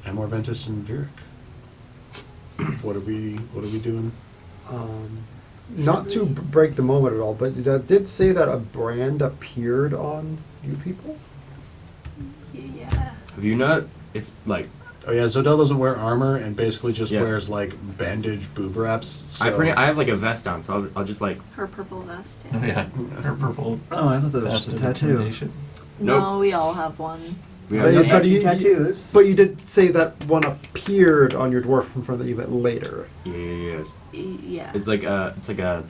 Amorventus and Virik. What are we doing? Not to break the moment at all, but that did say that a brand appeared on you people? Yeah. Have you not? It's like Oh yeah, Zodell doesn't wear armor and basically just Yeah. wears like bandage boob wraps. So I have like a vest on, so I'll just like. Her purple vest. Oh yeah, her purple. Oh, I thought that was vest just a of tattoo. intimidation. Nope. No, we all have one. We But have you- some- but you- tattoos. But you did say that one appeared on your dwarf in front of you but later. Yes. Yeah. It's like a.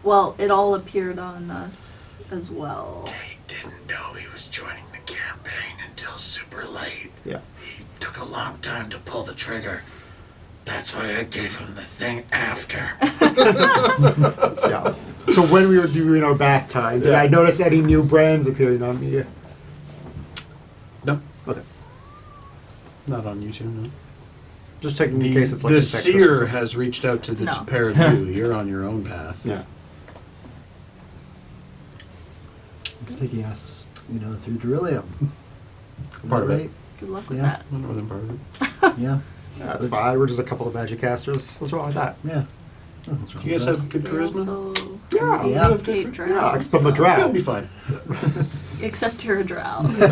Well, it all appeared on us as well. He didn't know he was joining the campaign until super late. Yeah. He took a long time to pull the trigger. That's why I gave him the thing after. Yeah. So when we were doing our bath time, did I notice any new brands appearing on me? No, Okay. not on you two, no. Just checking in case it's like the infectious or seer something. has reached out to the No. pair of you. You're on your own path. Yeah. It's taking us, through Derillium. Part of it. Right? Good luck with Yeah. that. Not more than part of it. Yeah. Yeah, that's fine. We're just a couple of magicasters. What's wrong with that? Yeah. Nothing's wrong You guys with have good They charisma? also Yeah, hate, yeah. hate drow. Yeah, except I'm a so- drow. You'll be fine. Except you're a drow, so...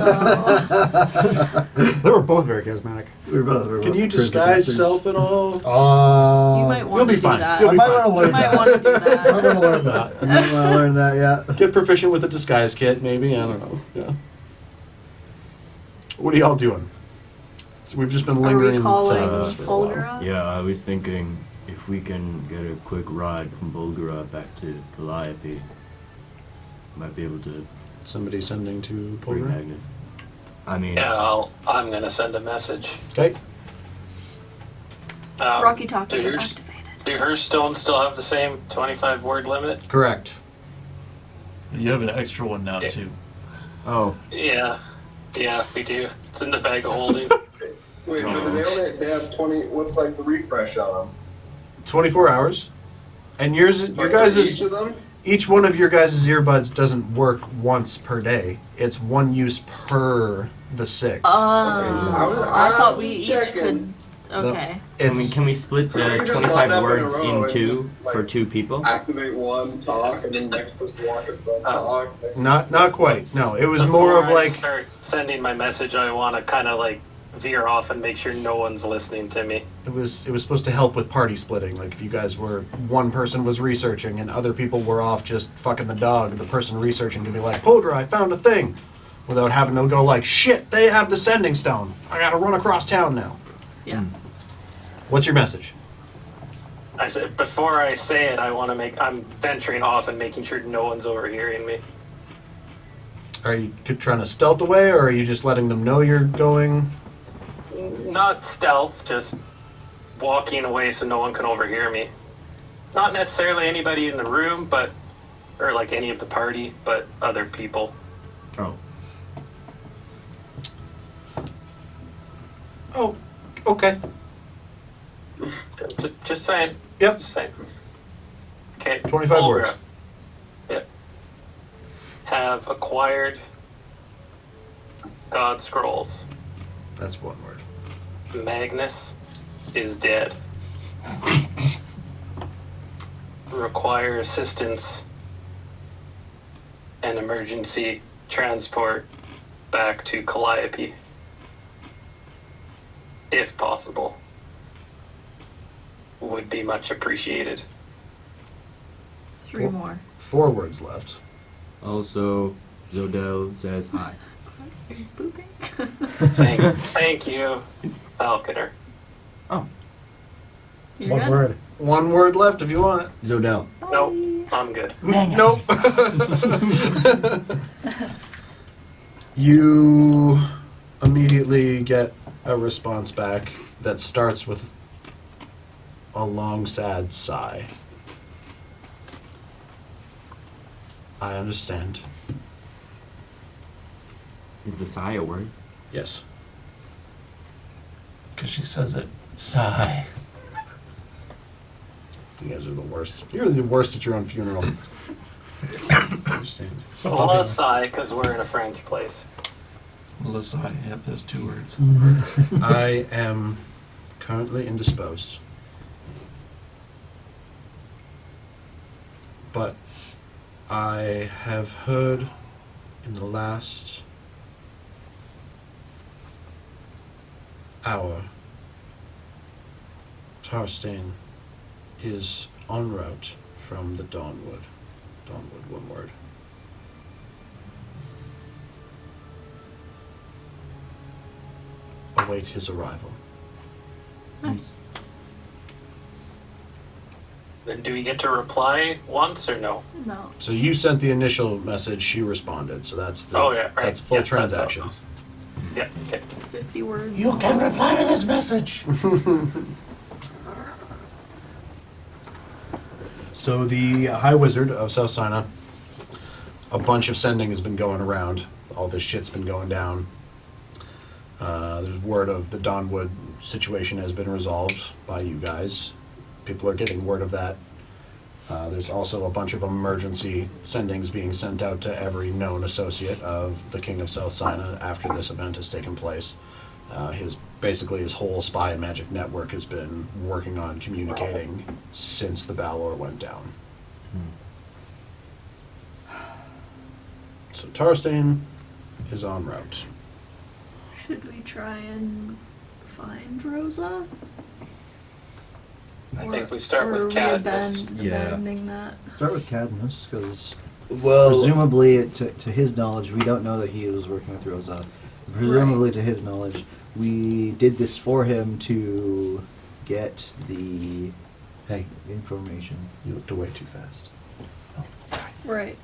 They were both very charismatic. that. We're both Can you charisma disguise casters. self at all? You might You'll want be to fine. do that. You'll I be might fine. want to You learn might that. want to do I'm going to that. learn that. I might want to learn that, yeah. Get proficient with the disguise kit, maybe. I don't know. Yeah. What are y'all doing? So we've just been Are lingering we in calling sadness for a while. Fulgura? Yeah, I was thinking if we can get a quick ride from Bulgara back to Calliope, might be able to Somebody sending to bring Pulver. Magnus. I mean, I'm gonna send a message. Okay. Rocky Talkie do hers- activated. Do her stones still have the same 25 word limit? Correct. You have an extra one now Yeah. too. oh, Yeah, we do. It's in the bag of holding. Wait, but they have 20. What's like the refresh on 24 hours. And yours, them? your Like, guys' for each of them? each one of your guys' earbuds doesn't work once per day. It's one use per the 6. I thought we each checking. could... Okay. It's can we split We the can just 25 line up in a words row in and two just, for like, 2 people? Activate one, talk, and then next person walk and then talk. not quite. No, it was more of Before I like start sending my message, I want to kind of like veer off and make sure no one's listening to me. it was supposed to help with party splitting. Like if you guys were one person was researching and other people were off just fucking the dog, the person researching could be like, "Polgar, I found a thing," without having to go like, "Shit, they have the sending stone. I gotta run across town now." Yeah. What's your message? I said before I say it, I'm venturing off and making sure no one's overhearing me. Are you trying to stealth away, or are you just letting them know you're going? Not stealth, just walking away so no one can overhear me. Not necessarily anybody in the room, or like any of the party, but other people. Oh. Oh, okay. Just saying. Yep. Just saying. Okay. 25 Fulgura. words. Yep. Have acquired God Scrolls. That's one word. Magnus is dead. Require assistance and emergency transport back to Calliope, if possible. Would be much appreciated. 3 more. 4 words left. Also, Zodell says hi. Booping. Thank you, Falconer. You're One good? word. 1 word left if you want it. Zodell. Nope, I'm good. Nope. You immediately get a response back that starts with a long, sad sigh. I understand. Is the sigh a word? Yes. Because she says it. Sigh. You guys are the worst. You're the worst at your own funeral. I understand. Well, let's sigh because we're in a French place. Lasai, yep, those 2 words. I am currently indisposed. But I have heard in the last hour Tarstain is en route from the Dawnwood. Dawnwood, one word. Await his arrival. Nice. Then do we get to reply once or no? No. So you sent the initial message, she responded, so that's the Oh yeah, right. that's full Yeah, how it transaction. goes. Yeah. Okay. 50 words. You can reply to this message. So the High Wizard of South Sinai, a bunch of sending has been going around. All this shit's been going down. There's word of the Dawnwood situation has been resolved by you guys. People are getting word of that. There's also a bunch of emergency sendings being sent out to every known associate of the King of South Sinai after this event has taken place. His whole spy and magic network has been working on communicating since the Balor went down. So Tarstain is en route. Should we try and find Rosa? I think we start with or are we Cadmus. abandoning that? Start with Cadmus, because Well, presumably, to his knowledge, we don't know that he was working with Rosa. Presumably, to his knowledge, we did this for him to get the Hey, information. you looked away too fast. Right.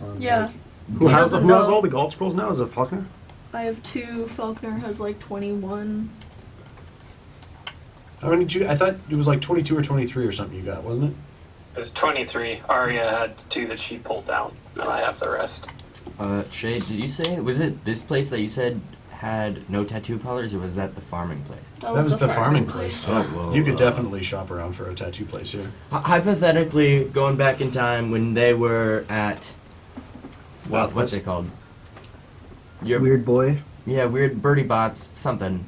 on, Yeah. like, Who He has doesn't all know. the gold scrolls now? Is it Faulkner? I have 2. Faulkner has like 21. How many did you? I thought it was like 22 or 23 or something you got, wasn't it? It was 23. Arya had 2 that she pulled down, and I have the rest. Shay, did you say, was it this place that you said had no tattoo parlors, or was that the farming place? That was the farming place. Oh, well, You could definitely shop around for a tattoo place here. Hypothetically, going back in time when they were at, what's it called? Your, Weird boy. Yeah, weird birdie bots, something.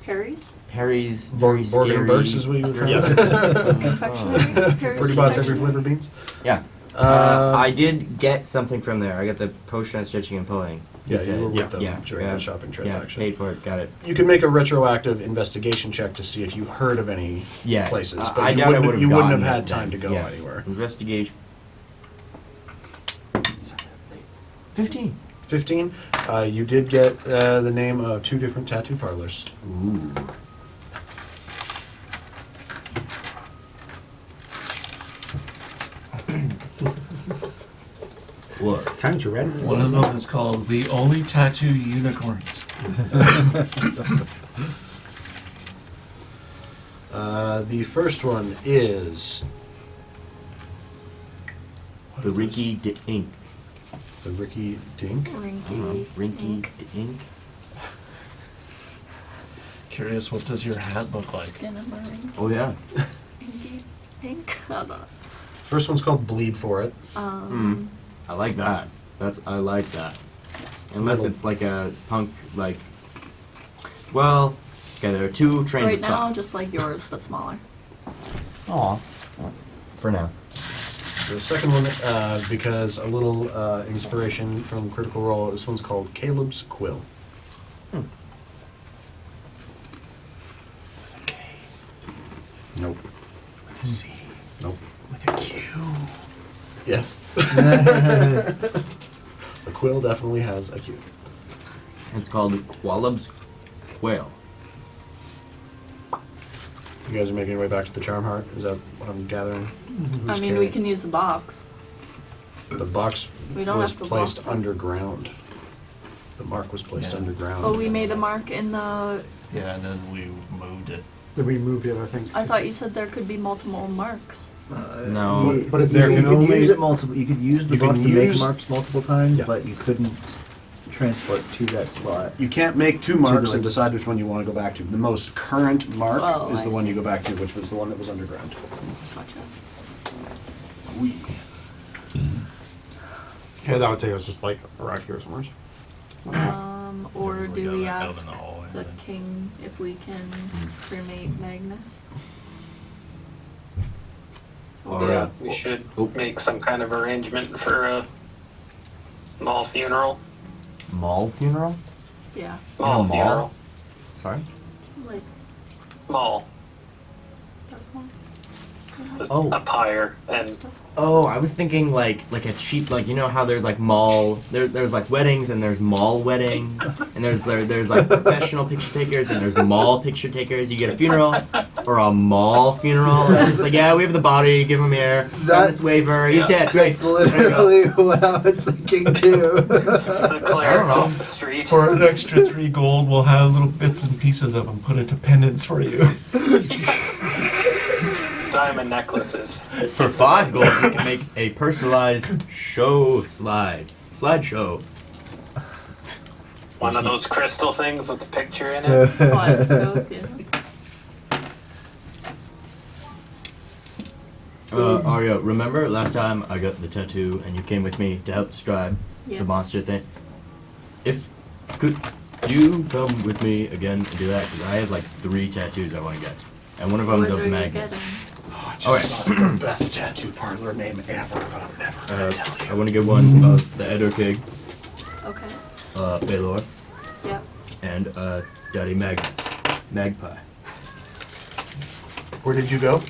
Perry's? Harry's very Morgan scary. and Burke's is what you were trying Yeah. to Confectionery? Perry's Pretty bots every confectionery? flavored beans. Yeah. Uh, I did get something from there. I got the potion of stitching and pulling. Yeah, you said. were with them Yeah, during yeah, that shopping transaction. Yeah, paid for it. Got it. You can make a retroactive investigation check to see if you heard of any Yeah. places, I but you doubt I wouldn't, would've you wouldn't have gotten had it time to then. go Yeah. anywhere. Investigation. 15. 15. You did get the name of 2 different tattoo parlors. Ooh. What? Time to read. One of them is called The Only Tattoo Unicorns. The first one is The Ricky Dink. the Ricky Dink. Rinky. Rinky Dink. Curious, what does your hat look like? Skin of a ring. Oh yeah. Pinky. Pink. I don't know. First one's called Bleed For It. I like that. I like that. Unless Little- it's like a punk, like. Well, okay, there are 2 trains Right of now, thought. just like yours, but smaller. Aw. For now. The second one, because a little inspiration from Critical Role, this one's called Caleb's Quill. Nope. With a C. Nope. With a Q. Yes. The quill definitely has a Q. It's called Qualub's Quail. You guys are making your way back to the Charm Heart? Is that what I'm gathering? I mean, we can use the box. The box We don't was have to placed walk them. underground. The mark was placed Yeah. underground. Oh, we made a mark in the. Yeah, and then we moved it. We moved it, I think. I thought you said there could be multiple marks. No. Yeah, But it's you, there you can could only- use it multiple. You could use the You can box to make use- marks multiple times, Yeah. but you couldn't transport to that slot. You can't make 2 marks like- and decide which one you want to go back to. The most current mark Oh, is I the one see. you go back to, which was the one that was underground. Gotcha. Yeah, that would take us just like around here somewhere. Or do we ask in the hallway, the then. king if we can cremate Magnus? Or, Yeah, we should make some kind of arrangement for a mall funeral. Mall funeral? Yeah, Mall mall? funeral. Sorry? like Mall. Oh. A pyre and stuff. Oh, I was thinking like a cheap, like, you know how there's like mall, there's like weddings and there's mall wedding and there's like professional picture takers and there's mall picture takers. You get a funeral or a mall funeral. It's just like, yeah, we have the body, give him here, sign That's- this waiver, he's dead, great. That's literally what I was thinking too. the cleric know. off the street. For an extra 3 gold, we'll have little bits and pieces of them put into pendants for you. Diamond necklaces. For 5 gold, we can make a personalized slideshow. One of those crystal things with the picture in it. Kaleidoscope, yeah. Arya, remember last time I got the tattoo and you came with me to help describe the Yes. monster thing? Could you come with me again and do that? Because I have like 3 tattoos I want to get. And one of them What is are of you Magnus. getting? Oh, I just Alright. thought of the best tattoo parlor name ever, but I'm never gonna tell I you. want to get one of the Eder King, Okay. Baylor, Yeah. and Daddy Magpie. Where did you go?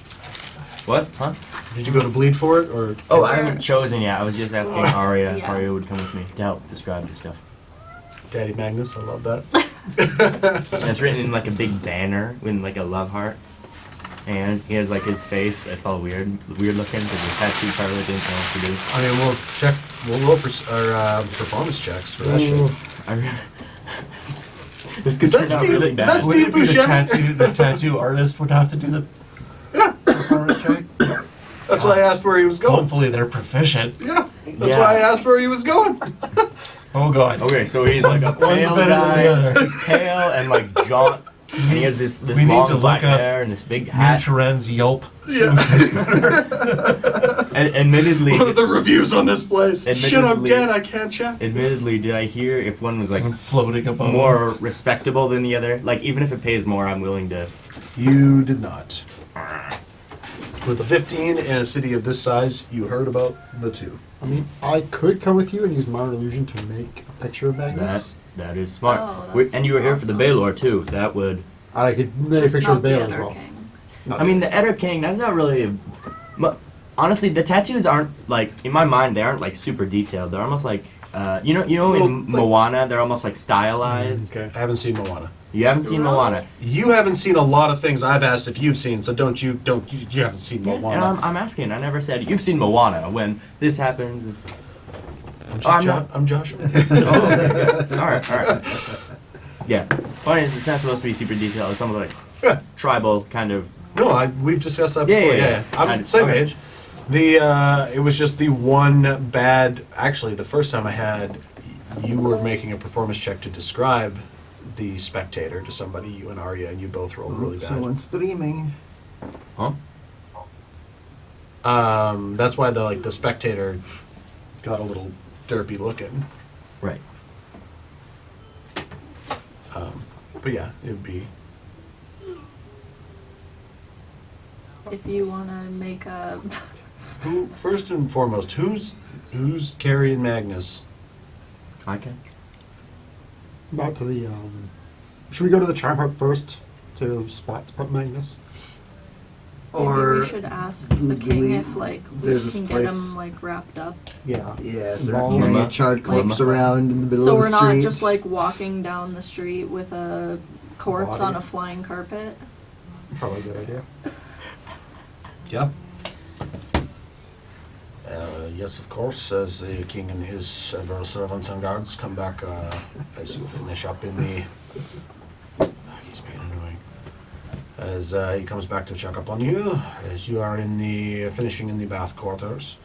What? Huh? Did you go to bleed for it, or? Oh, I haven't chosen yet. I was just asking Arya if Yeah. Arya would come with me to help describe the stuff. Daddy Magnus, I love that. And it's written in like a big banner with like a love heart. And he has like his face that's all weird looking because the tattoo parlor didn't know what to do. I mean, we'll roll for our performance checks for that shit. I re- this could Is that turn out Steve- really is bad. that Would it be Buscemi? the tattoo artist would have to do the performance check? That's why I asked where he was going. Hopefully they're proficient. Yeah, that's Yeah. why I asked where he was going. Oh god. Okay, so he's like a One's pale better than guy. the other. He's pale and like jaunt. And he has this We need long to black look up hair and this big hat. Mincharen's Yelp. Yeah. And admittedly, What are the reviews on this place? Shit, I'm Admittedly- dead. I can't check. admittedly, did I hear if one was like I'm floating above. more respectable than the other? Like even if it pays more, I'm willing to. You did not. With a 15 in a city of this size, you heard about the 2. I mean, I could come with you and use minor illusion to make a picture of Magnus. That is smart. Oh, We- that's and you were here for the awesome. Baylor too. That would. I could make a Just picture of not the Baylor as Eder well. King. I mean, the Eder King. That's not really. Honestly, the tattoos aren't like in my mind. They aren't like super detailed. They're almost like. You know, Little, in like- Moana, they're almost like stylized. I haven't seen Moana. You haven't seen Really? Moana. You haven't seen a lot of things I've asked if you've seen, so you haven't seen And Moana. I'm asking. I never said you've seen Moana when this happens. I'm I'm Joshua. Oh, okay, good. All right. Yeah. Funny is, it's not supposed to be super detailed. It's something like Yeah. tribal kind of. No, we've discussed that Yeah, before. yeah. I'm same Okay. page. It was just the one bad. Actually, the first time I had, you were making a performance check to describe the spectator to somebody, you and Arya, and you both rolled really bad. Someone's streaming. Huh? That's why the spectator got a little derpy looking. Right. But yeah, it would be. If you want to make a. Who first and foremost? Who's carrying Magnus? I can. Back to the. Should we go to the charm hut first to spot Magnus? Maybe Or we should ask the king googly- if we there's this can get place- him wrapped up. Yeah. yeah, so Ball. they're carrying Like- a charred corpse like- around in the middle So of we're the not streets. just walking down the street with a corpse Body. on a flying carpet. Probably a good idea. Yeah. Yes, of course, as the king and his several servants and guards come back as you finish up in the... He's being annoying. As he comes back to check up on you, as you are finishing in the bath quarters,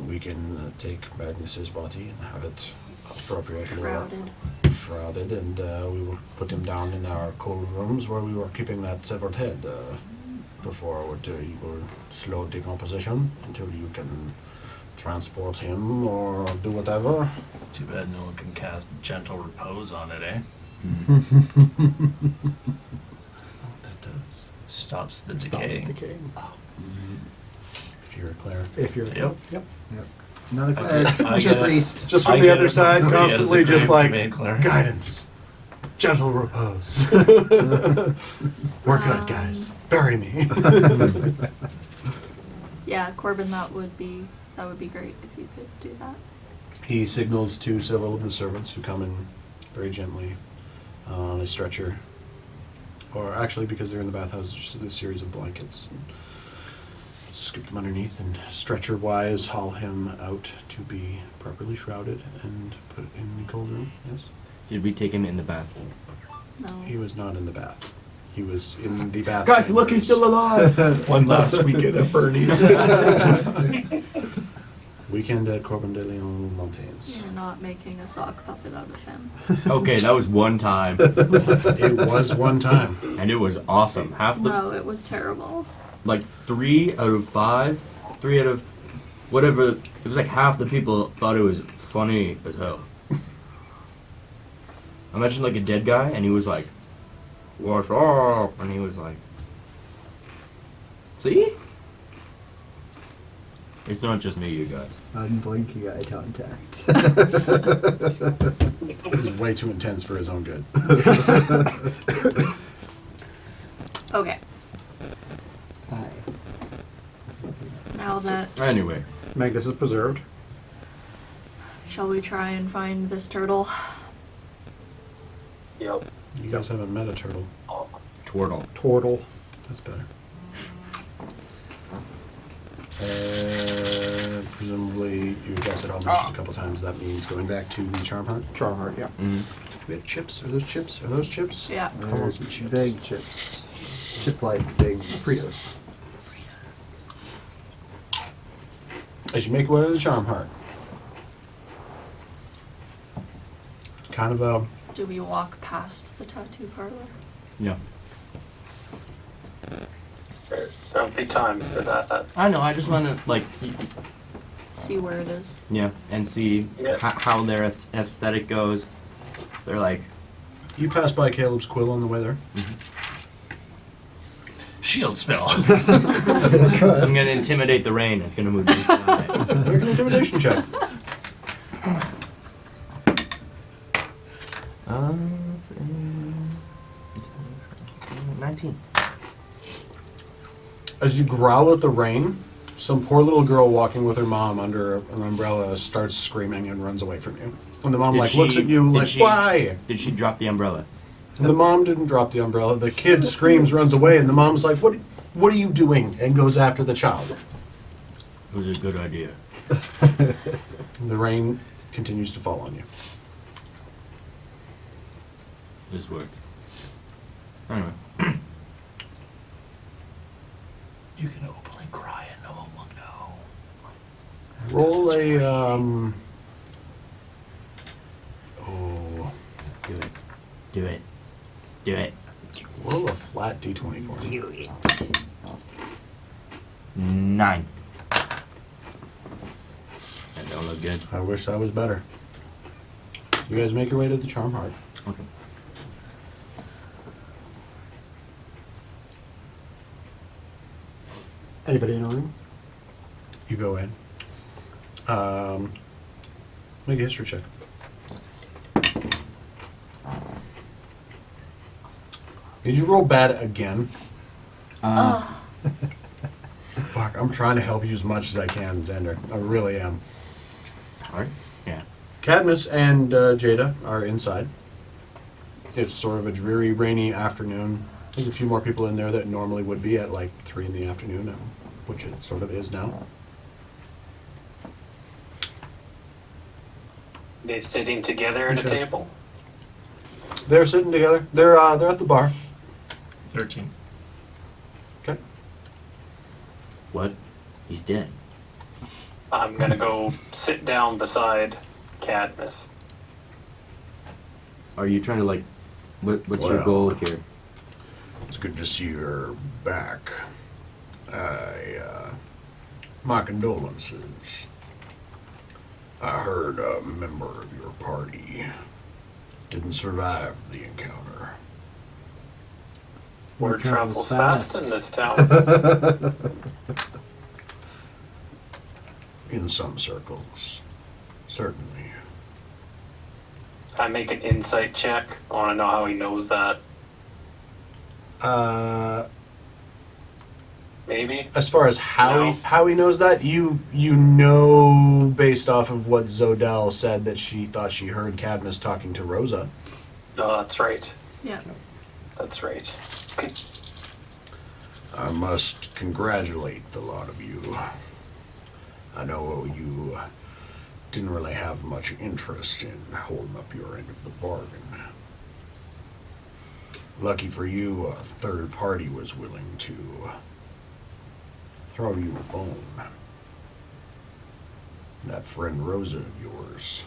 we can take Magnus's body and have it appropriately shrouded, and we will put him down in our cold rooms where we were keeping that severed head before your slow decomposition until you can transport him or do whatever. Too bad no one can cast gentle repose on it, eh? That does. Stops the Stops decay. decaying. If you're a cleric. If you're Yep. Yep. Not a I get- I just get it. raced. Just I from the get other it. side, Yeah, constantly it's a just great like, command, cleric. guidance. Gentle repose. We're good, guys. Bury me. Yeah, Corbin, that would be great if you could do that. He signals to several of the servants who come in very gently on a stretcher. Or actually, because they're in the bathhouse, just a series of blankets. Scoop them underneath and stretcher-wise haul him out to be properly shrouded and put in the cold room. Yes? Did we take him in the bath? No. He was not in the bath. He was in the bath. Guys, look, he's still alive! One last weekend at Bernie's. Weekend at Corbin de Leon Montaigne. You're not making a sock puppet out of him. Okay, that was one time. It was one time. And it was awesome. Half the, No, it was terrible. like 3 out of 5, 3 out of whatever, it was like half the people thought it was funny as hell. I mentioned like a dead guy, and he was like, "What's up?" And he was like, "See? It's not just me, you guys." Unblinking eye contact. It was way too intense for his own good. Okay, Hi. now that, Anyway, Magnus is preserved. shall we try and find this turtle? Yep. You guys haven't met a turtle. Twirtle. Turtle. That's better. Presumably, you guys had all mentioned a couple times that means going back to the charm hunt. Charm heart, yeah. Mm. We have chips. Are those chips? Are those chips? Yeah. I want some chips. Big chips. Chip-like things. Fritos. As you make your way to the charm heart, kind of a Do we walk past the tattoo parlor? Yeah. There'll be time for that. I know, I just want to, like, See where it is. yeah, and see Yeah. how their aesthetic goes. They're like, You passed by Caleb's quill on the way there. Shield spell. I'm gonna intimidate the rain. It's gonna move to the side. Make an intimidation check. It's a 19. As you growl at the rain, some poor little girl walking with her mom under an umbrella starts screaming and runs away from you. And the mom looks at you like, why? Did she drop the umbrella? And the mom didn't drop the umbrella. The kid screams, runs away, and the mom's like, what are you doing? And goes after the child. It was a good idea. The rain continues to fall on you. This worked. Anyway. You can openly cry and no one will know. Roll a, Do it. Do it. Do it. roll a flat d20 for me. 9. That don't look good. I wish that was better. You guys make your way to the charm heart. Okay. Anybody in the room? You go in. Make a history check. Did you roll bad again? Ugh. Fuck, I'm trying to help you as much as I can, Xander. I really am. Alright. Yeah. Cadmus and Jada are inside. It's sort of a dreary, rainy afternoon. There's a few more people in there that normally would be at like 3 in the afternoon, which it sort of is now. They sitting together at a Okay. table. They're sitting together. They're at the bar. 13. Okay. What? He's dead. I'm gonna go sit down beside Cadmus. Are you trying to like, what's your Well. goal here? It's good to see you're back. My condolences. I heard a member of your party didn't survive the encounter. Word travels travels fast fast. in this town. In some circles, certainly. I make an insight check. I want to know how he knows that. Maybe. As far as how No. how he knows that, you know based off of what Zodell said that she thought she heard Cadmus talking to Rosa. Oh, that's right. Yeah. That's right. I must congratulate the lot of you. I know you didn't really have much interest in holding up your end of the bargain. Lucky for you, a third party was willing to throw you a bone. That friend Rosa of yours.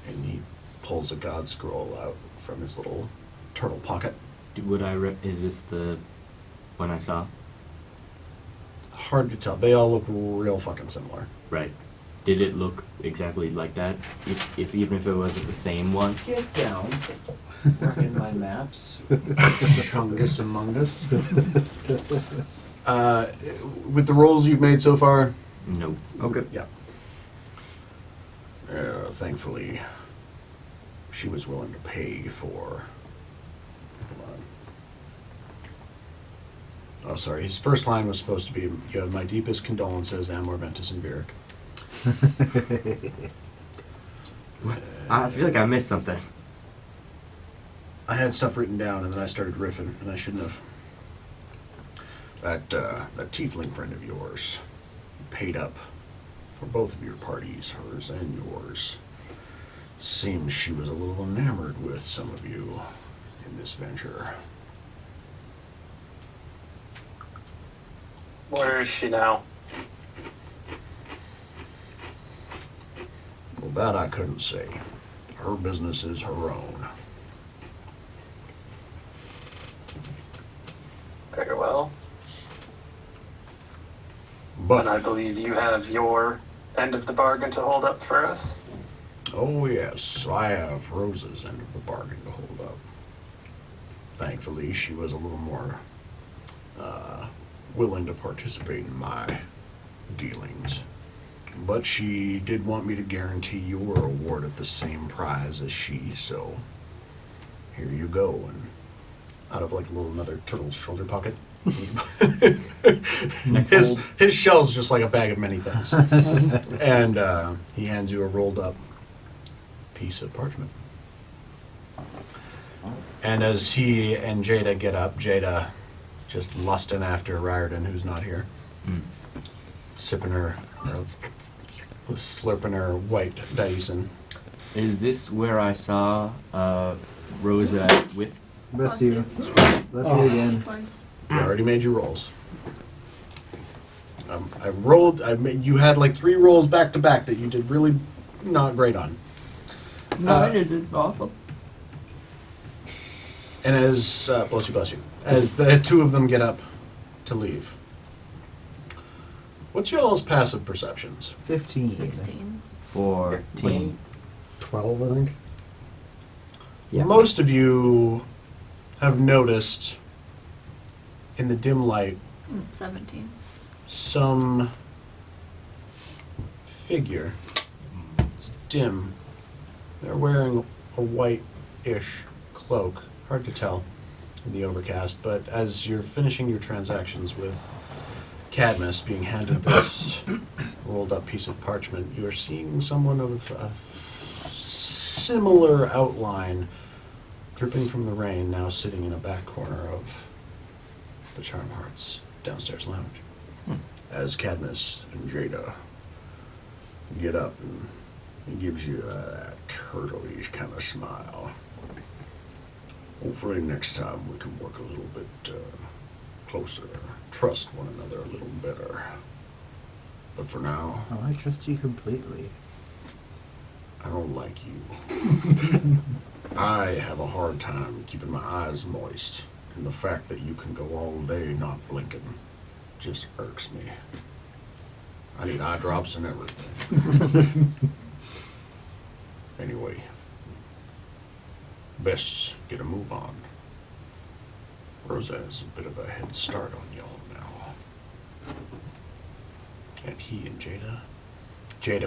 And he pulls a god scroll out from his little turtle pocket. Is this the one I saw? Hard to tell. They all look real fucking similar. Right. Did it look exactly like that? Even if it wasn't the same one? Get down. Working my maps. Chungus and Mungus. With the rolls you've made so far, No. Okay. yeah. Thankfully, she was willing to pay for. Hold on. Oh, sorry. His first line was supposed to be, "You have my deepest condolences, Amor Ventus and Viric." I feel like I missed something. I had stuff written down and then I started riffing, and I shouldn't have. That tiefling friend of yours paid up for both of your parties, hers and yours. Seems she was a little enamored with some of you in this venture. Where is she now? Well, that I couldn't say. Her business is her own. Very well. But, And I believe you have your end of the bargain to hold up for us. oh yes, I have Rosa's end of the bargain to hold up. Thankfully, she was a little more willing to participate in my dealings. But she did want me to guarantee your award at the same prize as she, so here you go. And out of like a little another turtle's shoulder pocket. his shell's just like a bag of many things. And he hands you a rolled up piece of parchment. And as he and Jada get up, Jada just lusting after Riordan, who's not here, sipping her, slurping her white Dyson. Is this where I saw Rosa with? Bless Bless you. you. Bless you again. Twice. I already made you rolls. I rolled. You had like 3 rolls back to back that you did really not great on. Mine isn't awful. And as bless you, as the two of them get up to leave, what's y'all's passive perceptions? 15. 16. 14. 12, I think. Yeah. Most of you have noticed in the dim light 17. some figure. It's dim. They're wearing a white-ish cloak. Hard to tell in the overcast, but as you're finishing your transactions with Cadmus being handed this rolled up piece of parchment, you're seeing someone of a similar outline dripping from the rain now sitting in a back corner of the Charm Hearts downstairs lounge. As Cadmus and Jada get up, and he gives you that turtle-ish kind of smile. Hopefully next time we can work a little bit closer, trust one another a little better. But for now, Oh, I trust you completely. I don't like you. I have a hard time keeping my eyes moist, and the fact that you can go all day not blinking just irks me. I need eye drops and everything. Anyway, best get a move on. Rosa has a bit of a head start on y'all now. And he and Jada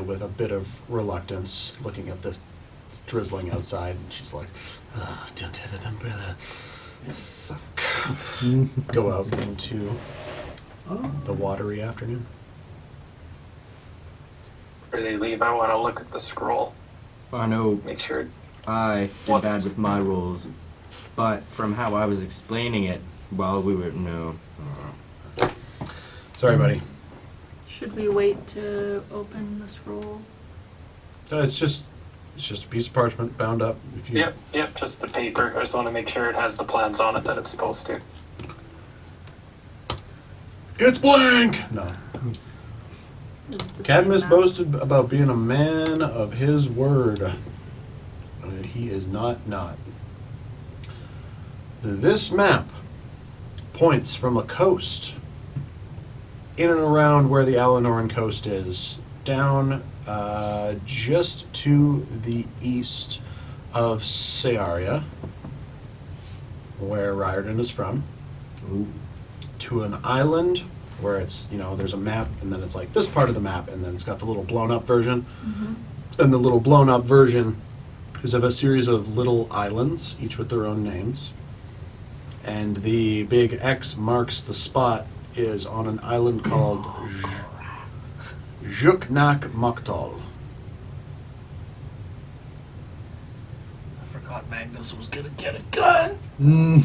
with a bit of reluctance, looking at this drizzling outside, and she's like, oh, don't have an umbrella. Fuck. Go out into the watery afternoon. Before they leave, I want to look at the scroll. I know Make sure. I did bad with my rules, but from how I was explaining it while we were Sorry, buddy. Should we wait to open the scroll? It's just a piece of parchment bound up. If you Yep, just the paper. I just want to make sure it has the plans on it that it's supposed to. It's blank. No. Is it the Cadmus same map? boasted about being a man of his word. And he is not. This map points from a coast in and around where the Alanoran coast is, down just to the east of Searia, where Riordan is from, to an island where it's, there's a map, and then it's like this part of the map, and then it's got the little blown up version. And the little blown up version is of a series of little islands, each with their own names. And the big X marks the spot is on an island called Juknak Moktal. I forgot Magnus was gonna get a gun. no.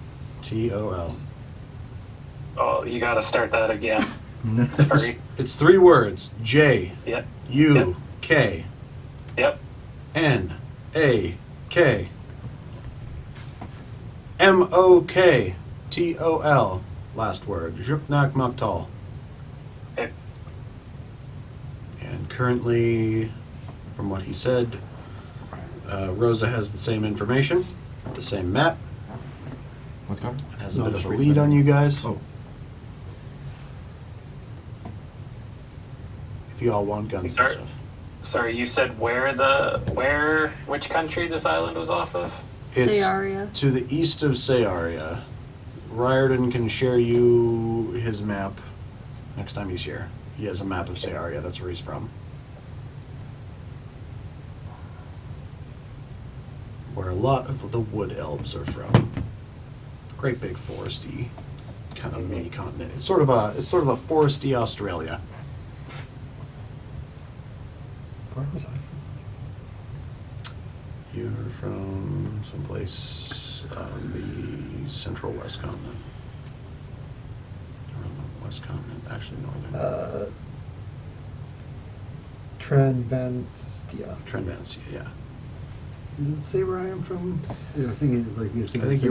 JUKNAKMOKTOL. Oh, you got to start that again. Sorry. It's 3 words. J Yep. U K Yep. N A K M O K T O L. Last word. Juknak Moktal. Okay. And currently, from what he said, Rosa has the same information, the same map, What's going and has a bit of a lead on you guys. Oh. If you all want guns and Sorry. stuff. Sorry, you said which country this island was off of? It's Searia. to the east of Searia. Riordan can share you his map next time he's here. He has a map of Searia, that's where he's from. Where a lot of the wood elves are from. Great big foresty kind of mini continent. It's sort of a foresty Australia. Where was I from? You're from someplace on the central west continent. You're on the west continent, actually northern. Tranvanstia. Tranvanstia, yeah. Does it say where I am from? Yeah, I think it, like you I think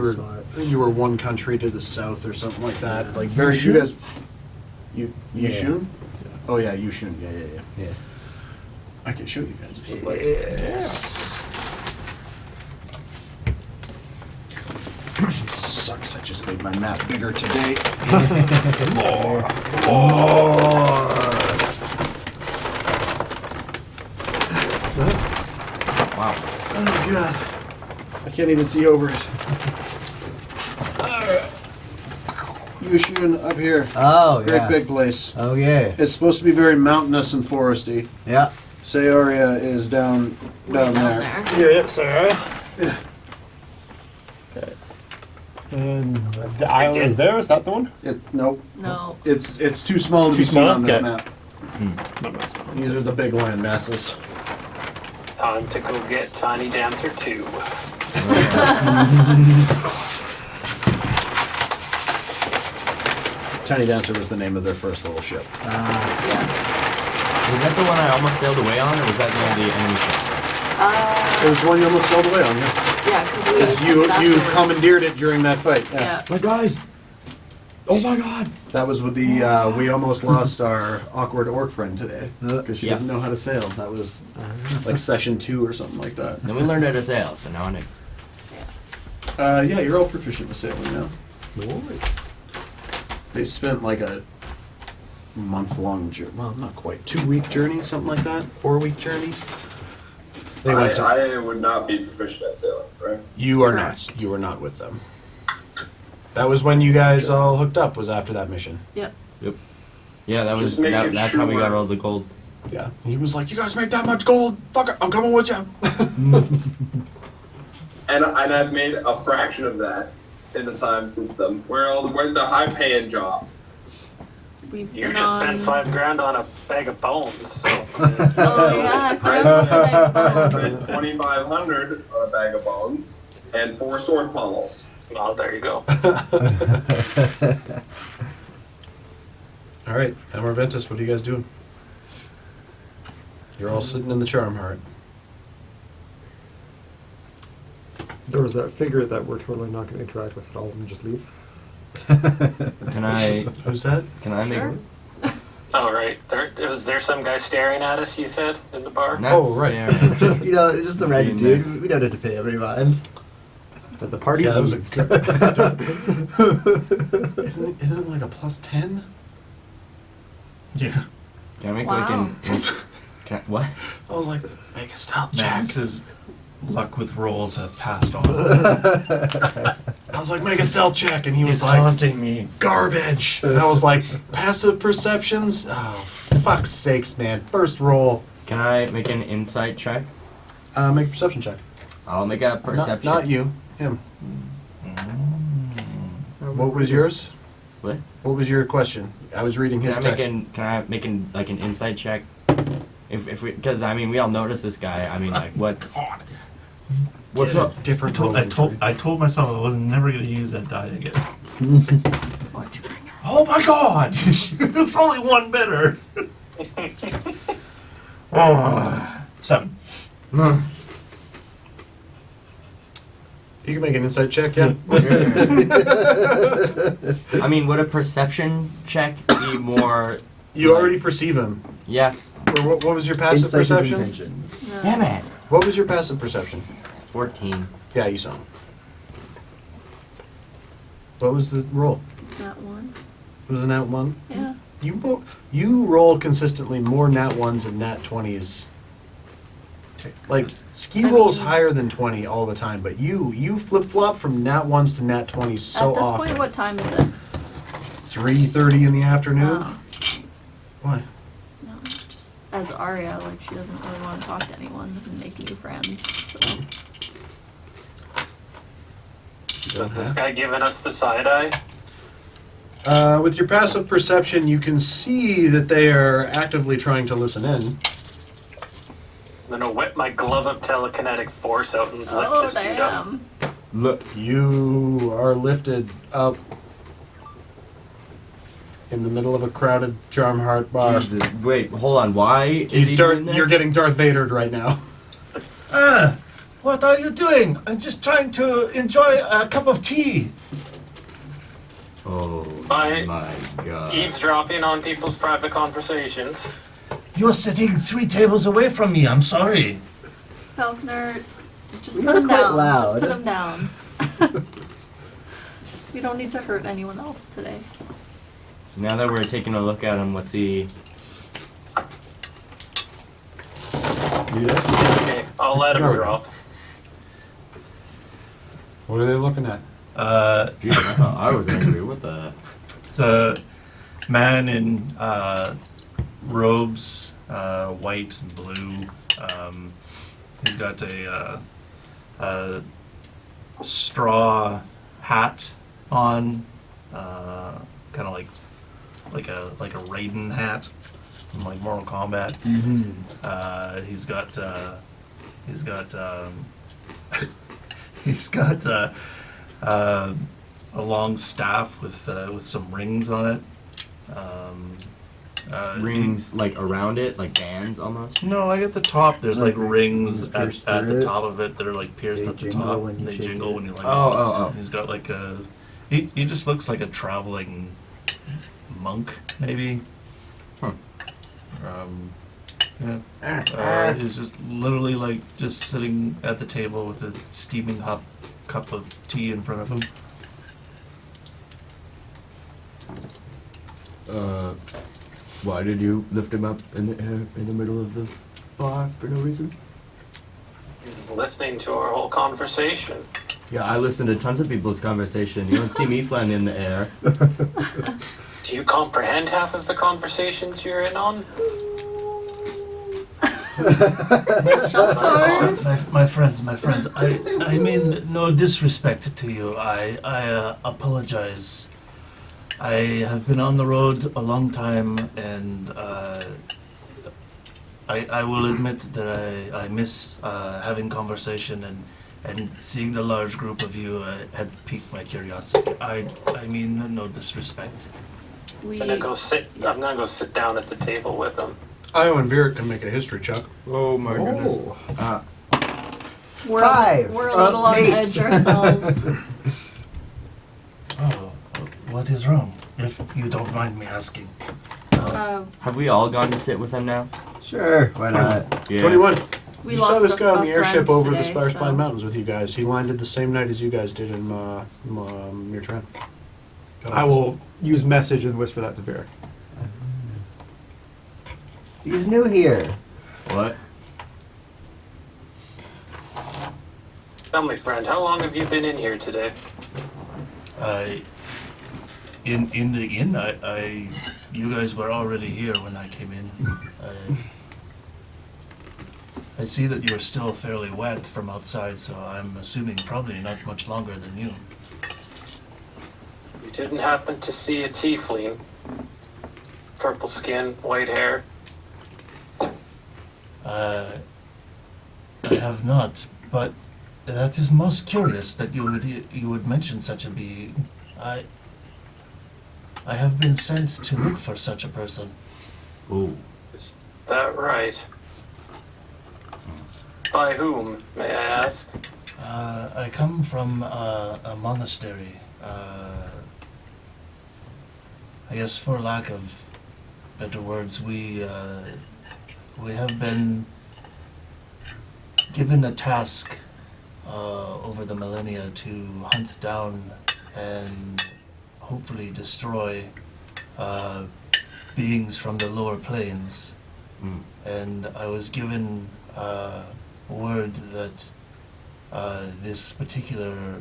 you were one country to the south or something like that. Like very you guys. Yushun? Oh yeah, Yushun. Yeah. Yeah. I can show you guys if you'd like. She sucks. I just made my map bigger today. More. Wow. Oh god. I can't even see over it. Yushun up here. Oh, Great yeah. big place. Oh, yeah. It's supposed to be very mountainous and foresty. Yeah. Searia is down there. Yeah, sorry. Yeah. And the island is there? Is that the one? Nope. No. It's too small to Too be seen small? on this Okay. map. Not my spot. These are the big land masses. Time to go get Tiny Dancer 2. Tiny Dancer was the name of their first little ship. Yeah. Was that the one I almost sailed away on, or was that one of the enemy ships? It was the one you almost sailed away on, yeah. Yeah, because we You took it you afterwards. commandeered it during that fight. Yeah. My guys! Oh my god! That was with the we almost lost our awkward orc friend today because she Yeah. doesn't know how to sail. That was like session 2 or something like that. Then we learned how to sail, so now I know. Yeah, you're all proficient with sailing now. Nice. They spent like a month-long journey. Well, not quite. 2-week journey, something like that. 4-week journey. They went to. I would not be proficient at sailing, right? You are Correct. not. You were not with them. That was when you guys all hooked up. Was after that mission. Yep. Yeah, that was Just making that's how we got sure. all the gold. Yeah. He was like, "You guys make that much gold? Fuck it, I'm coming with you." And I've made a fraction of that in the time since then. Where's the high-paying jobs? We've You been just on... spent $5,000 on a bag of bones, so. Oh yeah, I forgot about I the spent 2,500 on a bag of bones and 4 sword pommels. Well, there you go. All right, Amarventus, what are you guys doing? You're all sitting in the charm heart. There was that figure that we're totally not going to interact with at all and just leave. Can I Who's that? make? Sure. Oh, right. Was there some guy staring at us, you said, in the bar? Not Oh, right. staring. Just just a random Being there. dude. We don't have to pay every mind. But the party Yeah, that was a leaves. Isn't it like a +10? Yeah. Can I make Wow. like an? What? I was like, make a stealth check. Magnus's luck with rolls have passed on. I was like, make a stealth check, and he was He's like, taunting me. garbage. And I was like, passive perceptions? Oh, fuck's sakes, man. First roll. Can I make an insight check? Make a perception check. I'll make a perception. Not you. Him. What was yours? What? What was your question? I was reading his Can I text. make an insight check? If we, because I mean we all notice this guy. I mean like what's Get up? a different roll. I told myself I was never going to use that die again. What'd you bring up? Oh my god! It's only one better. Oh, 7. You can make an insight check, yeah. I mean, would a perception check be more? You already perceive him. Yeah. Or what was your passive Insight is perception? intentions. No. Damn it. What was your passive perception? 14. Yeah, you saw him. What was the roll? That one. It was a nat 1? Yeah. You roll consistently more nat 1s and nat 20s. Like, ski I rolls mean- higher than 20 all the time, but you flip-flop from nat 1s to nat 20s so At this often. point, what time is it? 3:30 in the afternoon? Oh. Why? No, just as Arya, like she doesn't really want to talk to anyone and make new friends. So Is this guy giving us the side eye? With your passive perception, you can see that they are actively trying to listen in. I'm gonna whip my glove of telekinetic force out and lift oh this dude up. damn! Look. You are lifted up in the middle of a crowded Charm Heart bar. Jesus. Wait, hold on. Why is he doing this? You're getting Darth Vadered right now. What are you doing? I'm just trying to enjoy a cup of tea. Oh I- my god. Eavesdropping on people's private conversations. You're sitting 3 tables away from me. I'm sorry. Falconer, just We put are him quite down. loud. Just put him down. You don't need to hurt anyone else today. Now that we're taking a look at him, what's he? Okay, I'll let him Go. drop. What are they looking at? Jeez, I thought I was angry. What the? It's a man in robes, white and blue. He's got a straw hat on, kind of like a Raiden hat from like Mortal Kombat. Mm-hmm. He's got a long staff with some rings on it. Rings like around it, like bands almost. No, like at the top, there's like Like rings rings at pierced the through it. top of it that are like pierced They at the jingle top. when you They shake jingle it. when you like. Oh. He's got like a. He just looks like a traveling monk, maybe. Huh. Yeah. He's just literally like just sitting at the table with a steaming cup of tea in front of him. Why did you lift him up in the air in the middle of the bar for no reason? Listening to our whole conversation. Yeah, I listen to tons of people's conversation. You don't see me flying in the air. Do you comprehend half of the conversations you're in on? Shots fired. My friends, I mean no disrespect to you. I apologize. I have been on the road a long time, and I will admit that I miss having conversation, and seeing the large group of you had piqued my curiosity. I mean no disrespect. We. I'm gonna go sit down at the table with him. Io and Virat can make a history check. Oh my goodness. We're, 5. We're a little on 8. edge ourselves. Oh, what is wrong? If you don't mind me asking. Have we all gone to sit with him now? Sure, why not? Yeah. 21. We You lost saw this guy on the a airship friend over the today, Star Spine so- Mountains with you guys. He landed the same night as you guys did in Mirtran. I will use message and whisper that to Vera. He's new here. What? Tell me, friend, how long have you been in here today? In the inn, you guys were already here when I came in. I see that you're still fairly wet from outside, so I'm assuming probably not much longer than you. You didn't happen to see a tiefling? Purple skin, white hair? I have not, but that is most curious that you would mention such a being. I have been sent to look for such a person. Ooh. Is that right? By whom, may I ask? I come from a monastery. I guess, for lack of better words, we have been given a task over the millennia to hunt down and hopefully destroy beings from the lower planes. Mm. And I was given word that this particular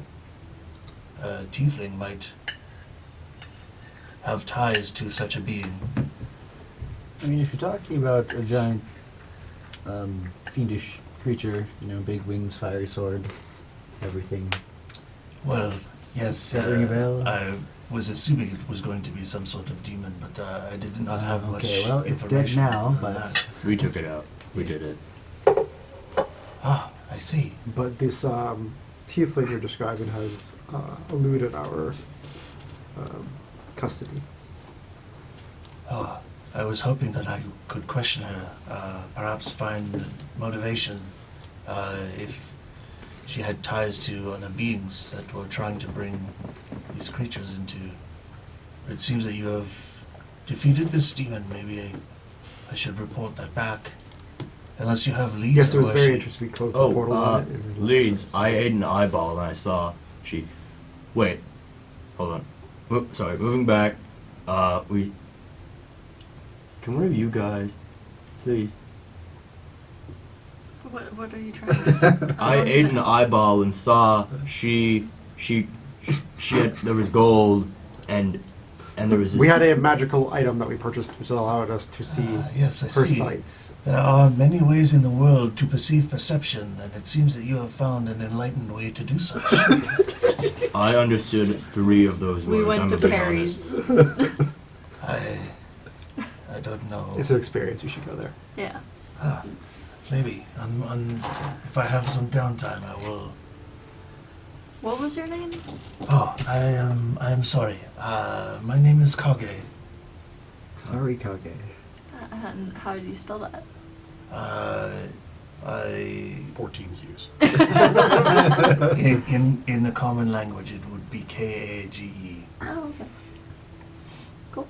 tiefling might have ties to such a being. I mean, if you're talking about a giant, fiendish creature, big wings, fiery sword, everything. Well, yes, Does that ring a bell? I was assuming it was going to be some sort of demon, but I did not have much Okay, well, it's dead information now, on but that. We took it out. We did it. Ah, I see. But this tiefling you're describing has eluded our custody. Oh, I was hoping that I could question her, perhaps find motivation if she had ties to other beings that were trying to bring these creatures into. But it seems that you have defeated this demon. Maybe I should report that back. Unless you have leads. Yes, it was or very she- interesting. We closed the portal on it. and we Leads. lost it, I so- ate an eyeball and I saw she. Wait. Hold on. Sorry, moving back. We. Can one of you guys, please? What are you trying to say? I don't ate even- an eyeball and saw she had, there was gold and there was this. We had a magical item that we purchased which allowed us to see yes, I her see. sights. There are many ways in the world to perceive perception, and it seems that you have found an enlightened way to do such. I understood 3 of those words. We went I'm to a bit Perry's. I don't know. It's an experience. You should go there. Yeah. Ah, It's, maybe. If I have some downtime, I will. what was your name? Oh, I am sorry. My name is Kage. sorry, Kage. And how do you spell that? I 14 Qs. in the common language it would be Kage. Oh, okay. Cool.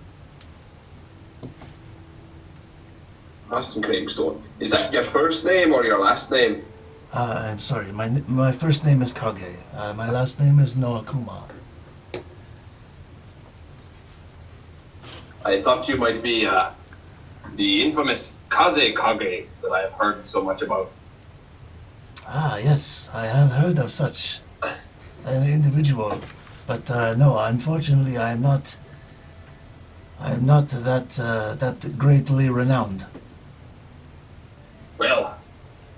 Aston Craigstone. Is that your first name or your last name? I'm sorry. My first name is Kage. My last name is Noakuma. I thought you might be the infamous Kaze Kage that I have heard so much about. Ah, yes, I have heard of such an individual, but no, unfortunately, I am not that greatly renowned. Well,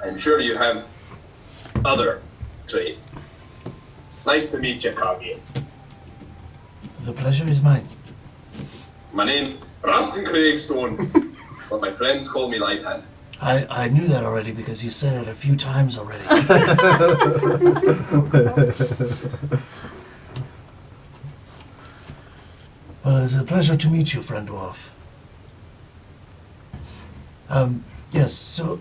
I'm sure you have other trades. Nice to meet you, Kage. The pleasure is mine. My name's Rustin Craigstone, but my friends call me Light Hand. I knew that already because you said it a few times already. Well, it's a pleasure to meet you, friend dwarf. Yes, so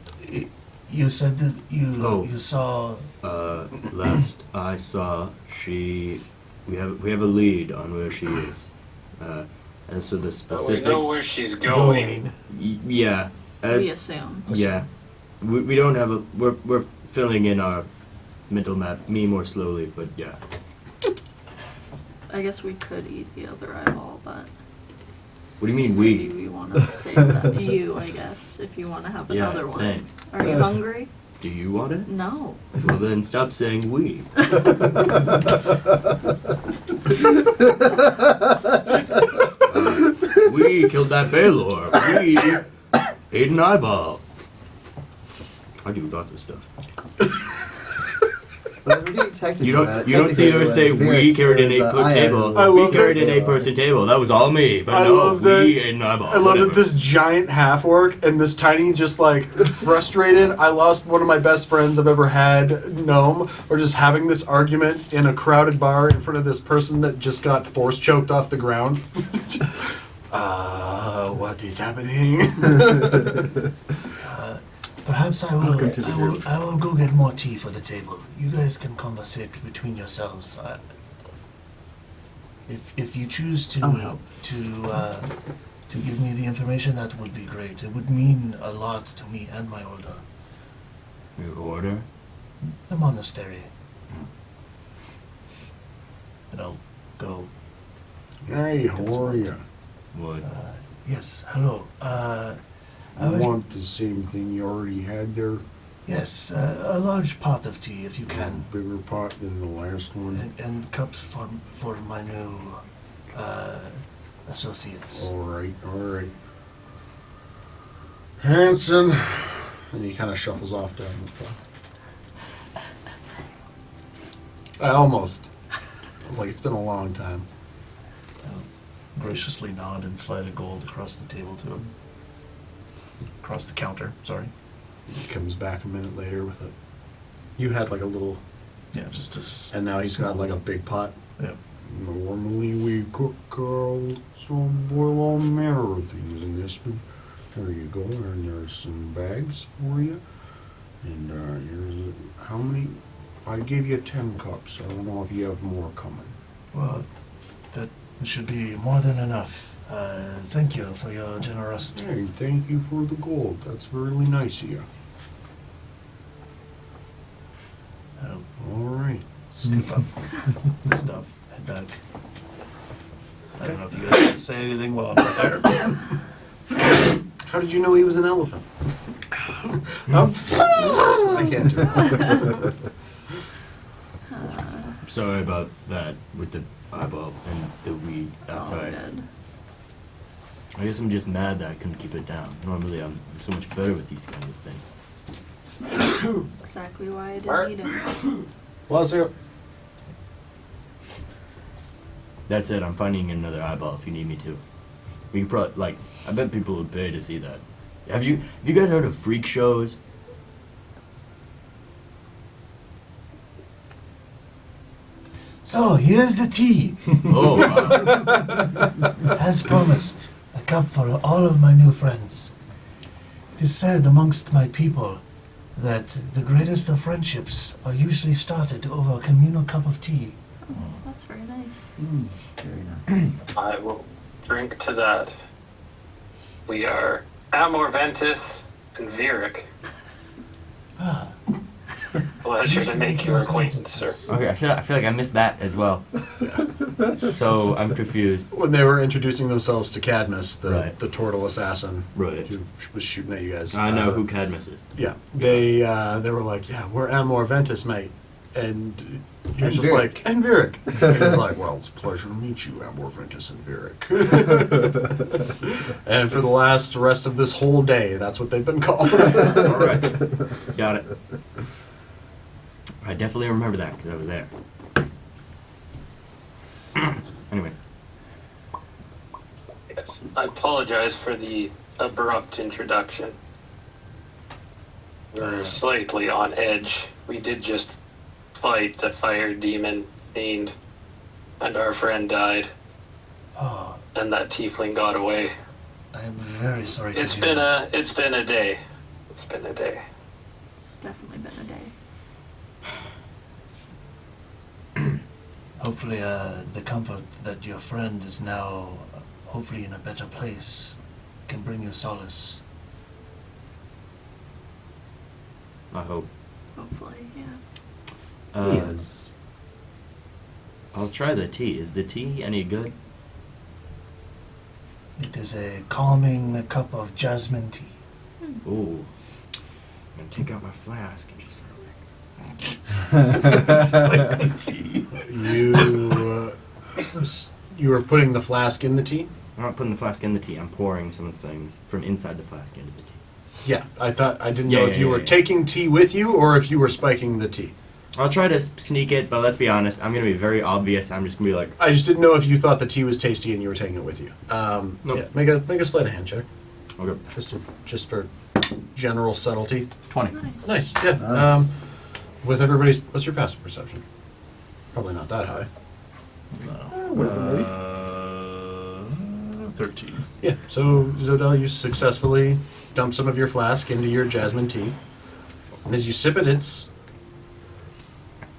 you said that you saw. Last I saw, we have a lead on where she is. As for the But we specifics, know where she's going. yeah. We assume. Yeah, we don't have a. We're filling in our mental map. Me more slowly, but yeah. I guess we could eat the other eyeball, but What do you mean maybe we? we want to save that. You, I guess, if you want to have Yeah, another one. thanks. Are you hungry? Do you want it? No. Well then, stop saying we. We killed that Baylor. We ate an eyeball. I do lots of stuff. You don't see her say we carried an 8-foot table. I We love carried that- an 8-person table. That was all me. But I no, love that- we ate an eyeball. I love Whatever. that this giant half orc and this tiny, just like frustrated, I lost one of my best friends I've ever had, gnome, are just having this argument in a crowded bar in front of this person that just got force choked off the ground. Just, what is happening? Perhaps I will. Welcome to the group. I will go get more tea for the table. You guys can conversate between yourselves. If you choose to I'll help. to give me the information, that would be great. It would mean a lot to me and my order. Your order? The monastery. And I'll go. Hey, how are you? What? Yes. Hello. I You would- want the same thing you already had there? Yes, a large pot of tea if you can. A bigger pot than the last one? And cups for my new associates. Alright, alright. Hanson. And he kind of shuffles off down the path. I almost. I was like, it's been a long time. I'll graciously nod and slide a gold across the table to him. Across the counter, sorry. He comes back a minute later with it. You had like a little, Yeah, just a and now he's got like a big pot. Yeah. Normally we cook some boil all manner of things in this one. There you go, and there's some bags for you. And here's how many? I gave you 10 cups. I don't know if you have more coming. Well, that should be more than enough. Thank you for your generosity. Hey, thank you for the gold. That's really nice of you. I'll All right. scoop up the stuff, head back. I don't know if you guys can say anything while I'm there. How did you know he was an elephant? I can't do it. Sorry about that with the eyeball and the weed All outside. good. I guess I'm just mad that I couldn't keep it down. Normally I'm so much better with these kind of things. Exactly why I Mark? didn't eat him. Bless you. That's it, I'm finding another eyeball if you need me to. We can probably, like, I bet people would pay to see that. Have you guys heard of freak shows? So, here's the tea. Oh, wow. As promised, a cup for all of my new friends. It is said amongst my people that the greatest of friendships are usually started over a communal cup of tea. Oh, that's very nice. Very nice. I will drink to that. We are Amor Ventus and Vieric. Ah, Pleasure to make your acquaintance, sir. Okay, I feel like I missed that as well. So I'm confused. When they were introducing themselves to Cadmus, Right. the turtle assassin Right. who was shooting at you guys. I know who Cadmus is. Yeah, they were like, yeah, we're Amor Ventus, mate. And he was And just Vieric. like, and Vieric. And he was like, well, it's a pleasure to meet you, Amor Ventus and Vieric. And for the rest of this whole day, that's what they've been called. All right. Got it. I definitely remember that because I was there. Anyway. Yes. I apologize for the abrupt introduction. We were slightly on edge. We did just fight the fire demon fiend, and our friend died, Oh, and that tiefling got away. I am very sorry to It's hear been that. a day. It's been a day. It's definitely been a day. Hopefully, the comfort that your friend is now, hopefully in a better place, can bring you solace. I hope. Hopefully, yeah. Yes. I'll try the tea. Is the tea any good? It is a calming cup of jasmine tea. Ooh. I'm gonna take out my flask and just throw You were putting the flask in the tea? I'm not putting the flask in the tea. I'm pouring some of the things from inside the flask into the tea. Yeah, I didn't Yeah, know yeah, if you yeah, were yeah. taking tea with you or if you were spiking the tea. I'll try to sneak it, but let's be honest. I'm gonna be very obvious. I'm just gonna be like, I just didn't know if you thought the tea was tasty and you were taking it with you. Nope. Yeah, make a sleight of hand check, okay, just for general subtlety. 20. Nice. Nice. Yeah. Nice. With everybody's, what's your passive perception? Probably not that high. Wisdom, maybe? 13. Yeah. So Zodel, you successfully dump some of your flask into your jasmine tea, and as you sip it, it's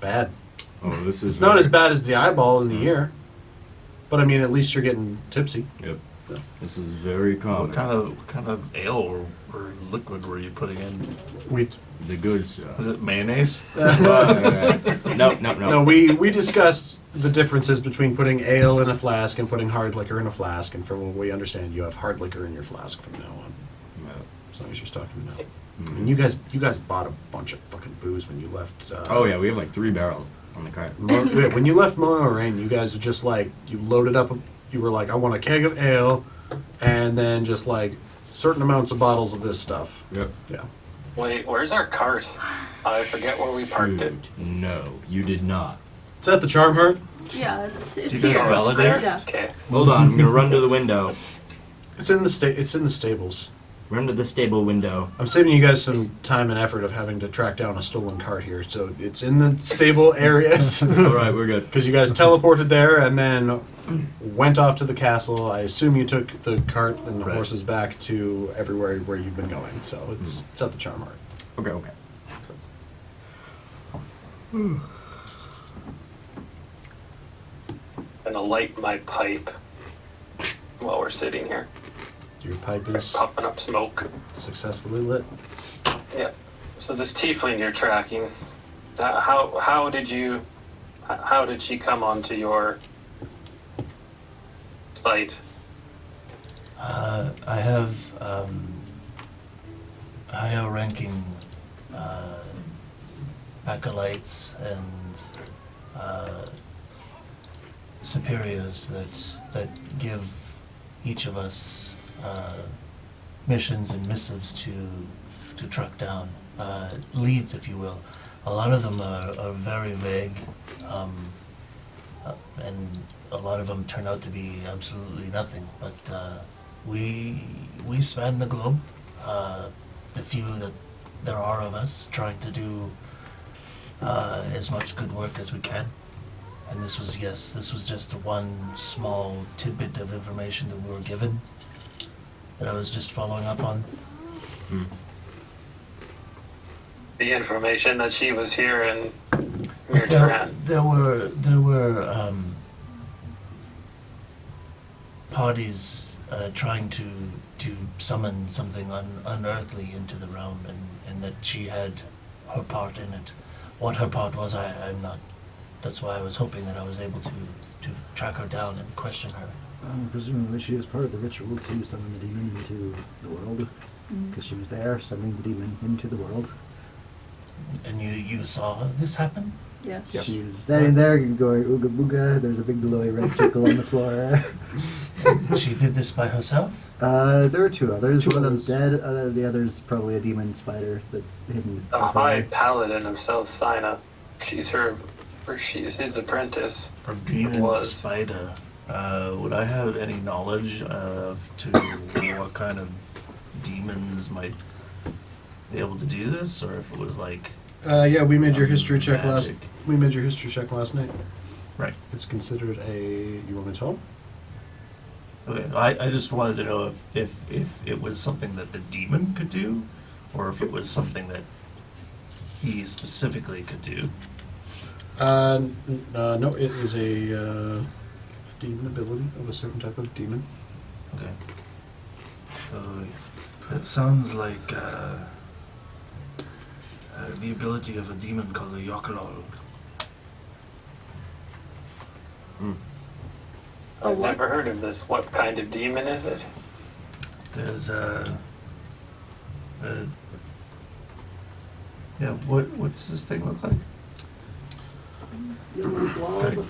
bad. Oh, this is It's not as bad as the eyeball in the ear, but I mean, at least you're getting tipsy. Yep. This is very common. What kind of ale or liquid were you putting in? We The good stuff. Was it mayonnaise? No. No, we discussed the differences between putting ale in a flask and putting hard liquor in a flask, and from what we understand, you have hard liquor in your flask from now on. As long as you're talking now. And you guys bought a bunch of fucking booze when you left. Oh yeah, we have like 3 barrels on the cart. When you left Mono Rain, you guys were just like, you loaded up. You were like, I want a keg of ale, and then just like certain amounts of bottles of this stuff. Yep. Yeah. Wait, where's our cart? I forget where we parked it. No, you did not. Is that the Charm Heart? Yeah, it's you guys here. validate? There? Yeah. Okay. Hold on, I'm gonna run to the window. It's in the stables. Run to the stable window. I'm saving you guys some time and effort of having to track down a stolen cart here, so it's in the stable areas. All right, we're good. Because you guys teleported there and then went off to the castle. I assume you took the cart and the Right. horses back to everywhere where you've been going. So it's at the Charm Heart. Okay. So it's- Gonna light my pipe while we're sitting here, Your pipe is puffing up smoke. successfully lit. Yeah. So this tiefling you're tracking, how did she come onto your site? I have higher ranking acolytes and superiors that give each of us missions and missives to track down, leads, if you will. A lot of them are very vague, and a lot of them turn out to be absolutely nothing. But we span the globe, the few that there are of us, trying to do as much good work as we can. And this was just the one small tidbit of information that we were given that I was just following up on. The information that she was here in But Mirtran. there were parties trying to summon something unearthly into the realm, and that she had her part in it. what her part was, I'm not. That's why I was hoping that I was able to track her down and question her. Presumably she was part of the ritual to summon the demon into the world. Because she was there, summoning the demon into the world. And you saw this happen? Yes. She was standing there going ooga booga. There's a big glowy red circle on the floor. She did this by herself? There are two others. Two One of them's others. dead. The other's probably a demon spider that's hidden. The itself High away. Paladin of South Sina. She's his apprentice. A demon Was. spider. Would I have any knowledge of to what kind of demons might be able to do this, or if it was like Yeah, we made your history check last. magic? We made your history check last night. Right. It's considered a. You want me to tell? Okay. I just wanted to know if it was something that the demon could do, or if it was something that he specifically could do. No, it is a demon ability of a certain type of demon. Okay. So that sounds like the ability of a demon called a Yokalol. I've never heard of this. What kind of demon is it? There's yeah. What's this thing look like?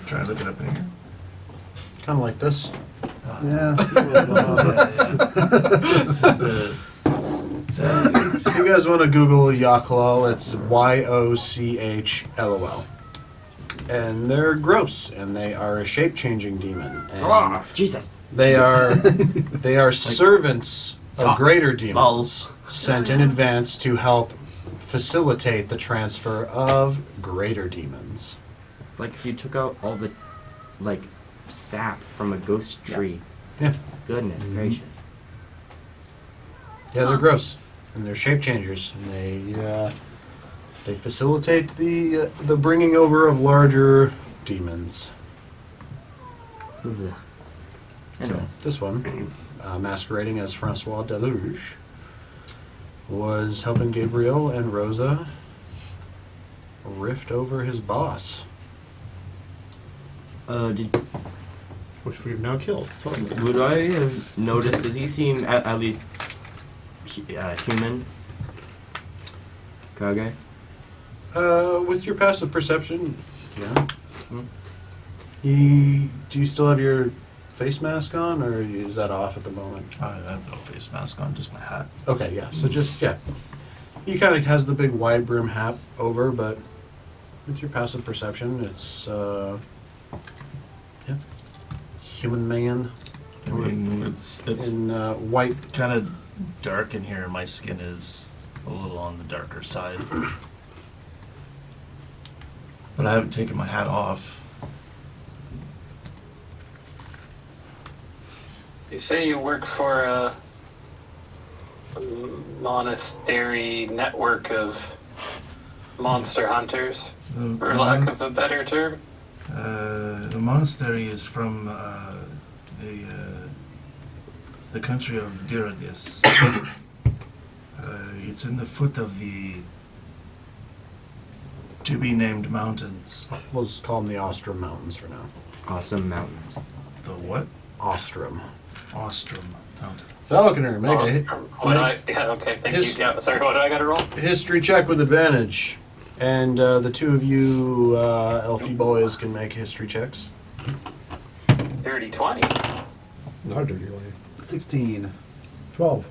Try and look it up in here. Kind of like this. Yeah. If you guys want to Google Yochlol, it's Yochlol. And they're gross, and they are a shape-changing demon. And Jesus. they are servants of greater demons sent in advance to help facilitate the transfer of greater demons. It's like if you took out all the, like, sap from a ghost tree. Yeah. Goodness gracious. Yeah, they're gross, and they're shape changers, and they facilitate the bringing over of larger demons. Anyway. So this one, masquerading as Francois Deluge, was helping Gabriel and Rosa rift over his boss. Which we've now killed. Would I have noticed? Does he seem at least human? Kage? With your passive perception, yeah. Hmm. Do you still have your face mask on, or is that off at the moment? I have no face mask on, just my hat. Okay, yeah. So just he kind of has the big wide brim hat over, but with your passive perception, it's human man I mean, it's in white. kind of dark in here, and my skin is a little on the darker side. But I haven't taken my hat off. You say you work for a monastery network of monster hunters, for lack of a better term. The monastery is from the country of Diradis. It's in the foot of the to-be-named mountains. We'll just call them the Ostrom Mountains for now. Awesome mountains. The what? Ostrom. Ostrom Mountains. Falconer, make a Thank His- you. Yeah, sorry, what do I gotta roll? history check with advantage. And the two of you elfie boys can make history checks. Dirty 20. Not a dirty way. 16. 12.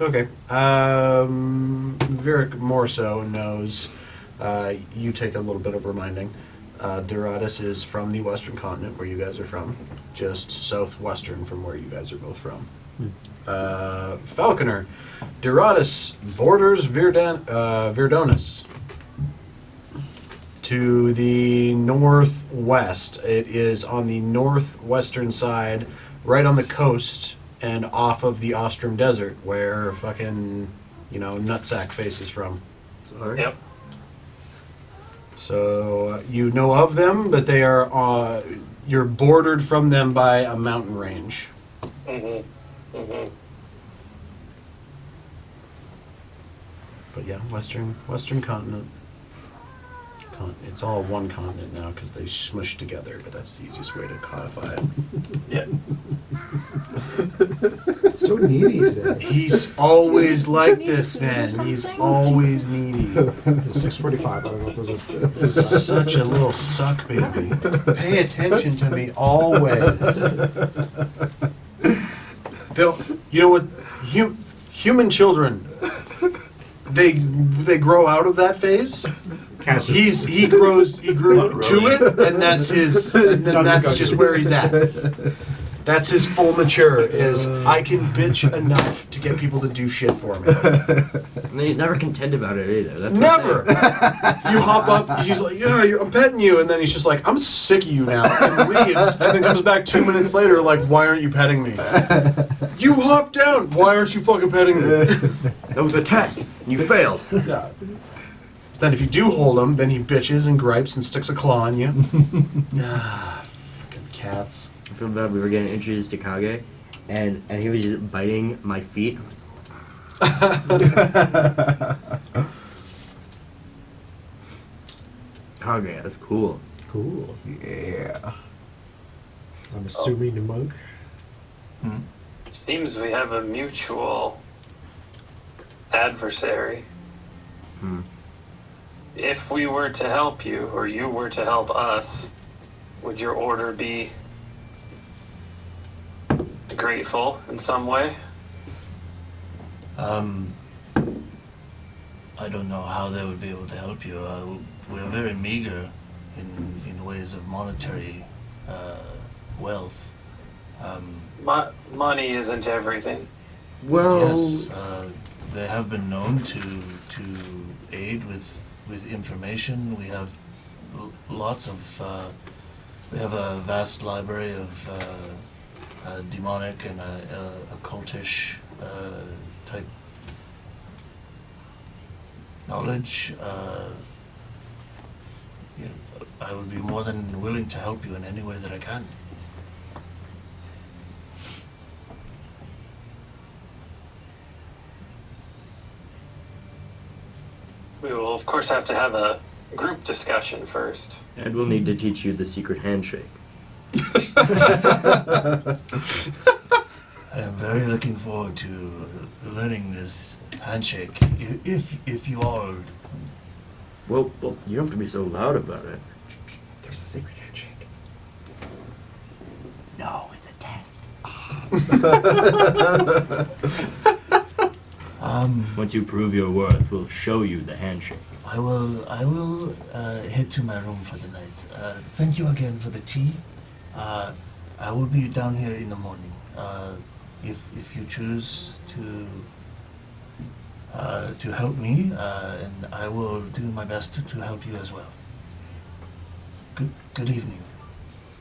Okay. Virik more so knows. You take a little bit of reminding. Duratus is from the western continent, where you guys are from, just southwestern from where you guys are both from. Falconer, Duratus borders Virdonis. To the northwest, it is on the northwestern side, right on the coast, and off of the Ostrom Desert, where fucking, Nutsack Face is from. Sorry. Yep. So you know of them, but they are you're bordered from them by a mountain range. Mm-hmm. Mm-hmm. But yeah, western continent. It's all one continent now because they smush together, but that's the easiest way to codify it. Yeah. So needy today. He's always like need this, food or man. He's something? always needy. It's 6:45. I don't know if there's a. Such a little suck baby. Pay attention to me always. You know what? Human children, they grow out of that phase. He grew to it, and that's just where he's at. That's his full mature. Is I can bitch enough to get people to do shit for me. And he's never content about it either. That's the Never. thing. You hop up. He's like, yeah, I'm petting you, and then he's just like, I'm sick of you now, and leaves, and then comes back 2 minutes later, like, why aren't you petting me? You hopped down. Why aren't you fucking petting me? That was a test. You failed. Yeah. Then if you do hold him, then he bitches and gripes and sticks a claw on you. Ah, fucking cats. I feel bad. We were getting introduced to Kage, and he was just biting my feet. Kage, that's cool. Cool. Yeah. I'm assuming the monk. Seems we have a mutual adversary. If we were to help you, or you were to help us, would your order be grateful in some way? I don't know how they would be able to help you. We're very meager in ways of monetary wealth. Money isn't everything. Well, Yes, they have been known to aid with information. We have lots of. We have a vast library of demonic and occultish type knowledge. Yeah, I would be more than willing to help you in any way that I can. We will, of course, have to have a group discussion first. Ed will need to teach you the secret handshake. I am very looking forward to learning this handshake. If you all, Well, you don't have to be so loud about it. There's a secret handshake. No, it's a test. Once you prove your worth, we'll show you the handshake. I will head to my room for the night. Thank you again for the tea. I will be down here in the morning. If you choose to help me, and I will do my best to help you as well. Good evening.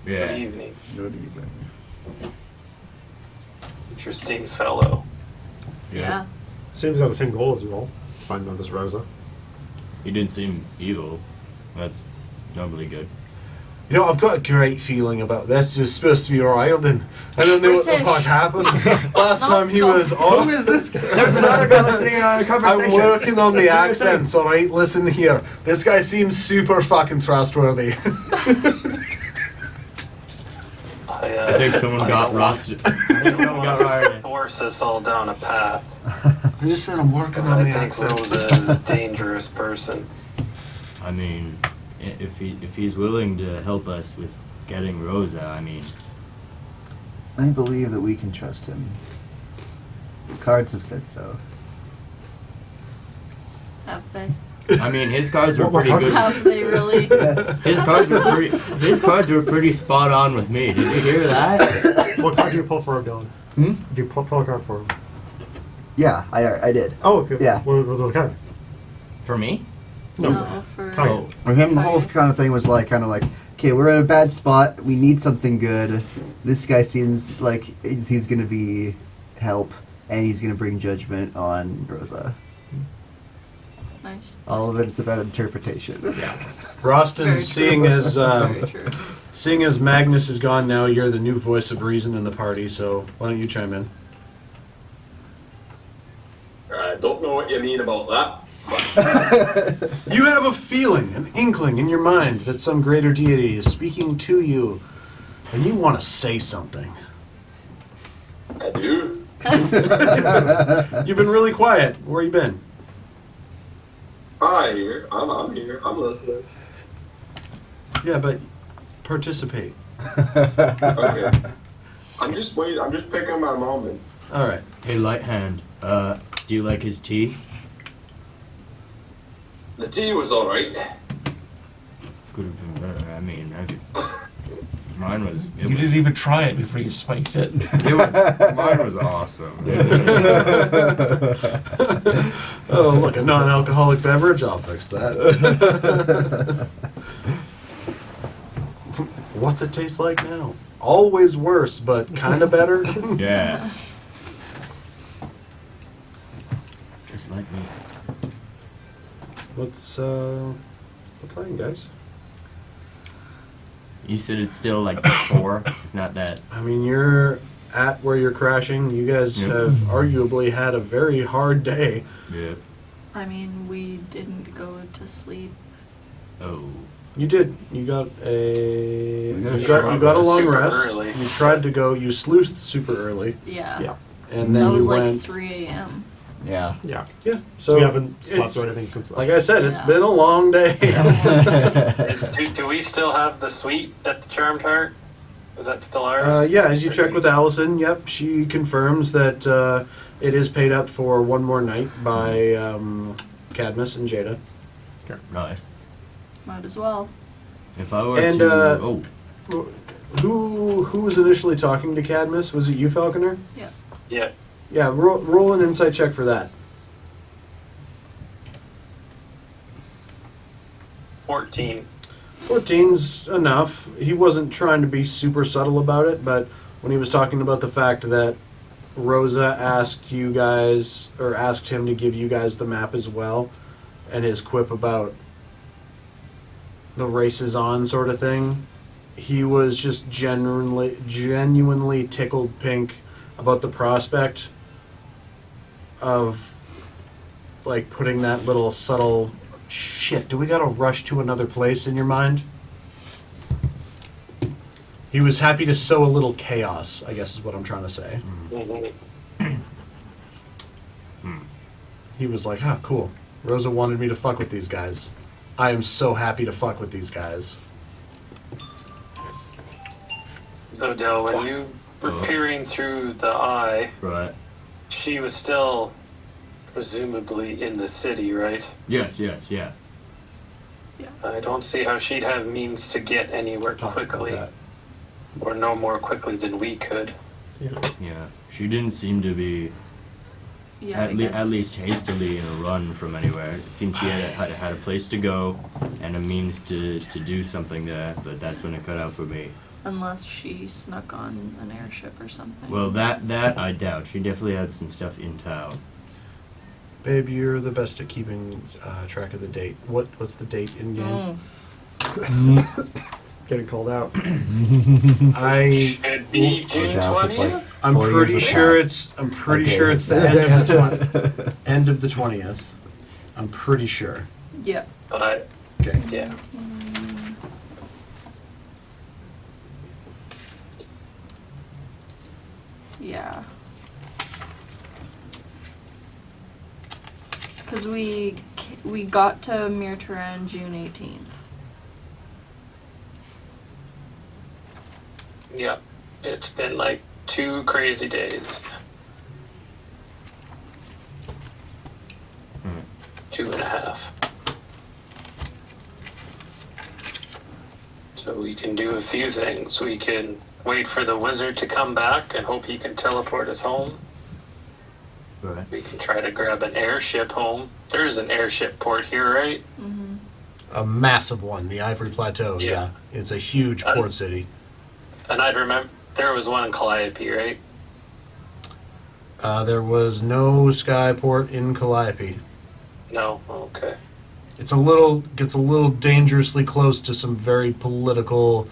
Good Yeah. evening. Good evening. Interesting fellow. Yeah. Seems to have the same goal as you all. Finding out this Rosa. He didn't seem evil. That's normally good. You know, I've got a great feeling about this. It was supposed to be Ireland. I don't know what the British. fuck happened. Last Not time he was Scottish. on. Who is this guy? There's another guy listening on a I'm conversation. working on the accents, alright? Listen here. This guy seems super fucking trustworthy. I think someone got roasted. I think someone got roasted. Force us all down a path. I just said I'm working on I the think accent. Rosa is a dangerous person. I mean, if he's willing to help us with getting Rosa, I mean, I believe that we can trust him. The cards have said so. Have they? his cards were What pretty good. Have they really? Yes. His cards were pretty spot on with me. Did you hear that? What card do you pull for him, Dylan? Hmm? Do you pull a card for him? Yeah, I did. Oh, okay. Yeah. What was the card? For me? No, for Kage. Oh, For him, the whole Okay. kind of thing was like, okay, we're in a bad spot. We need something good. This guy seems like he's gonna be help, and he's gonna bring judgment on Rosa. nice. All of it's about interpretation. yeah. Roston, Very seeing true. as Very true. seeing as Magnus is gone now, you're the new voice of reason in the party. So why don't you chime in? I don't know what you mean about that. You have a feeling, an inkling in your mind that some greater deity is speaking to you, and you want to say something. I do. You've been really quiet. Where you been? Hi, here. I'm here. I'm listening. Yeah, but participate. Okay. I'm just waiting. I'm just picking my moments. All right. Hey, Light Hand, do you like his tea? The tea was all right. Could have been better. I mean, mine was. You didn't even try it before you spiked it. Mine was awesome. Oh, look, a non-alcoholic beverage. I'll fix that. What's it taste like now? Always worse, but kind of better. Yeah. Just like me. What's the plan, guys? You said it's still like 4. It's not that. I mean, you're at where you're crashing. You guys Yep. have arguably had a very hard day. Yeah. I mean, we didn't go to sleep. Oh. You did. You got a. We got a You got a long super rest. early. You tried to go. You sleuthed super early. Yeah. Yeah. And then That was you like went. 3 a.m. Yeah. Yeah. Yeah. So we haven't slept it's- or anything since then. Like I said, it's Yeah. been a long day. Do we still have the suite at the Charmed Heart? Is that still ours? Yeah, as you check with Allison, yep, she confirms that it is paid up for one more night by Cadmus and Jada. Right. Might as well. If I were And, to. Who was initially talking to Cadmus? Was it you, Falconer? Yeah. Yeah, roll an insight check for that. 14. 14's enough. He wasn't trying to be super subtle about it, but when he was talking about the fact that Rosa asked you guys, or asked him to give you guys the map as well, and his quip about the race is on sort of thing, he was just genuinely tickled pink about the prospect of like putting that little subtle shit, do we gotta rush to another place in your mind? He was happy to sow a little chaos, I guess is what I'm trying to say. He was like, ah, cool. Rosa wanted me to fuck with these guys. I am so happy to fuck with these guys. So, Del, when you were peering through the eye, Right. she was still presumably in the city, right? Yeah. I don't see how she'd have means to get anywhere Talked about quickly, that. or no more quickly than we could. Yeah. She didn't seem to be Yeah, at least hastily in a run from anywhere. It seemed she had a place to go and a means to do something there, but that's when it cut out for me. Unless she snuck on an airship or something. Well, that I doubt. She definitely had some stuff in town. Babe, you're the best at keeping track of the date. What's the date in game? Getting called out. I It'd be June now if it's 20th? like I'm 4 pretty years sure past. it's I'm pretty Okay. sure it's the end of the 20th. I'm pretty sure. Yeah. But I, Okay. yeah. Yeah. Because we got to Mirtaran June 18th. Yeah. It's been like 2 crazy days. 2.5. So we can do a few things. We can wait for the wizard to come back and hope he can teleport us home. Right. We can try to grab an airship home. There's an airship port here, right? Mm-hmm. A massive one, the Ivory Plateau. Yeah. Yeah, it's a huge port city. And I'd remember there was one in Calliope, right? There was no skyport in Calliope. No? Okay. Gets a little dangerously close to some very political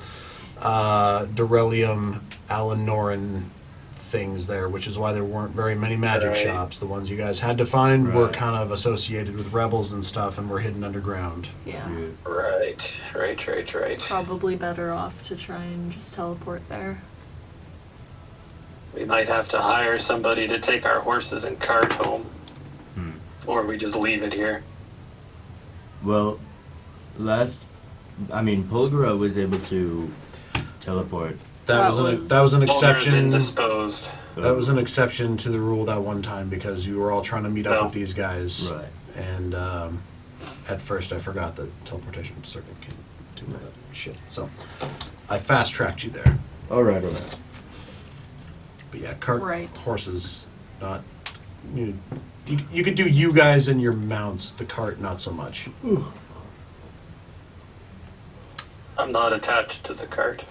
Durelium Alanoran things there, which is why there weren't very many magic Right. shops. The ones you guys had to find were Right. kind of associated with rebels and stuff and were hidden underground. Yeah. Right. Probably better off to try and just teleport there. We might have to hire somebody to take our horses and cart home. Hmm. Or we just leave it here. Well, Polgara was able to teleport. That was an Boulders exception. indisposed. That was an exception to the rule that one time because you were all trying to meet up Oh. with these guys. Right. And at first I forgot that teleportation circle can do all that shit. So I fast tracked you there. All right. But yeah, cart Right. horses, not you could do you guys and your mounts. The cart, not so much. I'm not attached to the cart.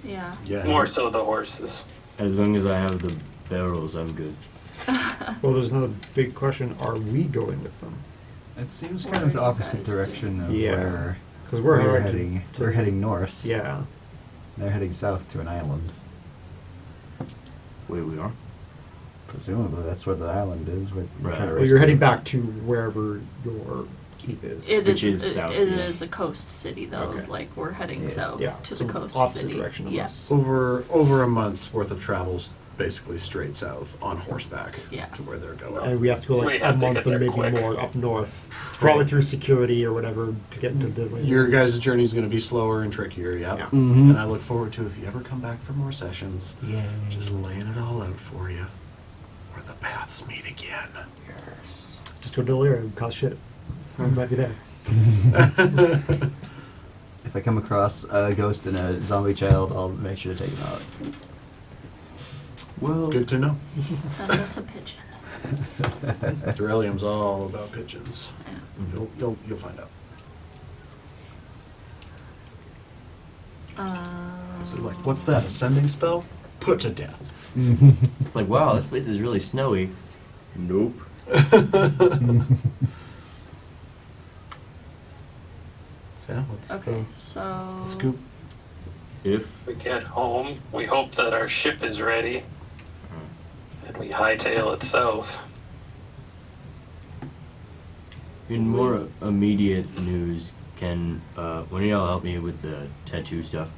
Yeah. Yeah. More so the horses. As long as I have the barrels, I'm good. Well, there's another big question. Are we going with them? It seems What kind of are the you opposite guys direction of Yeah. where Because we're we're heading heading. to- We're heading north. Yeah. They're heading south to an island. Wait, we are? Presumably, that's where the island is. We're Right. trying to Well, race you're to. heading back to wherever your keep is. It Which is. is south, It yeah. is a coast city, though. Okay. It's like we're heading Yeah. south Yeah, to so the coast opposite city. direction of yeah. us. Over a month's worth of travels, basically straight south on horseback Yeah. to where they're going. And we have to go We like a have to month get and there maybe quick. more up north. Probably through security or whatever to get to the. Your guys' journey is going to be slower and trickier, yeah. Yeah. Mhm. And I look forward to if you ever come back for more sessions, just laying it all out for you, where the paths meet again. Just go to Delirium, cause shit. We might be there. If I come across a ghost and a zombie child, I'll make sure to take them out. Well, Good to know. Send us a pigeon. Durelium's all about pigeons. Yeah. You'll find out. So like, what's that? Ascending spell? Put to death. it's like, wow, this place is really snowy. Nope. So yeah, what's Okay, the so scoop? If We get home, we hope that our ship is ready, and we hightail it south. in more immediate news, can one of y'all help me with the tattoo stuff?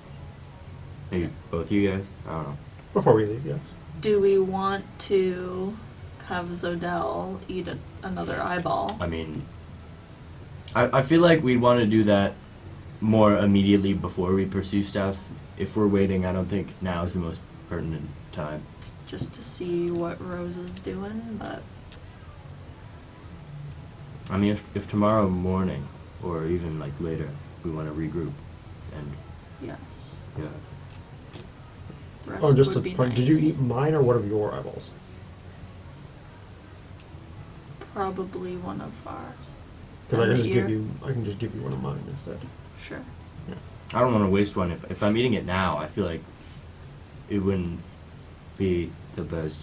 Maybe both of you guys? I don't know. Before we leave, yes. do we want to have Zodel eat another eyeball? I mean, I feel like we'd want to do that more immediately before we pursue stuff. If we're waiting, I don't think now is the most pertinent time. Just to see what Rose is doing, but I mean, if tomorrow morning, or even like later, we want to regroup, and yes. yeah. The rest Oh, just would to be point, nice. did you eat mine or one of your eyeballs? Probably one of ours. Because I And can just the give ear? you, I can just give you one of mine instead. Sure. I don't want to waste one. If I'm eating it now, I feel like it wouldn't be the best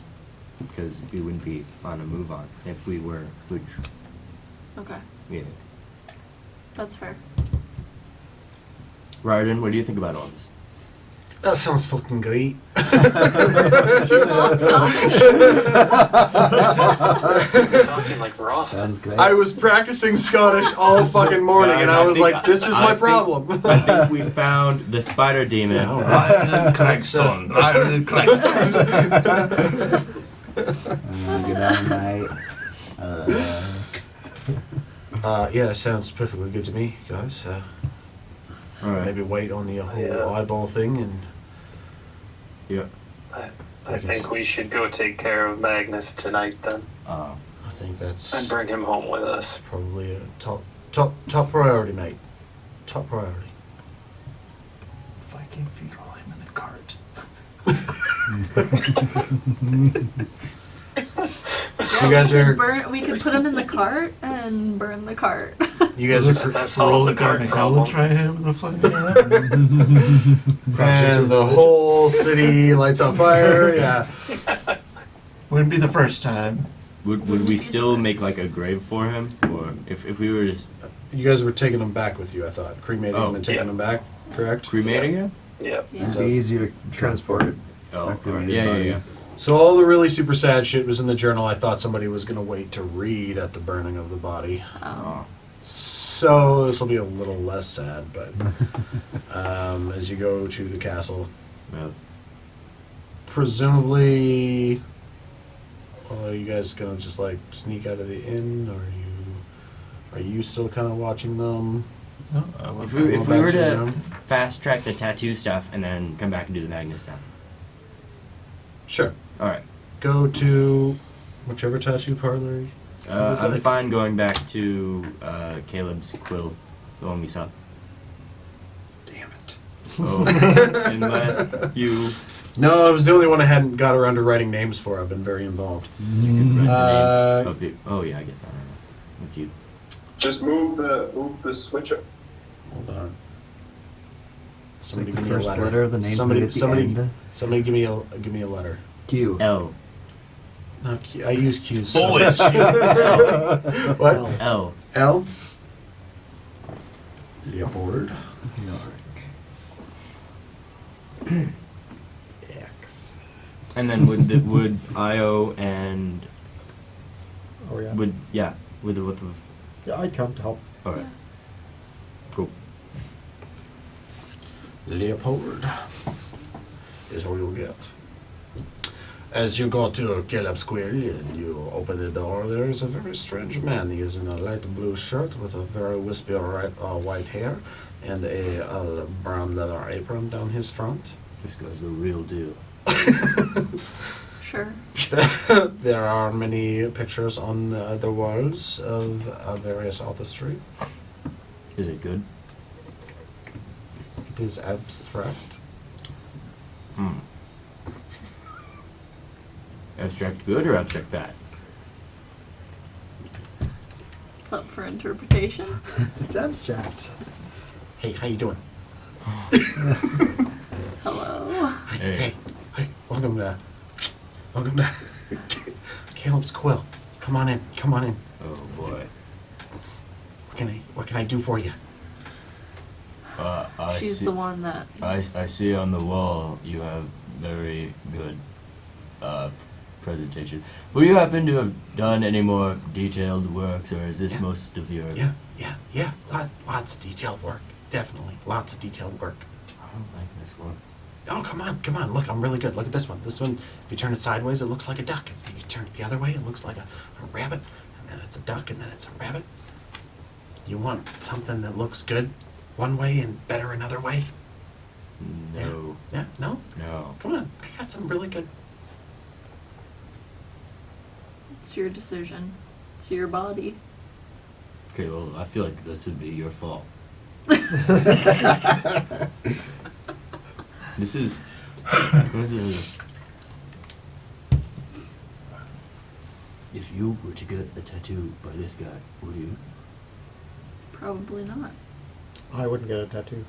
because we wouldn't be on a move on if we were, which, Okay, yeah. that's fair. Ryden, what do you think about all this? That sounds fucking great. He's not Scottish. Talking like Ross. Sounds great. I was practicing Scottish all fucking morning, Guys, and I I was think- like, "This is I my think- problem." I think we found the spider demon. Ryan and Craigstone. Ryan and Craigstone. Good night. Yeah, sounds perfectly good to me, guys. All right. Maybe wait on the whole Yeah. eyeball thing, and Yeah. I think we should go take care of Magnus tonight then, I think that's and bring him home with us. probably a top priority, mate. Top priority. Viking funeral, him in the cart. So you guys are We could put him in the cart and burn the cart. you guys are That solved the cart problem. Try him the fucking and the whole city lights on fire. Yeah. Wouldn't be the first time. Would we still make like a grave for him, or if we were just You guys were taking them back with you, I thought, cremating Oh, them and taking yeah. them back. Correct. cremating him? Yep. Yeah. It'd be easier to transport it. Oh, After alright. we Yeah, yeah, body. yeah. So all the really super sad shit was in the journal. I thought somebody was gonna wait to read at the burning of the body. Oh. So this will be a little less sad, but as you go to the castle, Yep. presumably, are you guys gonna just like sneak out of the inn, or are you still kind of watching them? No, If We'll we were back to to them. fast track the tattoo stuff and then come back and do the Magnus stuff. Sure. All right. Go to whichever tattoo parlor. you would I'm like. fine going back to Caleb's quill, the one we saw. Damn it. Oh, unless you No, I was the only one I hadn't got around to writing names for. I've been very involved. write the name Uh, of the. Oh yeah, I guess I don't know. If you. Just move the switcher. Hold on. It's Somebody like the give me a first letter. letter of the name Somebody, at the somebody, end. somebody, give me a letter. Q. L. No, Q, I use Q's. It's always so- Q. What? L. L. Leopold. X. And then would Io and Oh yeah. would with the Yeah, I'd come to help. all right. Cool. Leopold is all you'll get. As you go to Caleb's Quill and you open the door, there is a very strange man. He is in a light blue shirt with a very wispy white hair and a brown leather apron down his front. This guy's the real deal. Sure. There are many pictures on the walls of various artistry. Is it good? It is abstract. Hmm. Abstract good or abstract bad? It's up for interpretation. It's abstract. Hey, how you doing? Hello. Hey. Hey, welcome to Caleb's Quill. Come on in. Oh boy. What can I do for you? I She's see, the one that. I see on the wall you have very good presentation. Would you happen to have done any more detailed works, or is this Yeah. most of your? Yeah. Lots of detailed work. Definitely, lots of detailed work. I don't like this one. Oh, come on. Look, I'm really good. Look at this one. This one, if you turn it sideways, it looks like a duck. If you turn it the other way, it looks like a rabbit. And then it's a duck, and then it's a rabbit. You want something that looks good one way and better another way? No. Yeah? No? No. Come on. I got some really good. It's your decision. It's your body. Okay, well, I feel like this would be your fault. This is. If you were to get a tattoo by this guy, would you? Probably not. I wouldn't get a tattoo.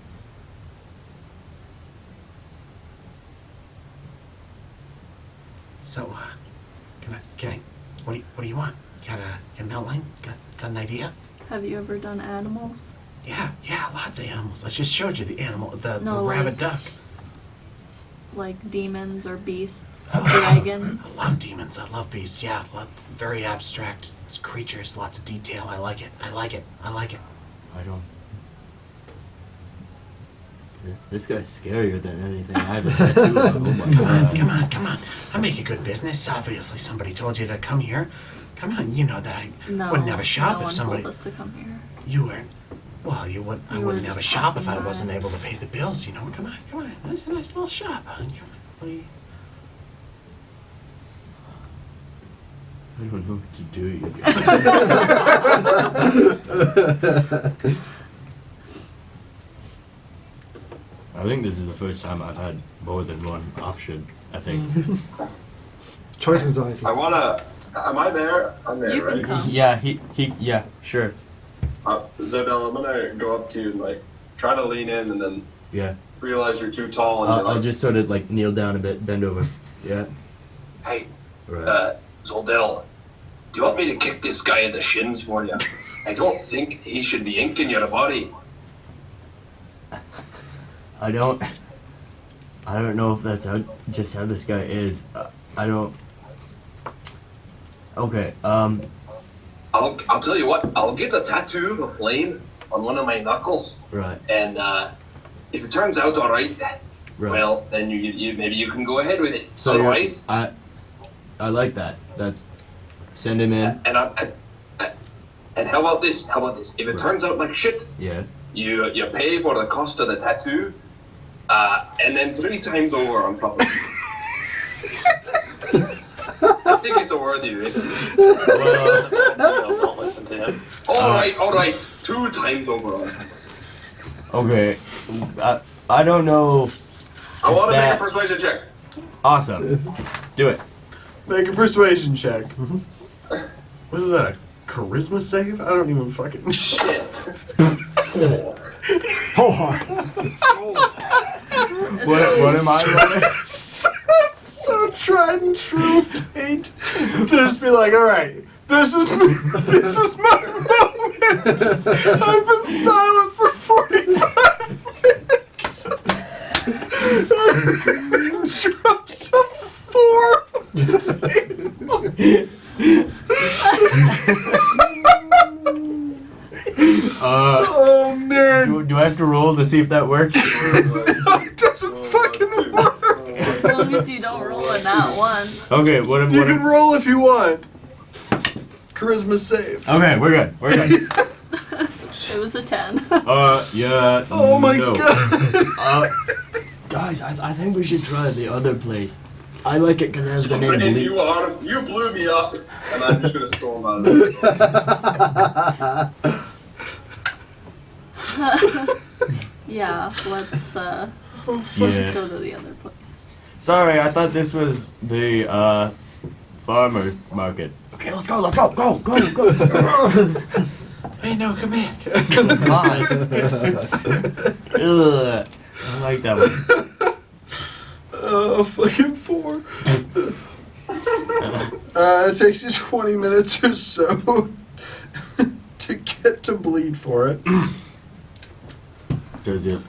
So, can I, what do you want? Got an outline? Got an idea? Have you ever done animals? Yeah, lots of animals. I just showed you the animal, the No, rabbit like- duck. Like demons or beasts? I Dragons? love demons. I love beasts. Yeah, very abstract creatures. Lots of detail. I like it. I don't. This guy's scarier than anything I've ever tattooed on. Oh my god. Come on. I make a good business. Obviously, somebody told you to come here. Come on, you know that I No. wouldn't have a shop no if one somebody. told us to come here. You weren't. Well, I You were wouldn't have a just shop if passing I by. wasn't able to pay the bills. You know. Come on. This is a nice little shop. Huh? What do you- I don't know what to do yet. I think this is the first time I've had more than one option. I think. Choice anxiety. I wanna. Am I there? I'm there, You can right? come. Yeah, yeah, sure. Zodel, I'm gonna go up to you and like try to lean in, and then Yeah. realize you're too tall, and I'll you're like, just sort of like kneel down a bit, bend over. Yeah. "Hey, Right. Zoldel, do you want me to kick this guy in the shins for you? I don't think he should be inking your body." I don't. I don't know if that's just how this guy is. I don't. Okay. I'll tell you what. I'll get a tattoo of a flame on one of my knuckles, Right. and if it turns out all right, Right. well, then you maybe you can go ahead with it. So Otherwise, I like that. That's send him in. and how about this? How about this? If it turns out like shit, Yeah. you pay for the cost of the tattoo, and then 3 times over on top of it. I think it's a worthy risk. Don't listen to him. All right. 2 times over on. Okay. I don't know. I want to make that- a persuasion check. Awesome. Do it. Make a persuasion check. What is that? A charisma save? I don't even fucking. Shit. What am I running? So tried and true of Tate to just be like, all right, this is my moment. I've been silent for 45 minutes. Drops a 4 on the table. Oh man. Do I have to roll to see if that works? It doesn't fucking work. As long as you don't roll a nat 1. Okay. What? You can roll if you want. Charisma save. Okay, we're good. We're good. It was a 10. Yeah. Oh my no. god. Guys, I think we should try the other place. I like it because it has the name. Friend you are. You blew me up, and I'm just gonna storm out of it. Yeah, let's Yeah. go to the other place. Sorry, I thought this was the farmer's market. Okay, let's go. Go. Hey, no, come here. Bye. Ugh. I like that one. Fucking 4. It takes you 20 minutes or so to get to bleed for it. Does it?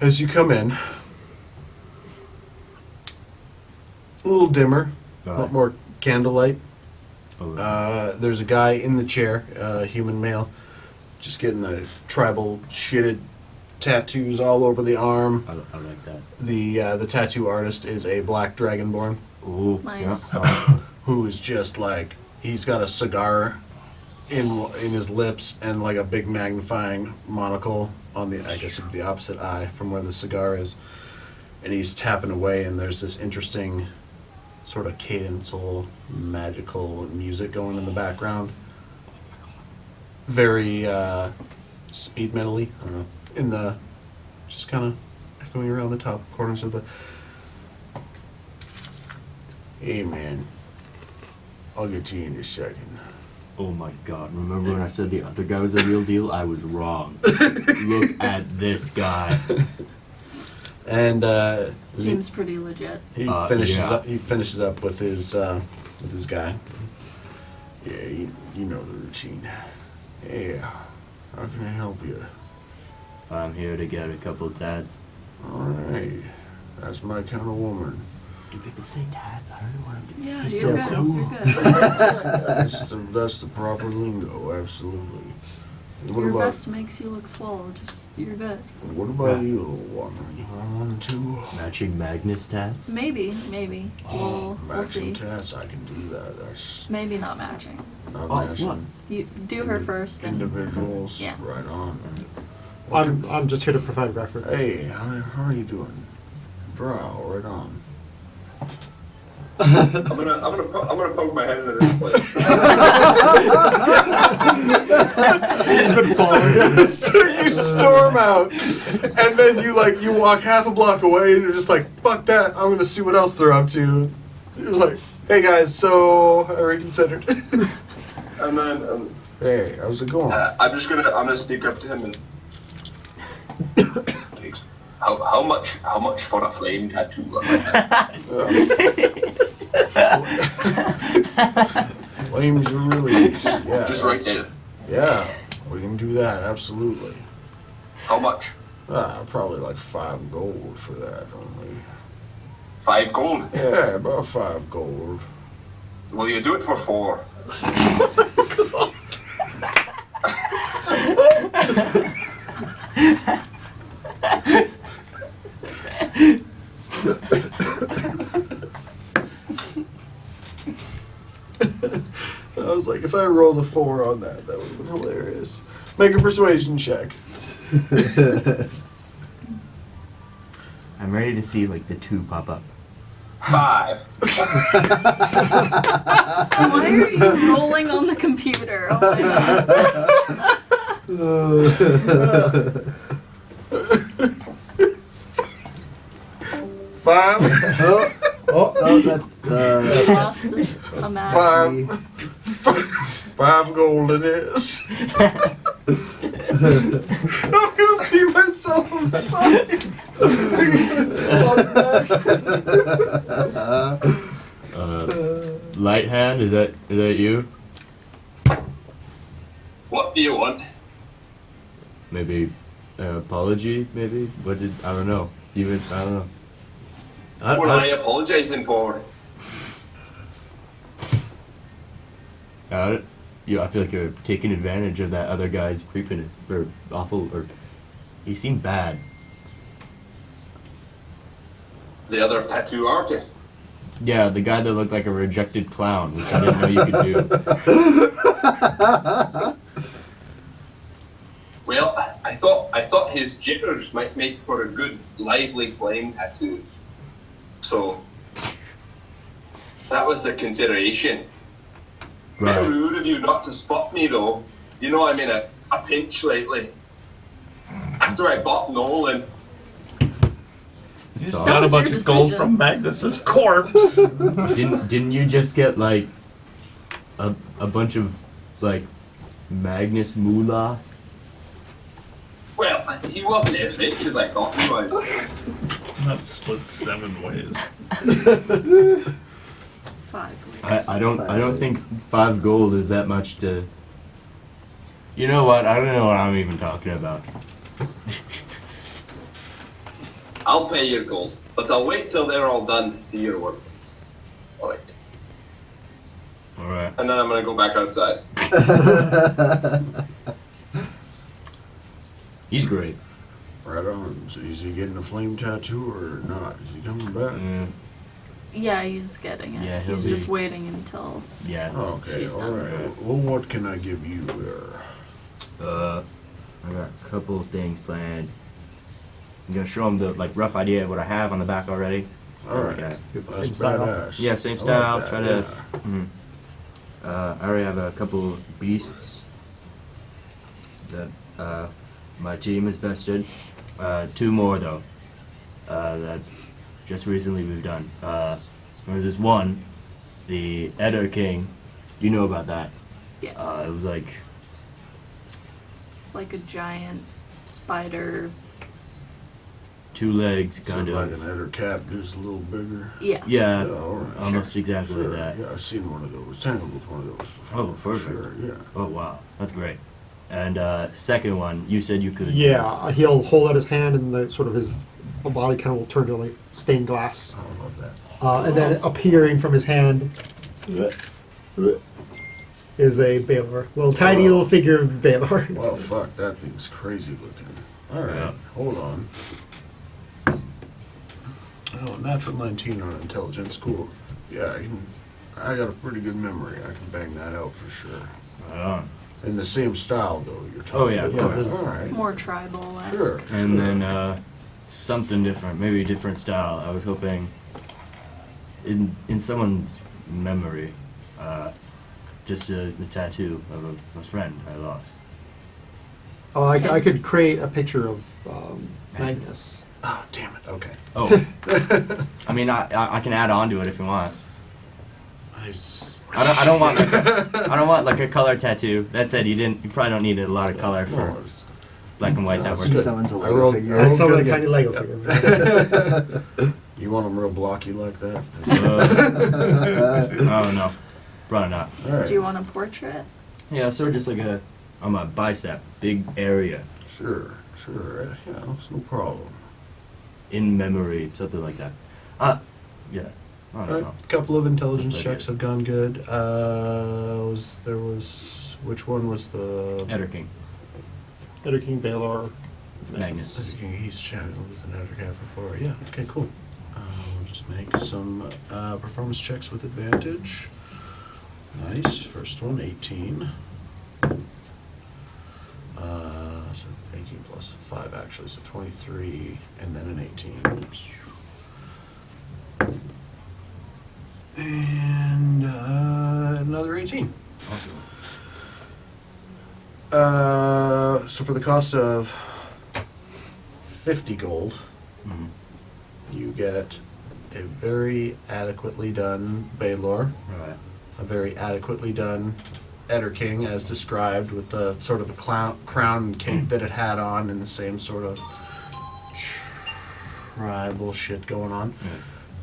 As you come in, a little dimmer, a lot more candlelight. There's a guy in the chair, human male, just getting the tribal shitted tattoos all over the arm. I like that. The tattoo artist is a black dragonborn. Ooh. Nice. Yeah. Who is just like, he's got a cigar in his lips and like a big magnifying monocle on the, I guess, the opposite eye from where the cigar is, and he's tapping away, and there's this interesting sort of cadenceful magical music going in the background, very speed metal-y, I don't know, in the just kind of echoing around the top corners of the. Hey man, I'll get to you in a second. Oh my god, remember when I said the other guy was the real deal? I was wrong. Look at this guy. And Seems pretty legit. he finishes up with his guy. Yeah, you know the routine. Yeah, how can I help you? I'm here to get a couple tats. Alright, that's my kind of woman. Do people say tats? I don't know what I'm doing. Yeah, He's you're so good. cool. You're good. That's the proper lingo, absolutely. What Your about vest makes you look swole. Just, you're good. what about you, little woman? You want one too? Matching Magnus tats? Maybe. Oh, We'll see. matching tats, I can do that. That's Maybe not matching. not Oh, matching what? You do her first and individuals. Yeah. Right on. I'm just here to provide reference. Hey, how are you doing? Drow, right on. I'm gonna poke my head into this place. He's been following. So you storm out, and then you walk half a block away, and you're just like, fuck that, I'm gonna see what else they're up to. You're just like, hey guys, so I reconsidered. And then Hey, how's it going? I'm gonna sneak up to him and how much for a flame tattoo? Flames are released. Yeah, Just right that's- there. Yeah, we can do that, absolutely. How much? Probably like 5 gold for that only. 5 gold. Yeah, about 5 gold. Will you do it for 4? I was like, if I rolled a 4 on that, that would have been hilarious. Make a persuasion check. I'm ready to see like the 2 pop up. 5. Why are you rolling on the computer? Oh my god. 5. Oh, that's Lost a match. 5 gold it is. I'm gonna pee myself, I'm sorry. Light hand, is that you? What do you want? Maybe an apology, maybe? I don't know. I don't know. What am I apologising for? I feel like you're taking advantage of that other guy's creepiness, or awful, or he seemed bad. The other tattoo artist. Yeah, the guy that looked like a rejected clown, which I didn't know you could do. Well, I thought his jitters might make for a good, lively flame tattoo. So that was the consideration. Bit Right. rude of you not to spot me, though. You know I'm in a pinch lately. After I bought Nolan, You just Sorry. got a was bunch your of gold decision. from Magnus's corpse. Didn't you just get like a bunch of like Magnus moolah? well, he wasn't as rich as I thought he was. That's split 7 ways. 5 weeks. I don't think 5 gold is that much to. You know what? I don't know what I'm even talking about. I'll pay your gold, but I'll wait till they're all done to see your work. All right, All right. and then I'm gonna go back outside. He's great. Right on. So is he getting a flame tattoo or not? Is he coming back? Yeah, he's getting it. Yeah, he'll he's be- just waiting until. Yeah. Okay, She's done. alright. Well, what can I give you there? I got a couple of things planned. I'm gonna show him the like rough idea of what I have on the back already. Alright. Yeah. That's Same style. badass. Yeah, same I like style. that, Try to. yeah. Mhm. I already have a couple beasts that my team has bested. 2 more though. That just recently we've done. There's this one, the Eder King. You know about that? Yeah. It was like It's like a giant spider. 2 legs, So kind like of. an Eder cap, just a little bigger. Yeah. Yeah, alright. almost exactly Sure. like that. Yeah, I've seen one of those. Tangled with one of those before. Oh, for perfect. Sure, yeah. Oh wow, that's great. And second one, you said you could. Yeah, he'll hold out his hand and the sort of his body kind of will turn to like stained glass. I love that. And then appearing from his hand is a Baylor. Little tiny Oh. little figure of Baylor. Well, fuck, that thing's crazy looking. Alright, Yeah. hold on. Oh, natural 19 on intelligence, cool. Yeah, I got a pretty good memory. I can bang that out for sure. Right on. In the same style, though, you're talking Oh, yeah, of about. course. Alright. More tribal-esque. Sure. And then something different, maybe a different style. I was hoping in someone's memory, just a tattoo of a friend I lost. Oh, I could create a picture of Magnus. Oh, damn it. Okay. Oh, I mean, I can add on to it if you want. I don't want like a color tattoo. That said, you probably don't need a lot of color for No, it's- black and white. That works. good. Someone's a I Lego rolled- figure. I rolled It's some good like again. tiny Lego figure. You want them real blocky like that? Oh no, probably not. Alright. Do you want a portrait? Yeah, sort of just like on my bicep, big area. Sure. Sure, yeah, it's no problem. In memory, something like that. Yeah. I don't Alright, know. a couple of intelligence That's checks it. have gone good. Which one was the... Eder King. Eder King, Baylor, Magnus. He's chatted with an other guy before. Yeah, okay, cool. We'll just make some performance checks with advantage. Nice. First one, 18. So 18 plus 5 actually, so 23, and then an 18. And another 18. So for the cost of 50 gold, Mhm. you get a very adequately done Baylor, Right. a very adequately done Eder King as described with the sort of a crown and cape that it had on and the same sort of tribal shit going on.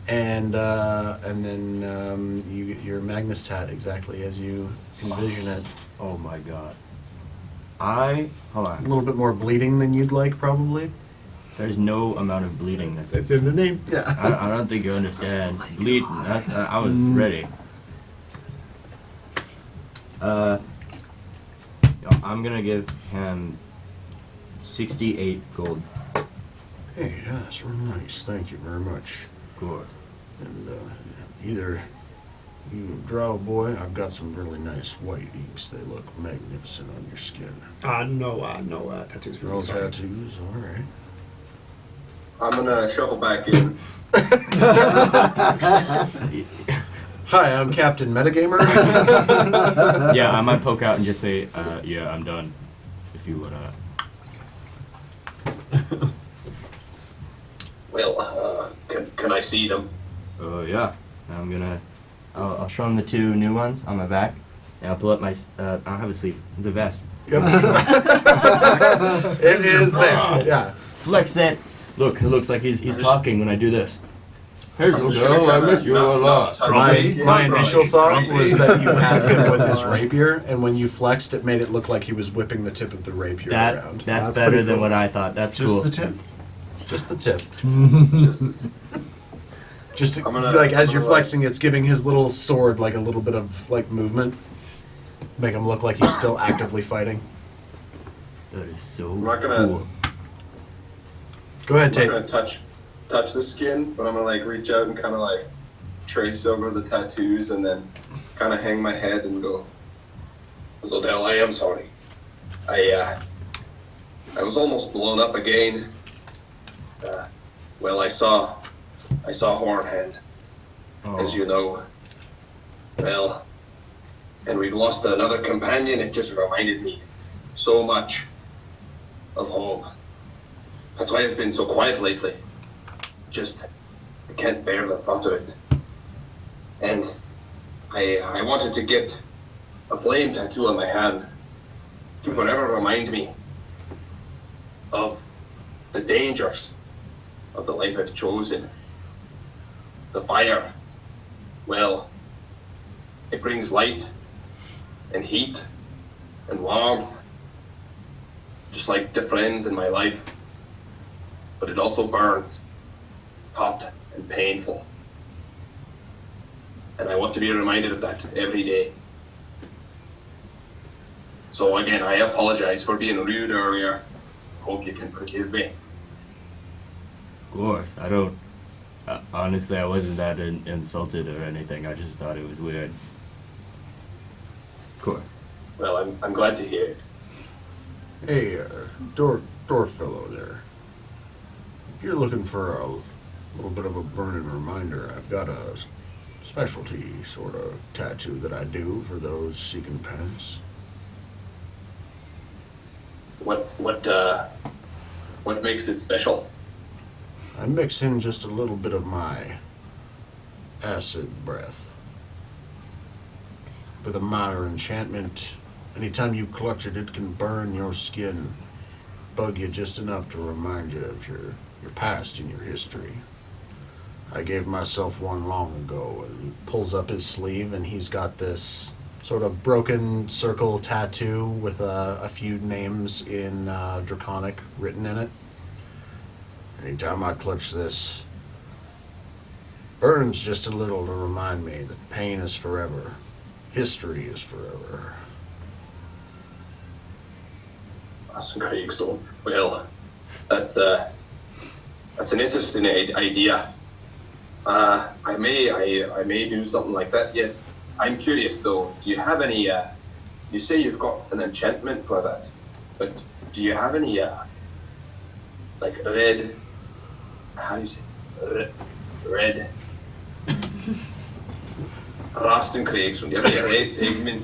And then you get your Magnus tat exactly as you envision it. Oh my god. Hold A on. little bit more bleeding than you'd like, probably. There's no amount of bleeding that's It's in the name. Yeah. I don't think you understand. Bleed. That's. I was ready. I'm gonna give him 68 gold. Hey, yeah, that's real nice. Thank you very much. Good. And either you draw, boy, I've got some really nice white inks. They look magnificent on your skin. No tattoos for No me. Sorry. tattoos, all right. I'm gonna shuffle back in. Hi, I'm Captain Metagamer. Yeah, I might poke out and just say, yeah, I'm done. If you would, Well, can I see them? yeah. I'll show him the 2 new ones on my back. And I'll pull up my, I don't have a sleeve. It's a vest. It is there, yeah. Flex it. Look, it looks like he's talking when I do this. Hey, I'm so just girl, gonna I kinda miss you a not lot. touch My, it. my initial thought Grumpy. was that you had him with his rapier, and when you flexed, it made it look like he was whipping the tip of the rapier around. That's That's better pretty than cool. what I thought. That's Just cool. the tip. Just the tip. Just Just to, I'm gonna- like as I'm you're gonna, flexing, it's giving his little sword like a little bit of like movement, make him look like he's still actively fighting. That is so I'm not gonna- cool. Go ahead, I'm Tate. not gonna touch the skin, but I'm gonna like reach out and kind of like trace over the tattoos and then kind of hang my head and go, Zodell, I am sorry. I was almost blown up again. Well, I saw Hornhand, as you know. Well, and we've lost another companion. It just reminded me so much of home. That's why I've been so quiet lately. Just, I can't bear the thought of it. And I wanted to get a flame tattoo on my hand to forever remind me of the dangers of the life I've chosen. The fire, well, it brings light and heat and warmth, just like the friends in my life. But it also burns, hot and painful. And I want to be reminded of that every day. So again, I apologize for being rude earlier. Hope you can forgive me. Of course, I don't. Honestly, I wasn't that insulted or anything. I just thought it was weird. Of course. Well, I'm glad to hear it. Hey, door fellow there. If you're looking for a little bit of a burning reminder, I've got a specialty sort of tattoo that I do for those seeking penance. What makes it special? I mix in just a little bit of my acid breath with a minor enchantment. Anytime you clutch it, it can burn your skin, bug you just enough to remind you of your past and your history. I gave myself one long ago. And he pulls up his sleeve and he's got this sort of broken circle tattoo with a few names in Draconic written in it. Anytime I clutch this, burns just a little to remind me that pain is forever. History is forever. That's Craigstone. Well, that's an interesting idea. I may do something like that. Yes, I'm curious though. Do you have any? You say you've got an enchantment for that, but do you have any like red? How do you say red? Raston Craigstone. Do you have any red pigment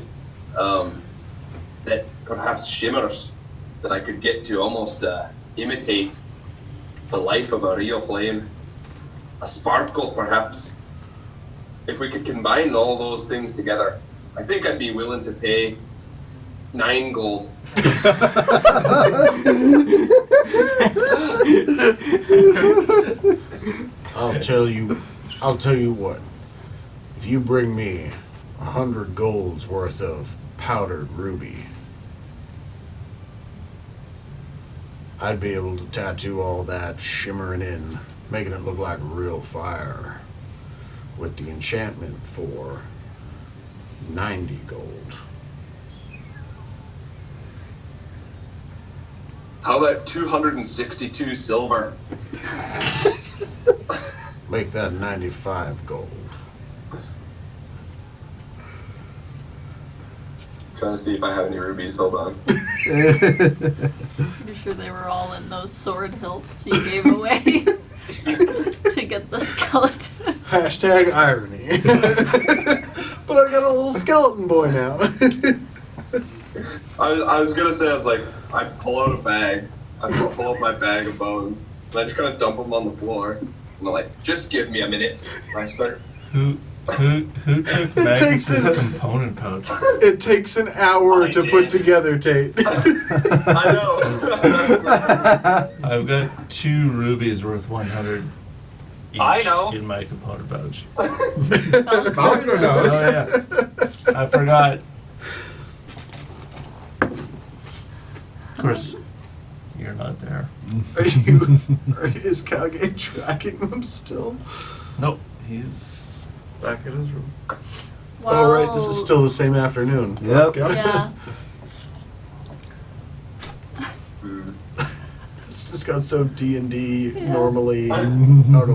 that perhaps shimmers that I could get to almost imitate the life of a real flame? A sparkle, perhaps. If we could combine all those things together, I think I'd be willing to pay 9 gold. I'll tell you what. If you bring me 100 golds worth of powdered ruby, I'd be able to tattoo all that shimmering in, making it look like real fire, with the enchantment for 90 gold. How about 262 silver? Make that 95 gold. Trying to see if I have any rubies. Hold on. Pretty sure they were all in those sword hilts you gave away to get the skeleton. Hashtag irony. But I got a little skeleton boy now. I was gonna say, I was like, I pull out a bag. I pull out my bag of bones, and I just kind of dump them on the floor. And I'm like, just give me a minute. And I start. Who took takes Magnus's it- component pouch? It takes an hour I to did. put together, Tate. I know. I've got 2 rubies worth 100 each I know. in my component pouch. Magnus knows. Oh yeah, I forgot. Of course, you're not there. Is Kage tracking them still? Nope, he's back in his room. Oh, right, this is still the same afternoon. Yep. Fuck, yeah. Yeah. It's just got so D&D Yeah. normally out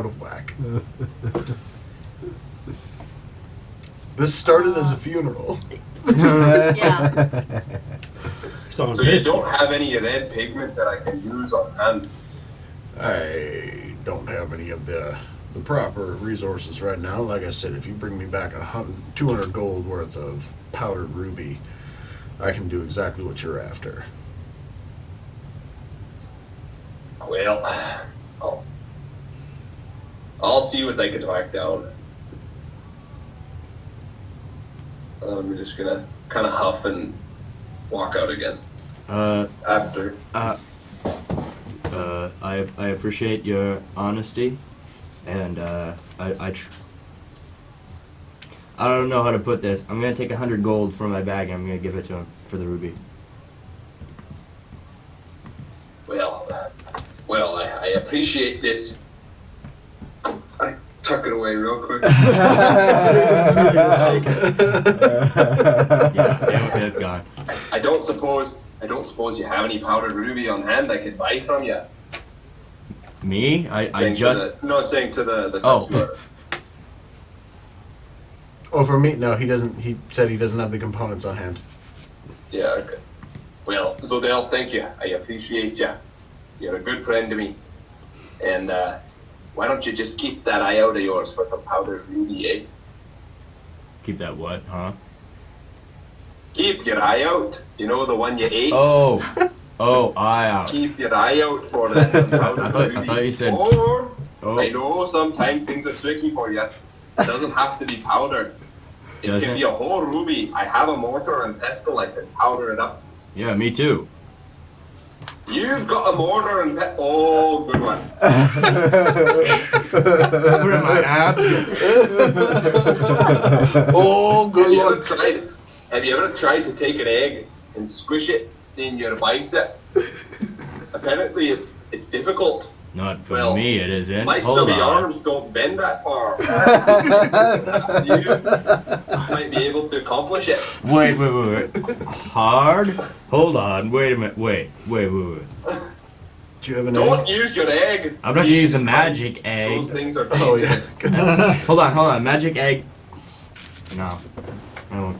of whack. This started as a funeral. Yeah. So you don't have any red pigment that I can use on hand? I don't have any of the proper resources right now. Like I said, if you bring me back 200 gold worth of powdered ruby, I can do exactly what you're after. Well, I'll see what I can track down. I'm just gonna kind of huff and walk out again after. I appreciate your honesty, and I don't know how to put this. I'm gonna take 100 gold from my bag and I'm gonna give it to him for the ruby. Well, I appreciate this. I tuck it away real quick. Yeah, it's gone. I don't suppose you have any powdered ruby on hand I could buy from you. Me? I Saying just. saying to the Oh. controller. Oh, for me, no, he doesn't. He said he doesn't have the components on hand. Yeah, okay. Well, Zodell, thank you. I appreciate you. You're a good friend to me. And why don't you just keep that eye out of yours for some powdered ruby, eh? Keep that what, huh? Keep your eye out. You know the one you ate? Oh, eye out. Keep your eye out for that powdered ruby. I thought you said. Or, Oh. I know sometimes things are tricky for you. It doesn't have to be powdered. It Doesn't? can be a whole ruby. I have a mortar and pestle. I can powder it up. Yeah, me too. You've got a mortar and oh, good one. Put in my abs. Oh, good one. Have you ever tried to take an egg and squish it in your bicep? Apparently, it's difficult. Not for Well, me, it isn't. My Hold stubby on. arms don't bend that far. Perhaps you might be able to accomplish it. Wait. Hard? Hold on. Wait a minute. Wait. Do you have an Don't egg? use your egg. I'm not gonna use the Jesus magic Christ. egg. Those things are Oh, yeah. dangerous. Hold on. Magic egg. No. I won't.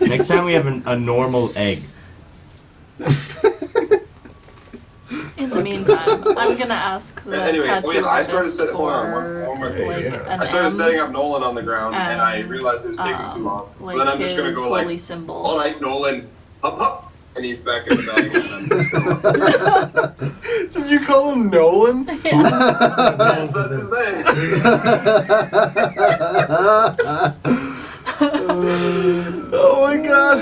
Next time we have a normal egg. In the meantime, I'm gonna ask the Anyway, tattoo I started artist setting. Hold on, for one more Hey, like yeah. an I started M, setting up Nolan on the ground, and I realized it was taking too long. like So then I'm just gonna his go holy like, symbol. all right, Nolan, up, and he's back in the bag. Did you call him Nolan? Yes, that's his name. Oh my god.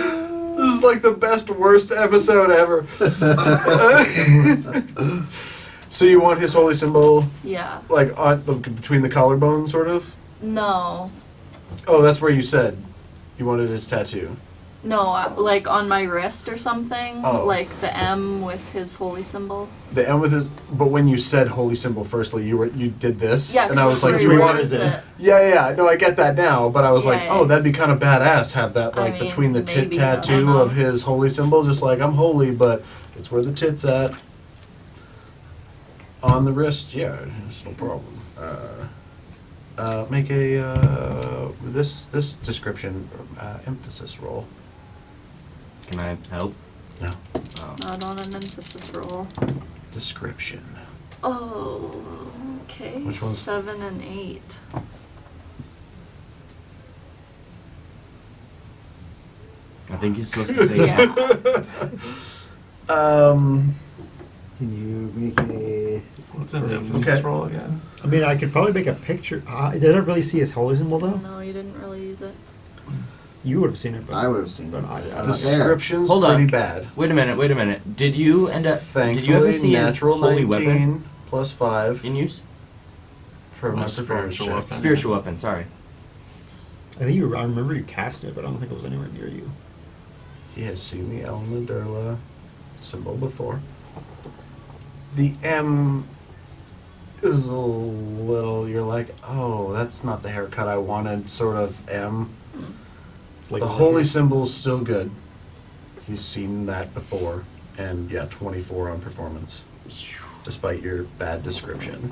This is like the best, worst episode ever. So you want his holy symbol, Yeah. like, on between the collarbones, sort of? No. Oh, that's where you said you wanted his tattoo. No, like on my wrist or something. Oh. Like the M with his holy symbol. The M with his, but when you said holy symbol firstly, you did this, Yeah, and I was like, that's do where we he want? wears it. Yeah. No, I get that now, but I was like, Yeah, oh, yeah. that'd be kind of badass. Have that I like mean, between the tit maybe, I don't tattoo know. of his holy symbol, just like I'm holy, but it's where the tit's at. On the wrist, yeah, it's no problem. Make a this description emphasis roll. Can I help? No. Oh. Not on an emphasis roll. Description. Oh, okay. Which one's- 7 and 8. I think he's supposed to say Yeah. Can you make a? What's an emphasis Okay. roll again? I mean, I could probably make a picture. Did I really see his holy symbol though? No, you didn't really use it. You would have seen it, but I would have seen but it. I There. Description's Hold on. pretty bad. Wait a minute. Did you end up? Thankfully, Did you ever see his natural holy 19 weapon plus 5 in use? for my Plus preparedness spiritual check. weapon. Spiritual weapon. Sorry. I think you. I remember you cast it, but I don't think it was anywhere near you. He has seen the Elmadurla symbol before. The M is a little, you're like, oh, that's not the haircut I wanted, sort of M. It's like The holy symbol's still good. He's seen that before. And yeah, 24 on performance, despite your bad description.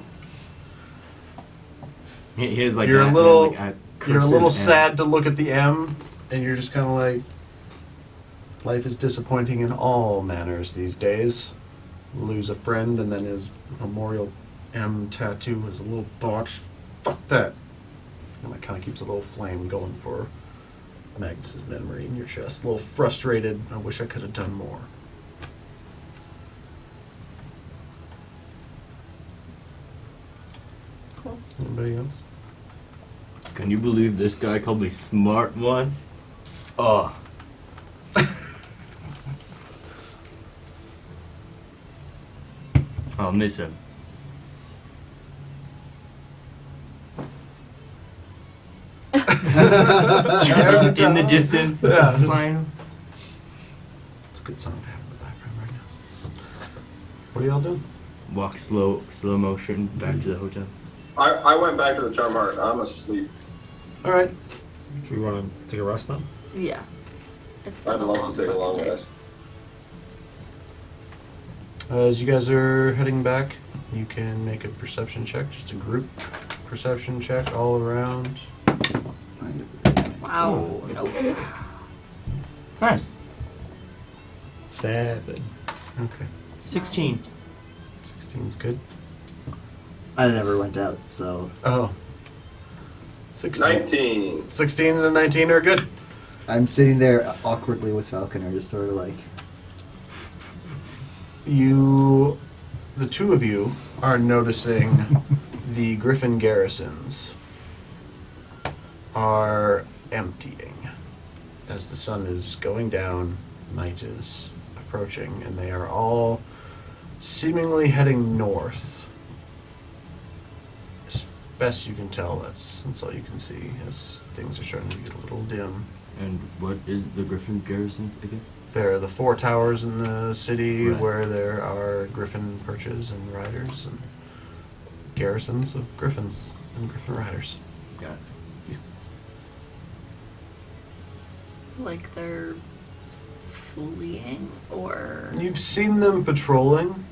He was like You're that, a and little, then, like, you're a cursive little M. sad to look at the M, and you're just kind of like, life is disappointing in all manners these days. Lose a friend, and then his memorial M tattoo is a little botched. Fuck that. And it kind of keeps a little flame going for Magnus' memory in your chest. A little frustrated. I wish I could have done more. Cool. Anybody else? Can you believe this guy called me smart once? Oh. I'll miss him. In the distance. Yeah. Flying. It's a good song to have in the background right now. What are y'all doing? Walk slow motion back to the hotel. I went back to the Charm Heart. I'm asleep. All right. Do we want to take a rest then? Yeah. It's been I'd a love long to take a long fucking day. rest. As you guys are heading back, you can make a perception check, just a group perception check all around. Wow. Nope. Nice. 7. Okay. 16. 16's good. I never went out, so Oh. 16. 19. 16 and 19 are good. I'm sitting there awkwardly with Falconer, just sort of like. You, the two of you, are noticing the Griffin garrisons are emptying. As the sun is going down, night is approaching, and they are all seemingly heading north. As best you can tell, that's all you can see, as things are starting to get a little dim. And what is the Griffin garrisons again? There are the 4 towers in the city Right. where there are griffin perches and riders and garrisons of griffins and griffin riders. Got Like they're fleeing or You've seen them patrolling.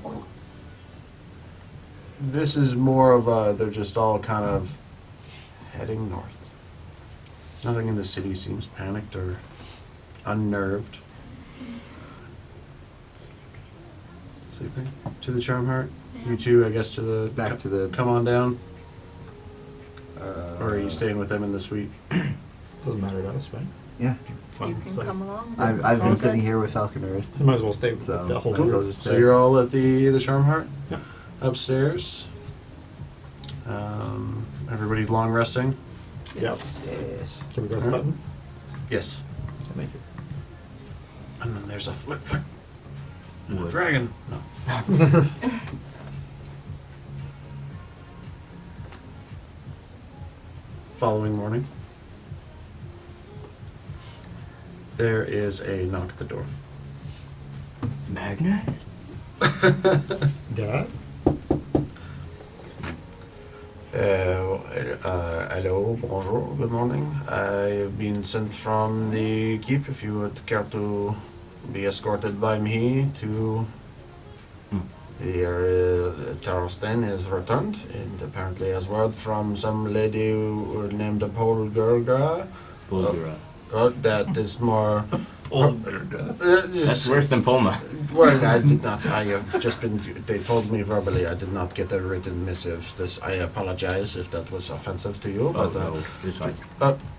This is more of a, they're just all kind of heading north. Nothing in the city seems panicked or unnerved. Sleeping? To the Charm Heart? You two, I guess, to the... Back to the- Come on down? Or are you staying with them in the suite? Doesn't matter to us, right? Yeah. you can So- come along. I've It's all been sitting good. here with Falconer. You might as well stay with So, the whole cool. group. I'll just So stay. you're all at the Charm Heart? Yeah. Upstairs. Everybody long resting? Yeah. Yes. Can we press the button? Yes. Thank you. And then there's a flick. And a What? dragon. No. Following morning, there is a knock at the door. Magnus? Dad? Hello, bonjour, good morning. I have been sent from the keep if you would care to be escorted by me to the Tarstein is returned, and apparently has word from some lady named Polgurga. Bulgura. That is more... That's worse than Poma. Well, I did not. I have just been. They told me verbally. I did not get a written missive. I apologize if that was offensive to you. Oh, But no, it's fine.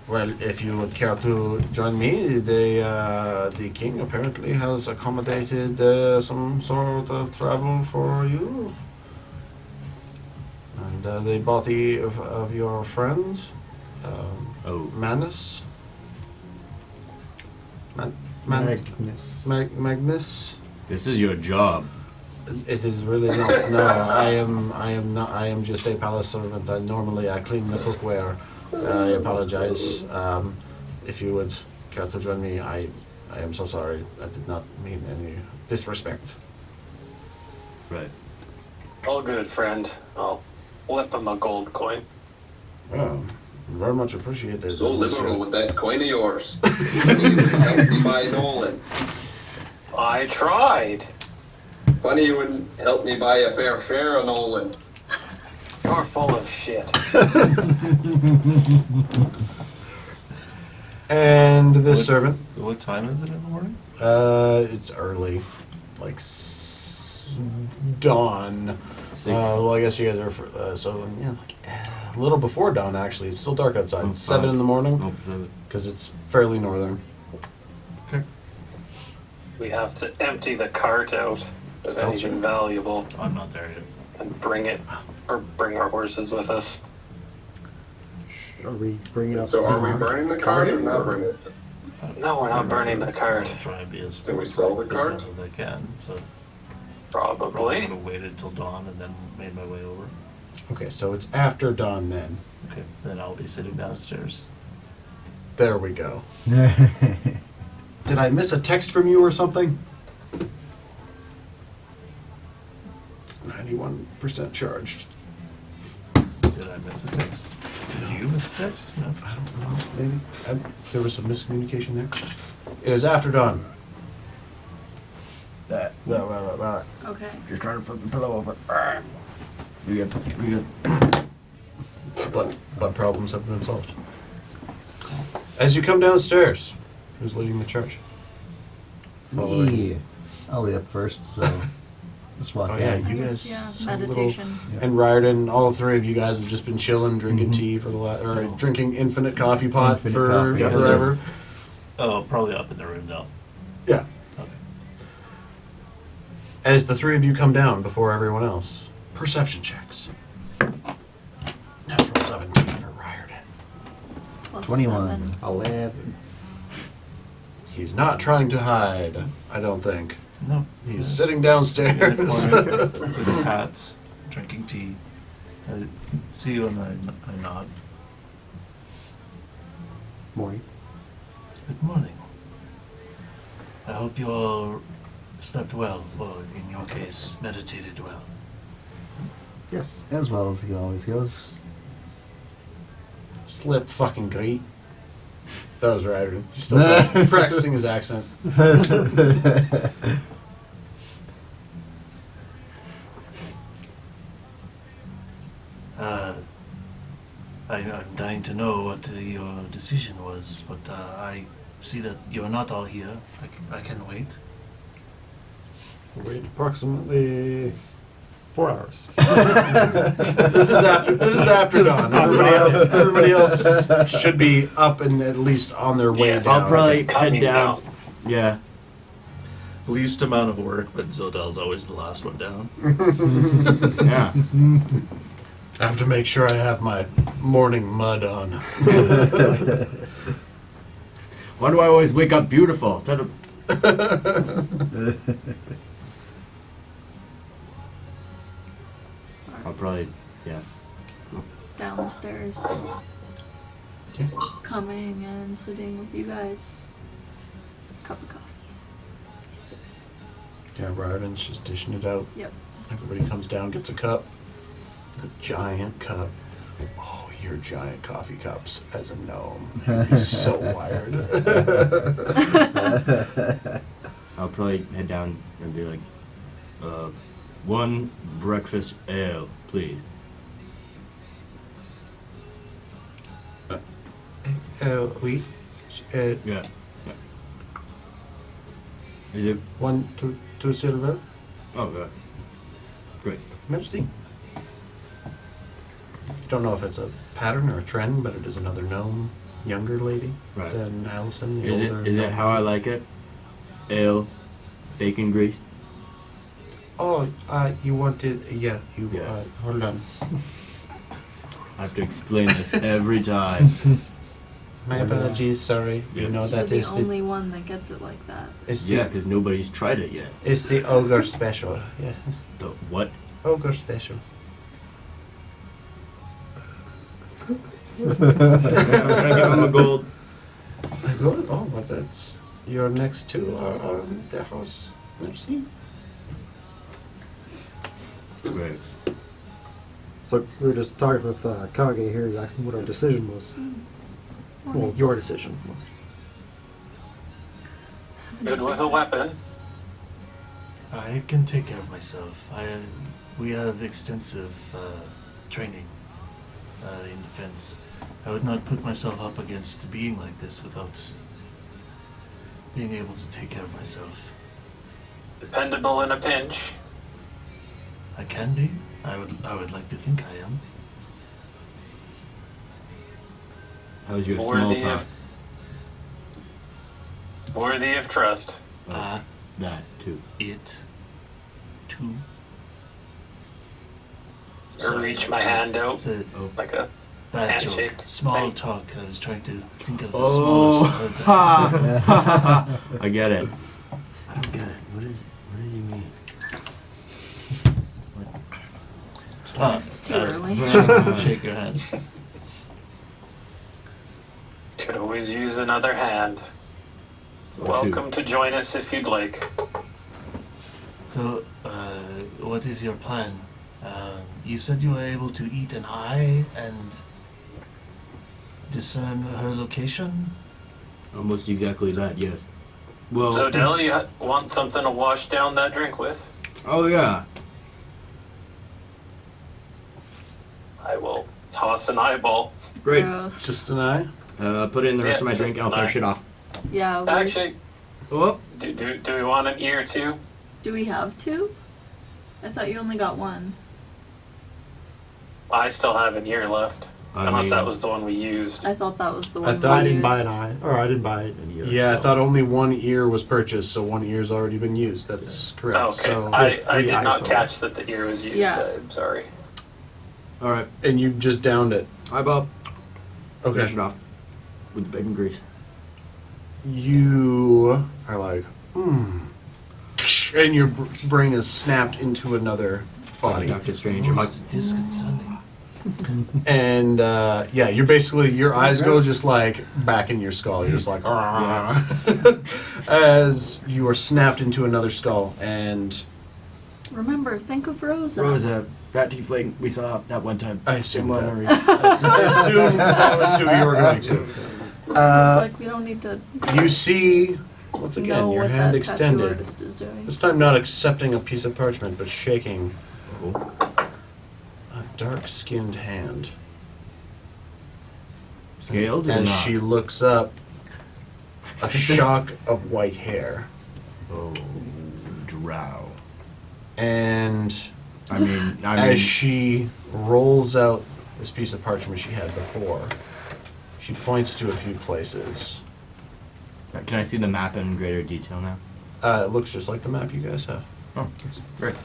well, if you would care to join me, the king apparently has accommodated some sort of travel for you, and the body of your friend, Oh. Magnus. Magnus. Magnus. This is your job. It is really not. No, I am not. I am just a palace servant. Normally I clean the cookware. I apologize. If you would care to join me, I am so sorry. I did not mean any disrespect. Right. All good, friend. I'll flip him a gold coin. Oh, very much appreciated. So monsieur. liberal with that coin of yours. You would help me buy Nolan. I tried. Funny you wouldn't help me buy a fair share of Nolan. You're full of shit. And this What- servant. What time is it in the morning? It's early, like dawn. 6. Well, I guess you guys are so yeah, like a little before dawn. Actually, it's still dark outside. Oh, It's 7 in the morning Oh, 7. because it's fairly northern. We have to empty the cart out of Stealth anything check. valuable I'm not there yet. and bring it, or bring our horses with us. Are we bringing up? So are we burning the card or not burning it? No, we're not burning the cart. I'll try and be as Can we sell the cart? as I can. So Probably. probably would have waited till dawn and then made my way over. Okay, so it's after dawn then. Okay, then I'll be sitting downstairs. There we go. Did I miss a text from you or something? It's 91% charged. Did I miss a text? Did you miss a text? No. I don't know. Maybe there was some miscommunication there. It is after dawn. Okay. Just trying to flip the pillow over. We good. But problems have been solved. As you come downstairs, who's leading the charge? Following. Me. I'll be up first, so just walk Oh yeah, in. you Yes, guys. yeah, some meditation. And Ryden, all 3 of you guys have just been chilling, drinking tea for the or drinking infinite coffee pot Infinite for coffee, forever. Oh, probably up in the room now. Yeah. Okay. As the 3 of you come down before everyone else, perception checks. Natural 17 for Ryden. Plus 21. 7. 11. He's not trying to hide, I don't think. No. He's sitting downstairs. in the corner with his hat, drinking tea. I see you and I nod. Morning. Good morning. I hope you all slept well, or in your case, meditated well. Yes. As well as he always goes. Slept fucking great. That was right. He's still practicing his accent. I'm dying to know what your decision was, but I see that you're not all here. I can wait. Wait approximately 4 hours. This is after dawn. Everybody else should be up and at least on their way Yeah. down. I'll probably Coming head down. down. Yeah. Least amount of work, but Zodel's always the last one down. Yeah. I have to make sure I have my morning mud on. Why do I always wake up beautiful? Try to- I'll probably, yeah. Down the stairs. Okay. Coming and sitting with you guys. Cup of coffee. Yes. Yeah, Briarden's just dishing it out. Yep. Everybody comes down, gets a cup. The giant cup. Oh, your giant coffee cups as a gnome. You'd be so wired. I'll probably head down and be like, one breakfast ale, please. Oui. Yeah. Yeah. Is it? One, two silver. Oh, good. Great. Merci. Don't know if it's a pattern or a trend, but it is another gnome, younger lady Right. than Allison. The Is it? older Is it gnome. how I like it? Ale, bacon grease. Oh, you wanted, yeah, you, Yeah. hold on. I have to explain this every time. My apologies, sorry. You Yes. know You're that the is only one that gets it like that. it's Yeah, the, because nobody's tried it yet. it's the ogre special. Yeah, The what? ogre special. I'm trying to give him a gold. Good. Oh, but that's your next two are in the house. Merci. Right. So we were just talking with Kage here. He's asking what our decision was. Well, your decision was. Good with a weapon. I can take care of myself. We have extensive training in defense. I would not put myself up against a being like this without being able to take care of myself. Dependable in a pinch. I can be. I would like to think I am. How's your small Worthy talk? Worthy of trust. That too. It too. Or reach my hand out It's a like a bad handshake. joke. Small Right. talk. I was trying to think of the Oh, smallest. ha! I get it. I don't get it. What is? What did you mean? Stop. It's too early. Shake your hand. Could always use another hand. Or two. Welcome to join us if you'd like. So, what is your plan? You said you were able to eat an eye and discern her location? Almost exactly that. Yes. Well. Zodell, you want something to wash down that drink with? Oh yeah. I will toss an eyeball. Great. Gross. Just an eye. Put in the rest Yeah, of my just drink. I'll an finish eye. it off. Yeah. Actually, Oh. do we want an ear too? Do we have two? I thought you only got one. I still have an ear left. I Unless mean, that was the one we used. I thought that was the I one. thought- I we didn't buy an used. eye, or I didn't buy an ear. Yeah, I so- thought only one ear was purchased, so one ear's already been used. That's correct. Okay, So, I had three did not eyes on catch that the ear was used. Yeah. I'm sorry. All right. and you just downed it. Eyeball. Finish Okay. it off with the bacon grease. you are like, and your brain is snapped into another body. Doctor Strange. Most disconcerting. And yeah, you're basically, your eyes go just like back in your skull. You're just like, as you are snapped into another skull. And Remember, think of Rosa. Rosa, that tiefling we saw that one time. I assumed One that. where I assumed that was who you were going to. It's like we don't need to You see, once again, know your what hand that tattoo extended. artist is doing. This time not accepting a piece of parchment, but shaking a dark-skinned hand. Scaled or And not? she looks up, a shock of white hair. Oh, drow. And I mean, as she rolls out this piece of parchment she had before, she points to a few places. Can I see the map in greater detail now? It looks just like the map you guys have. Oh, great.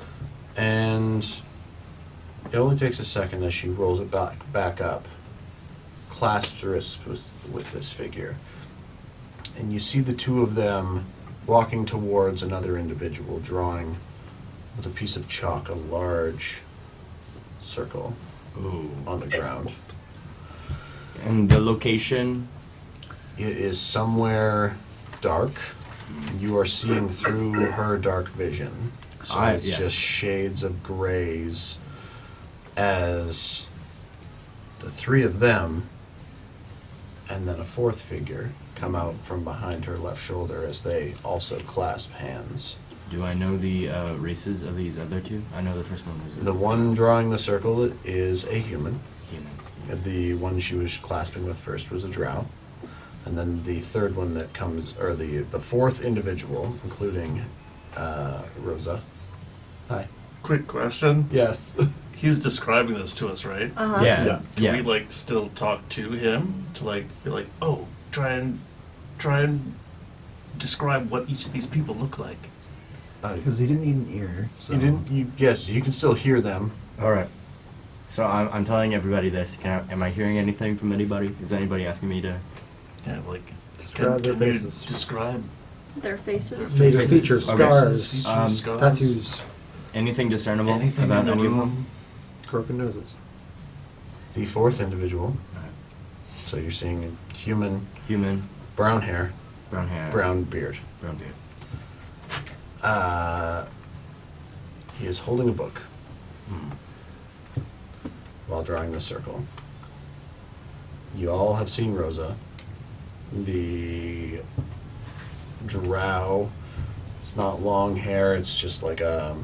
And it only takes a second as she rolls it back up, clasps her wrists with this figure. And you see the two of them walking towards another individual, drawing with a piece of chalk a large circle on the ground. And the location? It is somewhere dark. You are seeing through her dark vision. So it's just shades of grays as the three of them and then a fourth figure come out from behind her left shoulder as they also clasp hands. Do I know the races of these other two? I know the first one was The one drawing the circle is a human. human. The one she was clasping with first was a drow. And then the third one that comes, or the fourth individual, including Rosa. Hi. Quick question. Yes. He's describing this to us, right? Uh-huh. Yeah. Can we like still talk to him to like be like, oh, try and describe what each of these people look like? Because he didn't need an ear. So. You didn't. Yes, you can still hear them. All right. So I'm telling everybody this. Am I hearing anything from anybody? Is anybody asking me to? Yeah, like Describe their you faces. describe Their faces. Major Faces. features, Okay. scars, scars, tattoos, Anything discernible anything about in the any of them? room. broken noses. The fourth individual. So you're seeing a human, Human, brown hair, brown hair, brown beard. brown beard. He is holding a book while drawing the circle. You all have seen Rosa. The drow. It's not long hair. It's just like a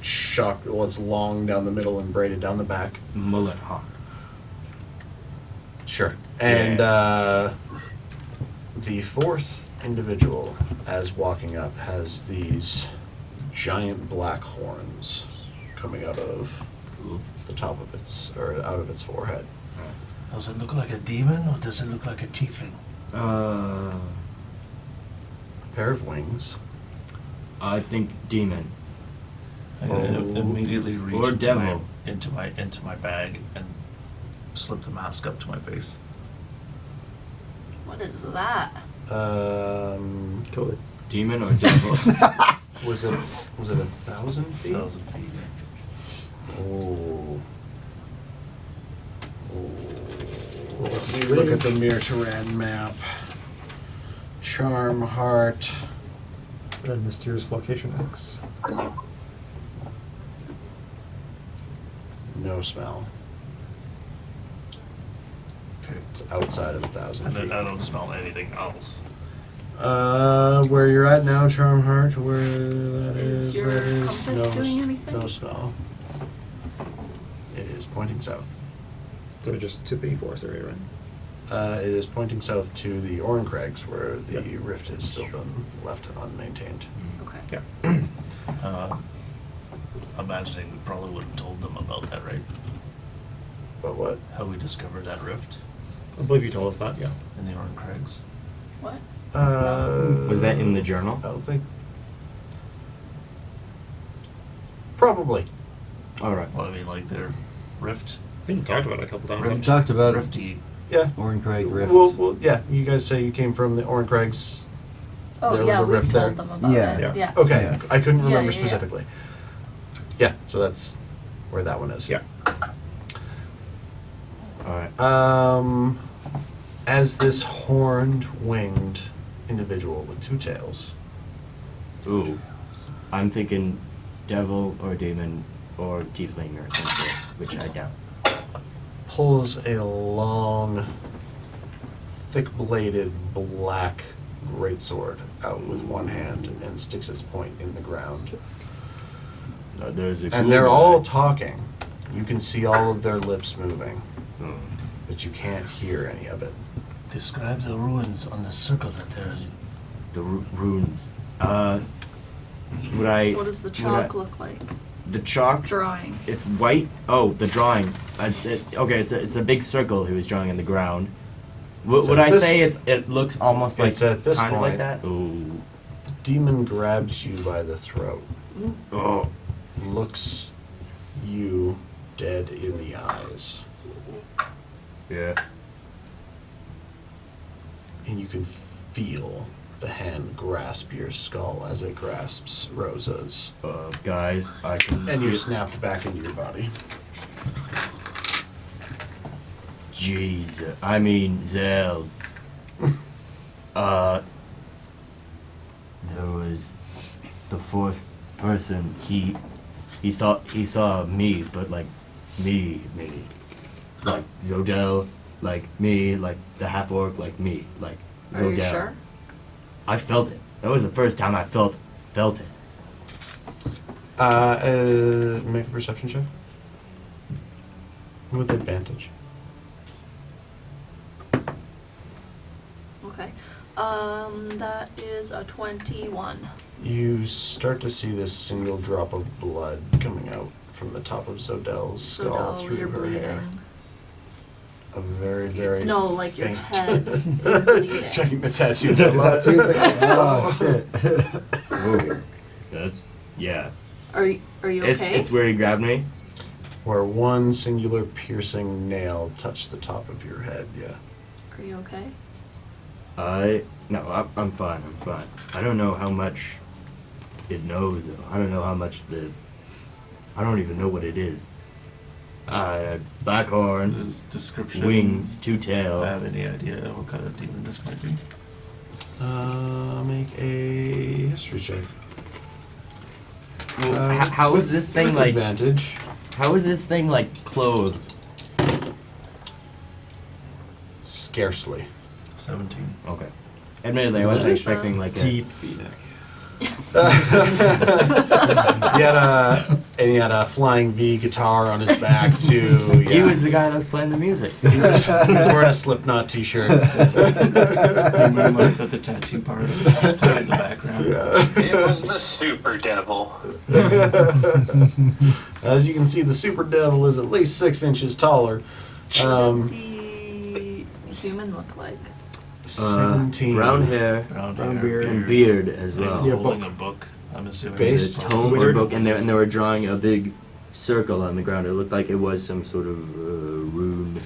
shock. Well, it's long down the middle and braided down the back. Mullet hawk. Sure. And the fourth individual, as walking up, has these giant black horns coming out of the top of its, or out of its forehead. Does it look like a demon or does it look like a tiefling? A pair of wings. I think demon. I immediately reach Or into devil. into my bag and slip the mask up to my face. What is that? Kill it. Demon or devil? Was it 1,000 feet? 1,000 feet. Oh. Let me look at the Mir Turan map. Charm Heart. And mysterious location X. No smell. Okay. It's outside of 1,000 And feet. then I don't smell anything else. Where you're at now, Charm Heart, where that Is is, your that is compass doing anything? No smell. It is pointing south. So just to the forest area, right? It is pointing south to the Oran Crags, where the rift has still been left unmaintained. Okay. Yeah. Imagining we probably would have told them about that, right? But what? How we discovered that rift I believe you told us that, yeah. in the Oran Crags. What? Was that in the journal? I don't think. Probably. All right. Well, I mean, like their rift. I think you talked about it a couple times. We talked about it. Rifty Yeah. Orin Craig Rift. Well, yeah. You guys say you came from the Orin Craig's. Oh There yeah, was a we've rift told there. them about Yeah. it. Yeah. Yeah. Okay, Yeah. I couldn't Yeah, remember yeah, yeah. specifically. Yeah, so that's where that one is. Yeah. Alright. As this horned, winged individual with two tails Ooh. I'm thinking devil or demon or tiefling or something, which I doubt. pulls a long, thick-bladed black greatsword out with one hand and sticks its point in the ground. There's a And cool they're guy. all talking. You can see all of their lips moving, Hmm. but you can't hear any of it. Describe the ruins on the circle that they're in. The runes. Would I? What does the would chalk I- look like? The chalk. Drawing. It's white. Oh, the drawing. Okay, it's a big circle he was drawing in the ground. It's Would at I this- say it looks almost like It's at this kind of like point. that? Ooh. The demon grabs you by the throat, Oh. looks you dead in the eyes, Yeah. and you can feel the hand grasp your skull as it grasps Rosa's. Guys, I can. And you're feel- snapped back into your body. Jesus. I mean, Zell. There was the fourth person. He saw me, but like me, like Zodel, like me, like the half orc, like me, like Are Zodel. you sure? I felt it. That was the first time I felt it. Make a perception check. With advantage. Okay. That is a 21. You start to see this single drop of blood coming out from the top of Zodel's skull So through you're her bleeding. hair. A very, very No, like your faint. head is bleeding. Checking the tattoos. The a lot. tattoos, like, oh shit. Whoa. That's yeah. Are you okay? It's where he grabbed me. Where one singular piercing nail touched the top of your head, yeah. Are you okay? No, I'm fine. I'm fine. I don't know how much it knows. Though. I don't know how much I don't even know what it is. Black horns, This description. wings, two Do I have tails. any idea what kind of demon this might be? Make a history check. Well, how is this thing with like? advantage? How is this thing like clothed? Scarcely. 17. Okay. Admittedly, I wasn't What is expecting like a. Deep V-neck. He had a flying V guitar on his back too. Yeah. He was the guy that was playing the music. He was wearing a Slipknot t-shirt. He moonlights at the tattoo part. Just put it in the background. It was the super devil. As you can see, the super devil is at least 6 inches taller. What did the human look like? 17. Brown hair Brown beard. and beard as He's well. Yeah, holding a book. I'm assuming. Based it's a tone Tome or weird. book, and they were drawing a big circle on the ground. It looked like it was some sort of rune,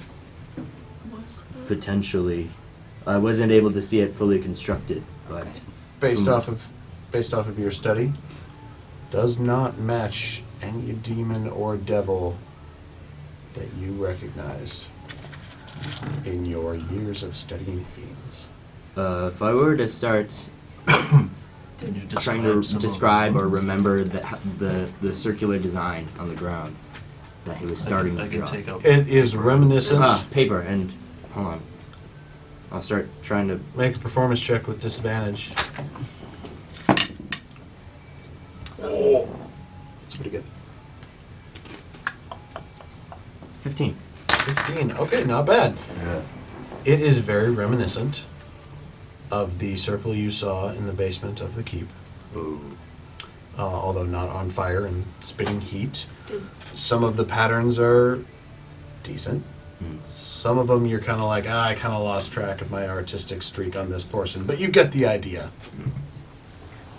Was the potentially. I wasn't able to see it fully constructed, but Okay. based Hmm. off of your study, does not match any demon or devil that you recognize in your years of studying fiends. if I were to start Can you trying describe to some of describe the or ones? remember the circular design on the ground that he was starting I to can draw. take out. It is reminiscent. Paper and hold on. I'll start trying to. Make a performance check with disadvantage. Oh, that's pretty good. 15. 15. Okay, not bad. It is very reminiscent of the circle you saw in the basement of the keep, Ooh. although not on fire and spitting heat. Did Some of the patterns are decent. Hmm. Some of them you're kind of like, I kind of lost track of my artistic streak on this portion, but you get the idea.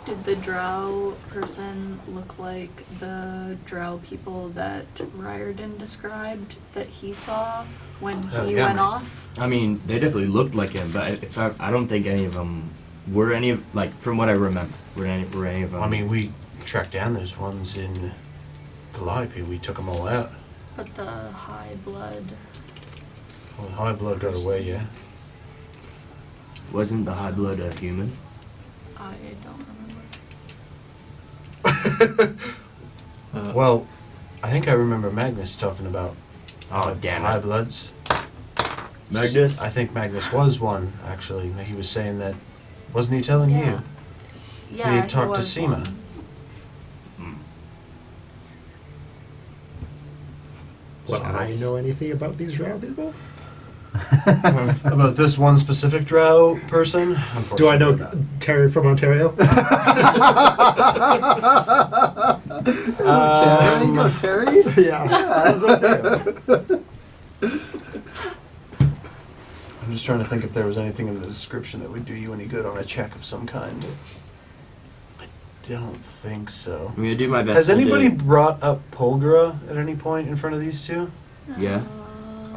Did the drow person look like the drow people that Riordan described that he saw when Oh, he yeah, went mate. off? I mean, they definitely looked like him, but if I don't think any of them were any of, like, from what I remember, were any of them. I mean, we tracked down those ones in Calliope. We took them all out. But the high blood. Well, High Blood got away, yeah. Wasn't the High Blood a human? I don't remember. Well, I think I remember Magnus talking about Oh, damn it. High Bloods. Magnus? I think Magnus was one, actually. He was saying that. Wasn't he telling Yeah. you? Yeah, He talked to was Seema. one. Would I know anything about these drow people? About this one specific drow person? Do I know Unfortunately not. Terry from Ontario? Terry? No, Terry? Yeah, that's Ontario. I'm just trying to think if there was anything in the description that would do you any good on a check of some kind. I don't think so. I'm gonna do my best. Has to anybody do- brought up Polgra at any point in front of these two? Yeah.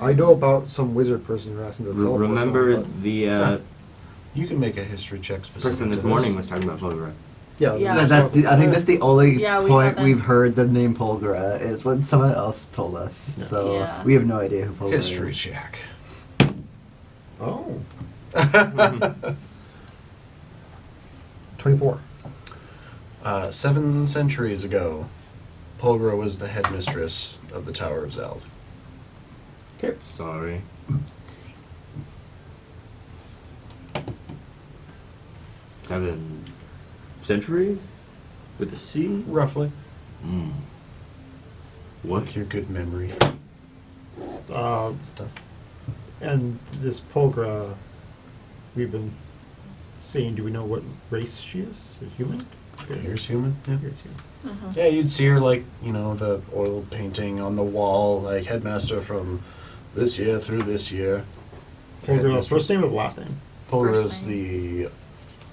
I know about some wizard person who asked him to teleport. Remember but- the You can make a history check specific person to this morning was talking about Pulver. Yeah, Yeah. That's the, I think that's the only Yeah, we point haven't- we've heard the name Polgra is when someone else told us. So Yeah. we have no idea who Polgra History is. check. Oh. 24. 7 centuries ago, Polgra was the headmistress of the Tower of Zeld. Okay. Sorry. Seven centuries? With a C? Roughly. Mm. What? With your good memory stuff. And this Polgra, we've been seeing, do we know what race she is? Is human? Here's human. Yeah. Here's human. Mhm. Yeah, you'd see her like, the oil painting on the wall, like headmaster from this year through this year. Polgra, first name or the last name? Polgra First is name. the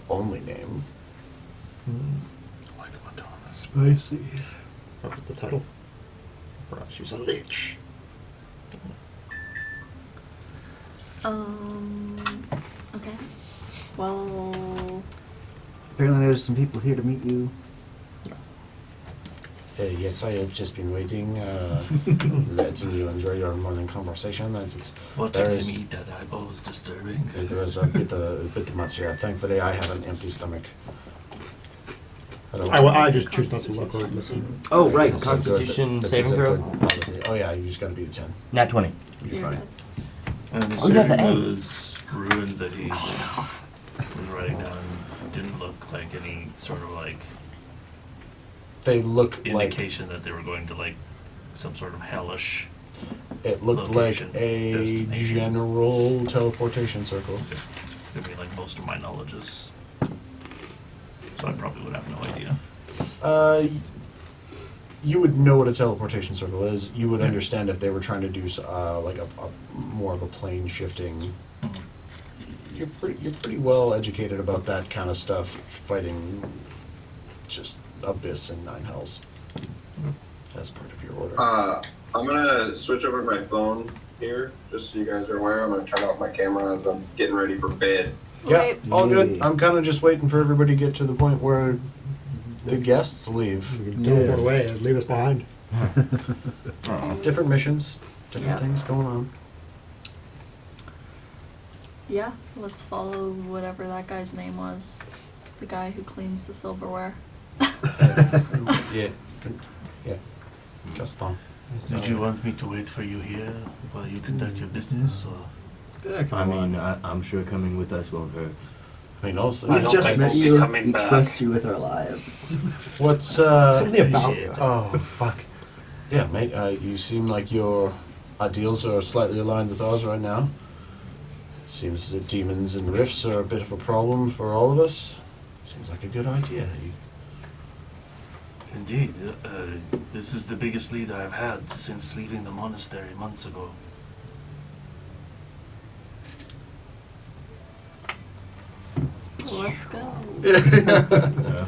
only name. Like Madonna. Spicy. What was the title? Perhaps she's a lich. Okay. Well, Apparently there's some people here to meet you. Yes, I have just been waiting, letting you enjoy your morning conversation. Watching There him is- eat that eyeball was disturbing. It was a bit much, yeah. Thankfully, I have an empty stomach. I just choose not to look or listen. Oh, right. That's a Constitution good- saving that's a throw? good policy. Oh yeah, you just gotta beat a 10. Nat 20. You're you're fine. good. And I'm Oh, yeah, the assuming A. those ruins that he was writing down didn't look like any sort of like They look like indication that they were going to like some sort of hellish. it looked location, like a destination. general teleportation circle. I mean, like most of my knowledge is, so I probably would have no idea. You would know what a teleportation circle is. You would understand if they were trying to do like a more of a plane shifting. You're pretty well educated about that kind of stuff, fighting just Abyss and Nine Hells as part of your order. I'm gonna switch over my phone here, just so you guys are aware. I'm gonna turn off my camera as I'm getting ready for bed. Yeah, Right. all good. Yeah. I'm kind of just waiting for everybody to get to the point where the guests leave. You can teleport Yes. away and leave us behind. Different missions, different Yeah. things going on. Yeah, let's follow whatever that guy's name was. The guy who cleans the silverware. Yeah, yeah. Gaston. Did you want me to wait for you here while you conduct your business, or? I mean, I'm sure coming with us won't hurt. I mean, also, I We don't just think met we'll be you. coming We back. trust you with our lives. what's Something about Shit. Oh fuck. Yeah, mate. You seem like your ideals are slightly aligned with ours right now. Seems that demons and rifts are a bit of a problem for all of us. Seems like a good idea. Indeed, this is the biggest lead I've had since leaving the monastery months ago. Let's go. Yeah.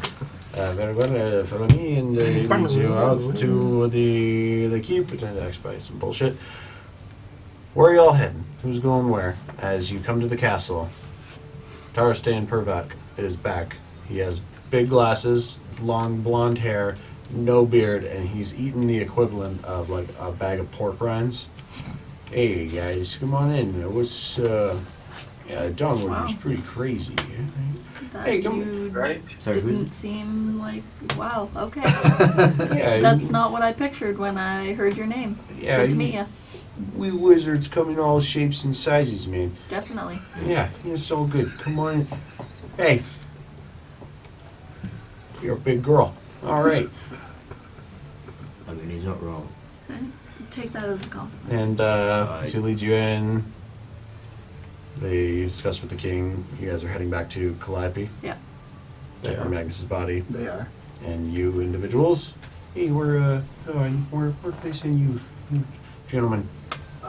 very well. Follow me, and he leads you out to the keep. And expedite some bullshit. Where are y'all heading? Who's going where? As you come to the castle, Tarstan Pervak is back. He has big glasses, long blonde hair, no beard, and he's eating the equivalent of like a bag of pork rinds. Hey guys, come on in. What's yeah, Dawnwood was pretty crazy. That Hey, come- you Right? Sorry, who's didn't it? seem like, wow, okay. Yeah, That's not what I pictured when I heard your name. yeah. Good to meet you. We wizards come in all shapes and sizes, man. Definitely. Yeah, it's all good. Come on. In. Hey, you're a big girl. All right. I mean, he's not wrong. Take that as a compliment. And as he leads you in, they discuss with the king. You guys are heading back to Calliope. Yeah. Take from Magnus's body. They are. And you individuals, hey, we're placing you, gentlemen.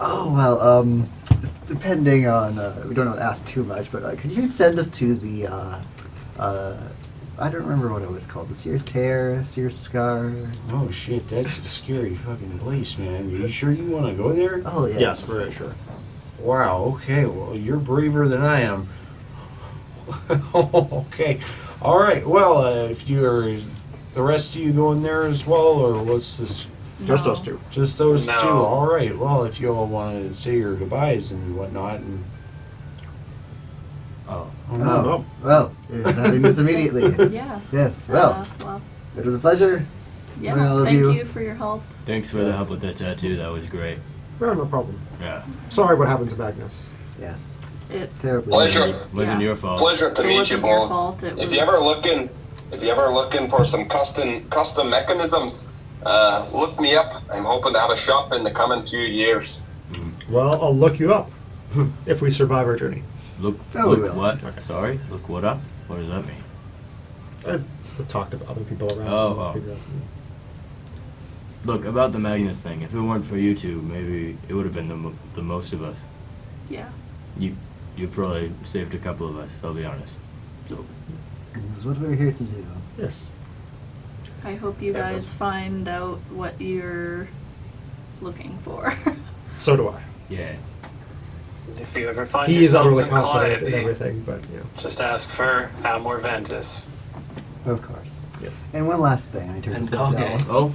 Oh, well, depending on, we don't want to ask too much, but could you send us to the, I don't remember what it was called, the Sears Tear, Sears Scar? Oh shit, that's a scary fucking place, man. You sure you want to go there? Oh, yes. Yes, very sure. Wow, okay, well, you're braver than I am. Okay, alright, well, if you're, the rest of you going there as well, or what's this? Just No. us two. Just those No. two, alright, well, if you all want to say your goodbyes and whatnot, and... Oh. Oh, well, you're having this immediately. Yeah. Yes, well, Well, it was a pleasure. yeah. Well, all of Thank you- you for your help. Thanks for the Yes. help with that tattoo. That was great. No, no problem. Yeah. Sorry what happened to Magnus. Yes, It terribly. Pleasure. Wasn't Yeah. your fault. Pleasure to It meet you wasn't your both. fault. It If was. you ever looking for some custom mechanisms, look me up. I'm hoping to have a shop in the coming few years. Well, I'll look you up if we survive our journey. Look, Oh, we look will. what? Sorry? Look what up? What does that mean? Let's talk to other people around. Oh, and oh. figure out- Look, about the Magnus thing, if it weren't for you two, maybe it would have been the most of us. Yeah. You probably saved a couple of us, I'll be honest. This is what we're here to do. Yes. I hope you guys find out what you're looking for. So do I. Yeah. If you ever find He is yourself utterly in confident in Calliope, everything, but you know. just ask for Amor Ventus. Of course. Yes. And one last thing, I turn And to Dell. Oh?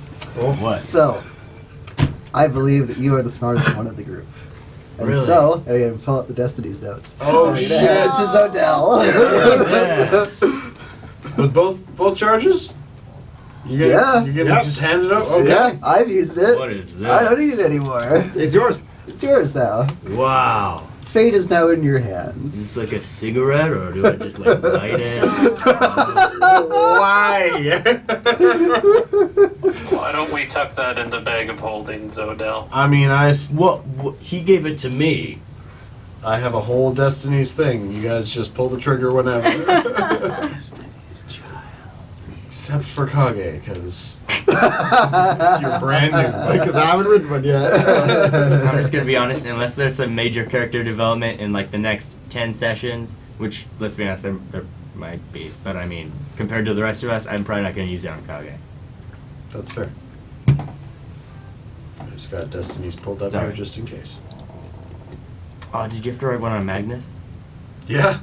What? So, I believe that you are the smartest one of the group. And Really? so, I'm going to pull up the Destiny's notes. Oh, I'm gonna shit. hand it to Zodell. Yes. With both charges? You Yeah. You gonna Yeah. just hand it up? Okay. Yeah, I've used it. What is this? I don't need it anymore. It's yours. It's yours now. Wow. Fate is now in your Is this hands. like a cigarette, or do I just like light it? Why? Why don't we tuck that in the bag of holding, Zodell? I mean, I What? He gave it to me. have a whole Destiny's thing. You guys just pull the trigger whenever. Destiny's child. Except for Kage, because you're brand new. Because I haven't written one yet. I'm just gonna be honest, unless there's some major character development in like the next 10 sessions, which, let's be honest, there might be, but I mean, compared to the rest of us, I'm probably not gonna use it on Kage. That's fair. I just got Destiny's pulled up here Sorry. just in case. Oh, did you have to write one on Magnus? Yeah.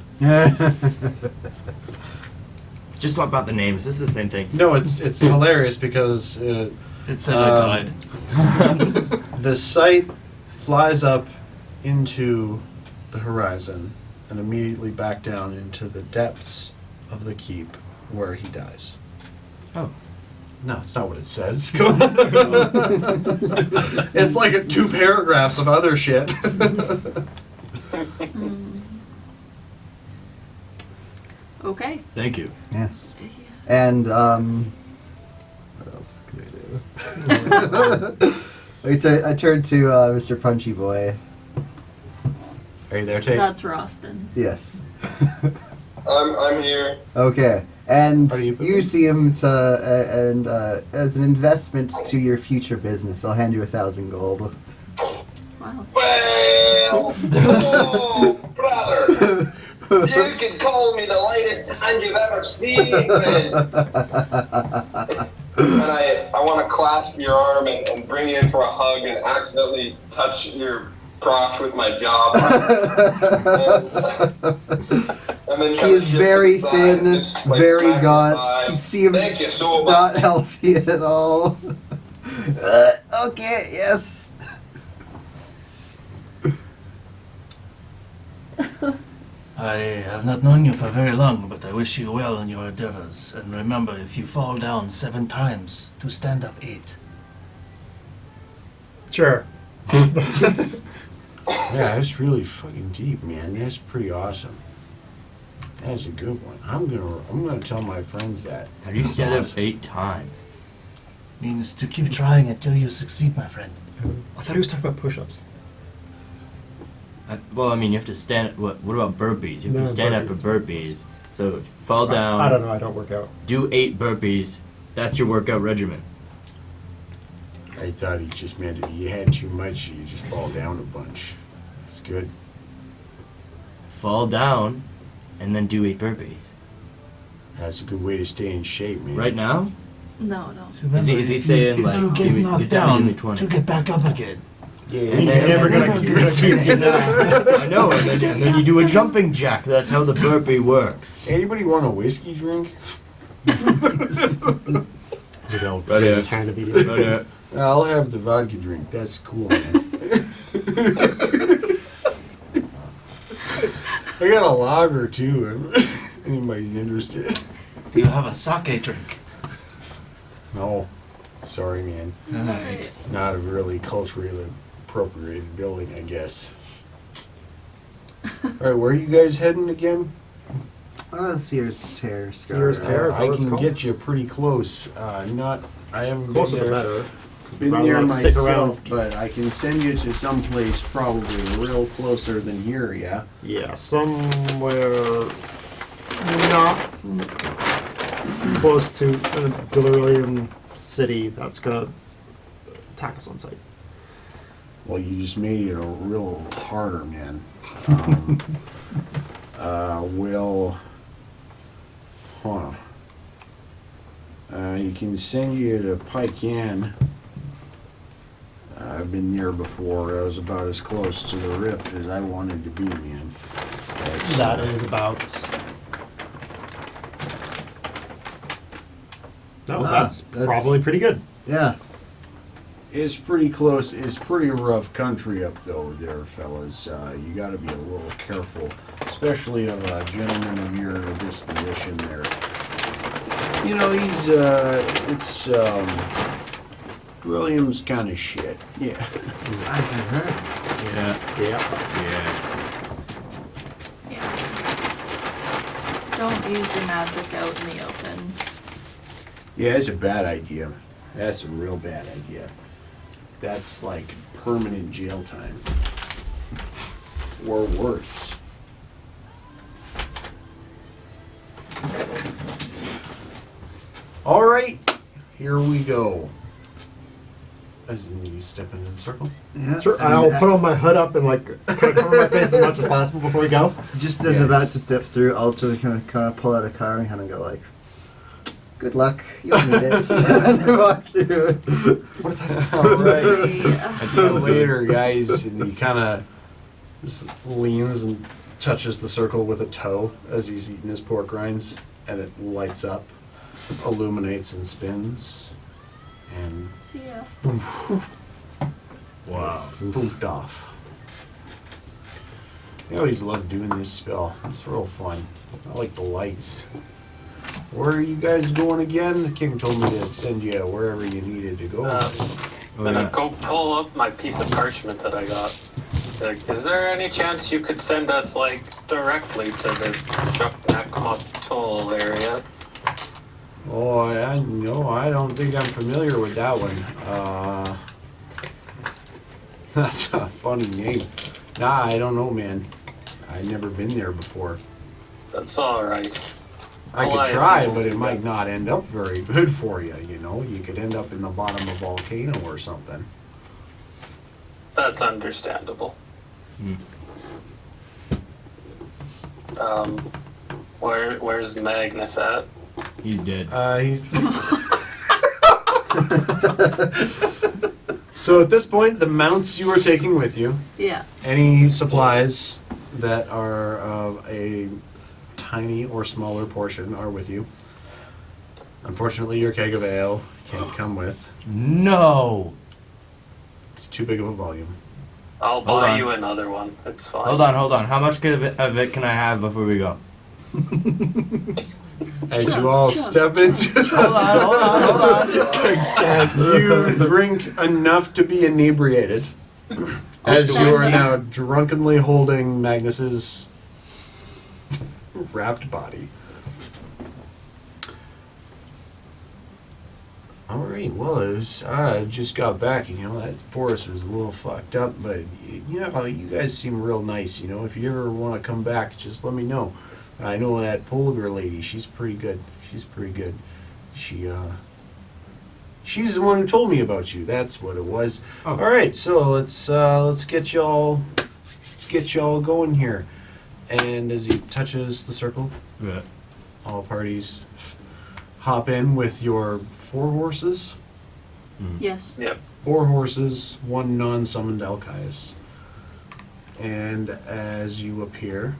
Just talk about the names, this is the same thing. No, it's hilarious because It's in a guide. the sight flies up into the horizon and immediately back down into the depths of the keep where he dies. Oh. No, it's not what it says. It's like 2 paragraphs of other shit. Okay. Thank you. Yes. Yeah. And, what else can I do? I turned to Mr. Punchy Boy. Are you there, Tate? That's Roston. Yes. I'm here. Okay. And Are you- you seem to, as an investment to your future business, I'll hand you 1,000 gold. Wow. Well, oh, brother. You can call me the lightest hand you've ever seen, man. And I want to clasp your arm and bring you in for a hug and accidentally touch your crotch with my jaw. And then He is very thin, very gaunt. He seems Thank you so not much. healthy at all. Okay, yes. I have not known you for very long, but I wish you well in your endeavors. And remember, if you fall down 7 times, to stand up 8. Sure. Yeah, that's really fucking deep, man. That's pretty awesome. That's a good one. I'm gonna tell my friends that. Have you stand up 8 times? Means to keep trying until you succeed, my friend. I thought he was talking about push-ups. Well, I mean, you have to stand. What about burpees? You have No, to stand up for burpees. So if you fall down. I don't know. I don't work out. Do 8 burpees. That's your workout regimen. I thought he just meant if you had too much, you just fall down a bunch. That's good. Fall down, and then do 8 burpees. That's a good way to stay in shape, man. Right now? No, no. So remember, Is he if saying, you, like, if you give get me- knocked give me down 20? to get back up again? Yeah, And then- You're never gonna and you're gonna see me now. I know, and then you do a jumping jack. That's how the burpee works. Anybody want a whiskey drink? You know, Right his here. hand immediately. I'll have the vodka drink. That's cool, man. I got a lager too. If anybody's interested? Do you have a sake drink? No, sorry, man. Alright. Not a really culturally appropriated building, I guess. All right, where are you guys heading again? Sears Terrace. Sears Terrace. Is that I what it's can called? get you pretty close. I haven't Closer been the there. better. Been Rather there than stick myself, around. but I can send you to some place probably real closer than here. Yeah. Yeah, somewhere not close to a Delirium city that's gonna attack us on sight. Well, you just made it a real harder, man. You can send you to Pike Inn. I've been there before. I was about as close to the rift as I wanted to be, man. That is about. No, that's probably pretty good. Yeah. It's pretty close. It's pretty rough country up though, there, fellas. You got to be a little careful, especially of a gentleman of your disposition there. You know, William's kind of shit. Yeah. As I heard. Yeah. Yeah. Yeah, just don't use your magic out in the open. Yeah, it's a bad idea. That's a real bad idea. That's like permanent jail time. Or worse. All right, here we go. As in, you step into the circle. Yeah. Sure, I'll put on my hood up and like cover my face as much as possible before we go. Just as about to step through, I'll just kind of pull out a car and kind of go like, "Good luck, you'll need it." And walk through. What is that supposed to All be? right. See you later, guys. And he kind of just leans and touches the circle with a toe as he's eating his pork rinds, and it lights up, illuminates and spins, and See ya. Wow. poofed off. I always love doing this spell. It's real fun. I like the lights. Where are you guys going again? The king told me to send you wherever you needed to go. I'm Oh, gonna yeah. go pull up my piece of parchment that I got. Like, is there any chance you could send us, like, directly to this Chuknak area? Oh, no, I don't think I'm familiar with that one. That's a funny name. Nah, I don't know, man. I've never been there before. That's alright. I Well, could try, will but it do might that. not end up very good for you, you know? You could end up in the bottom of a volcano or something. That's understandable. Where's Magnus at? He's dead. He's. So at this point, the mounts you are taking with you, Yeah. any supplies that are of a tiny or smaller portion are with you. Unfortunately, your keg of ale can't come with. No. It's too big of a volume. I'll Hold buy on. you another one. It's fine. Hold on. How much of it can I have before we go? As you all step into Hold on. keg stand, you drink enough to be inebriated. As you are now drunkenly holding Magnus's wrapped body. Alright, well, I just got back, that forest was a little fucked up, but, you guys seem real nice, if you ever want to come back, just let me know. I know that Polgar lady, she's pretty good. She's the one who told me about you, that's what it was. Oh. Alright, so let's get y'all going here. And as he touches the circle, Yeah. all parties hop in with your 4 horses. Yes. Yep. 4 horses, 1 non-summoned Alkaius. And as you appear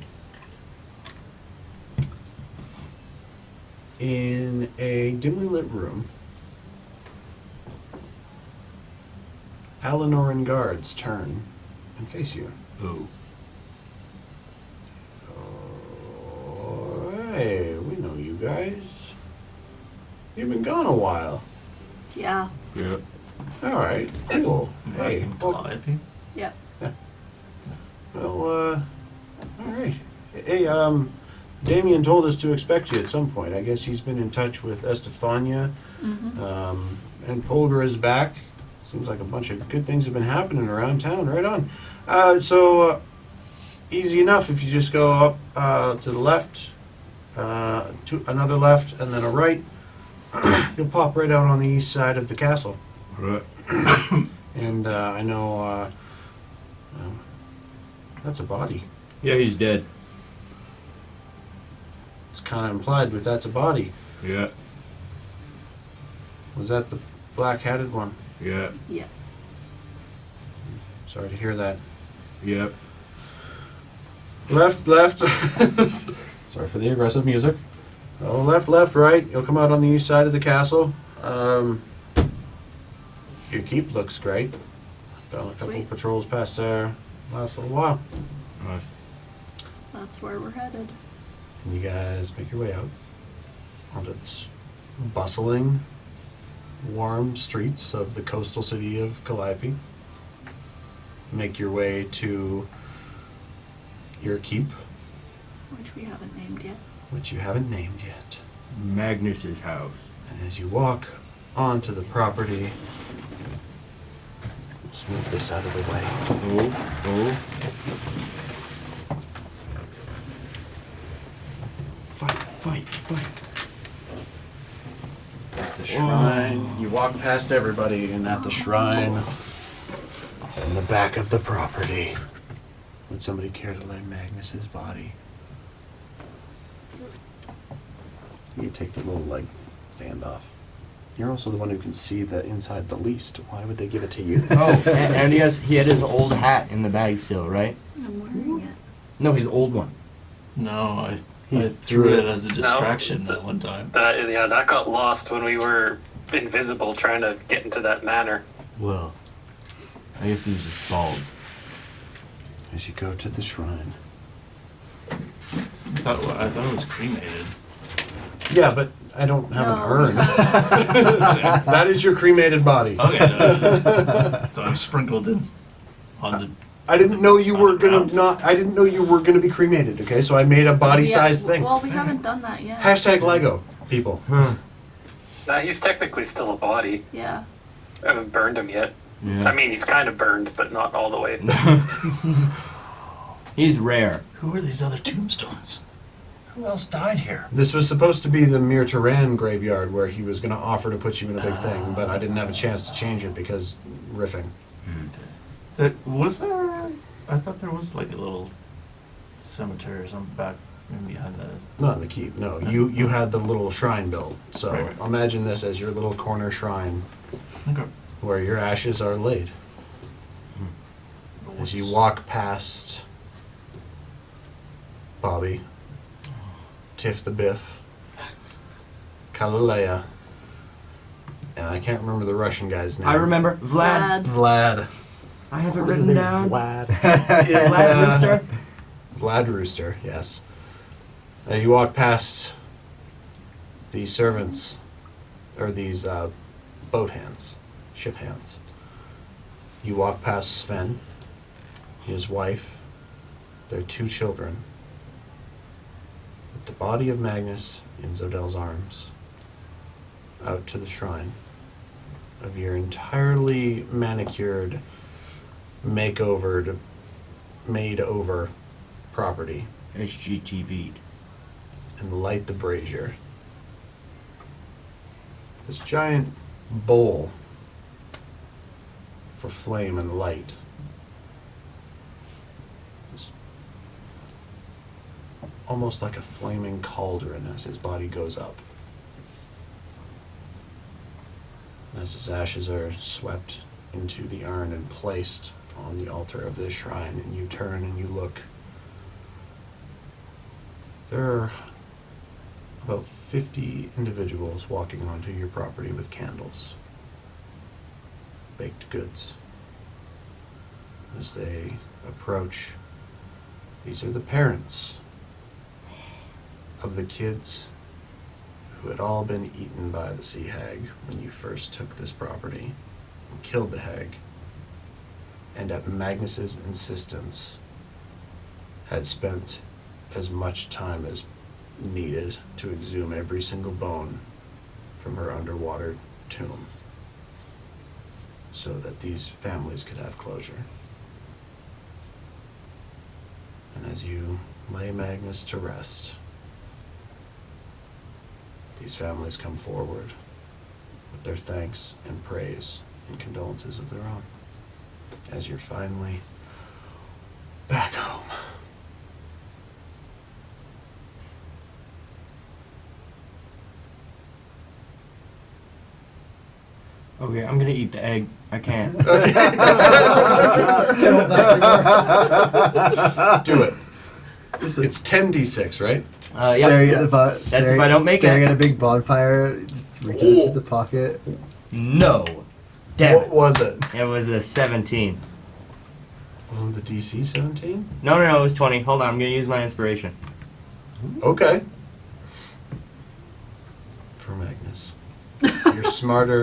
in a dimly lit room, Alenoran guards turn and face you. Ooh. Oh, hey, we know you guys. You've been gone a while. Yeah. Yeah. All right, cool. Hey, well, Calliope? Yep. all right. Hey, Damien told us to expect you at some point. I guess he's been in touch with Estefania, and Polgar is back. Seems like a bunch of good things have been happening around town. Right on. Easy enough if you just go up to the left, to another left, and then a right. You'll pop right out on the east side of the castle. Right. And I know that's a body. Yeah, he's dead. It's kind of implied, but that's a body. Yeah. Was that the black-hatted one? Yeah. Yeah. Sorry to hear that. Yep. Left. Sorry for the aggressive music. Oh, left, right. You'll come out on the east side of the castle. Your keep looks great. Done a couple Sweet. patrols past there last little while. Nice. That's where we're headed. And you guys make your way out onto this bustling, warm streets of the coastal city of Calliope. Make your way to your keep, Which we haven't named yet. which you haven't named yet. Magnus's house. And as you walk onto the property, let's move this out of the way. Oh. Fight. The shrine. You walk past everybody, and at the shrine, in the back of the property, would somebody care to lay Magnus's body? You take the little leg stand off. You're also the one who can see the inside the least. Why would they give it to you? Oh, and he had his old hat in the bag still, right? I'm wearing it. No, his old one. No, I He threw threw it it. as a distraction at one time. That got lost when we were invisible trying to get into that manor. Well, I guess he's just bald. As you go to the shrine. I thought it was cremated. Yeah, but I don't have an No, urn. we That is your cremated body. Okay, no, so I'm sprinkled in on the. I didn't know you were gonna Ground. I didn't know you were gonna be cremated. Okay, so I made a body-sized thing. Well, we haven't done that yet. Hashtag Lego, people. He's technically still a body. Yeah. I haven't burned him yet. Yeah. I mean, he's kind of burned, but not all the way. He's rare. Who are these other tombstones? Who else died here? This was supposed to be the Mir Turan graveyard where he was gonna offer to put you in a big thing, but I didn't have a chance to change it because riffing. Was there? I thought there was like a little cemetery or something back And behind the. Not in the keep. No, you had the little shrine built. So Right. imagine this as your little corner shrine Okay. where your ashes are laid. As you walk past Bobby, Tiff the Biff, Kalalea, and I can't remember the Russian guy's name. I remember Vlad. Vlad. I have it His written name's down. Vlad. Vlad Rooster. Vlad Rooster, yes. You walk past these servants, or these boat hands, ship hands. You walk past Sven, his wife, their 2 children, with the body of Magnus in Zodel's arms, out to the shrine of your entirely manicured, makeovered, made over property, HGTV'd. and light the brazier. This giant bowl for flame and light. It's almost like a flaming cauldron as his body goes up. As his ashes are swept into the urn and placed on the altar of this shrine, and you turn and you look, there are about 50 individuals walking onto your property with candles, baked goods. As they approach, these are the parents of the kids who had all been eaten by the sea hag when you first took this property and killed the hag, and at Magnus's insistence had spent as much time as needed to exhume every single bone from her underwater tomb so that these families could have closure. And as you lay Magnus to rest, these families come forward with their thanks and praise and condolences of their own as you're finally back home. Okay, I'm gonna eat the egg. I can't. Do it. It's 10d6, right? Staring Yep. at the bo- That's staring, if I don't make staring it. at a big bonfire, just reaches into the pocket. No. Damn What it. was it? It was a 17. Wasn't the DC 17? No, it was 20. Hold on, I'm gonna use my inspiration. Okay. For Magnus. You're smarter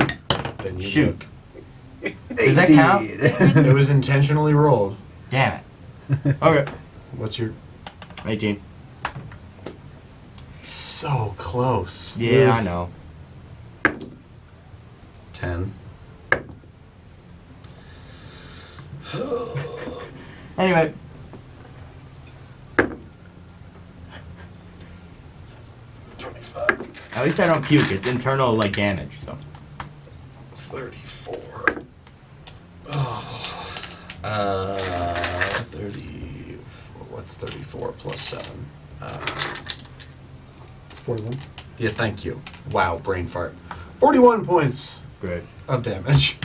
than you Shoot. look. Does that count? 18. It was intentionally rolled. Damn it. Okay. What's your... 18. So close. Yeah, I know. 10. Anyway. At least I don't puke. It's internal, like, damage, so. 34. Oh. 30... What's 34 plus 7? 41. Yeah, thank you. Wow, brain fart. 41 points Great. of damage.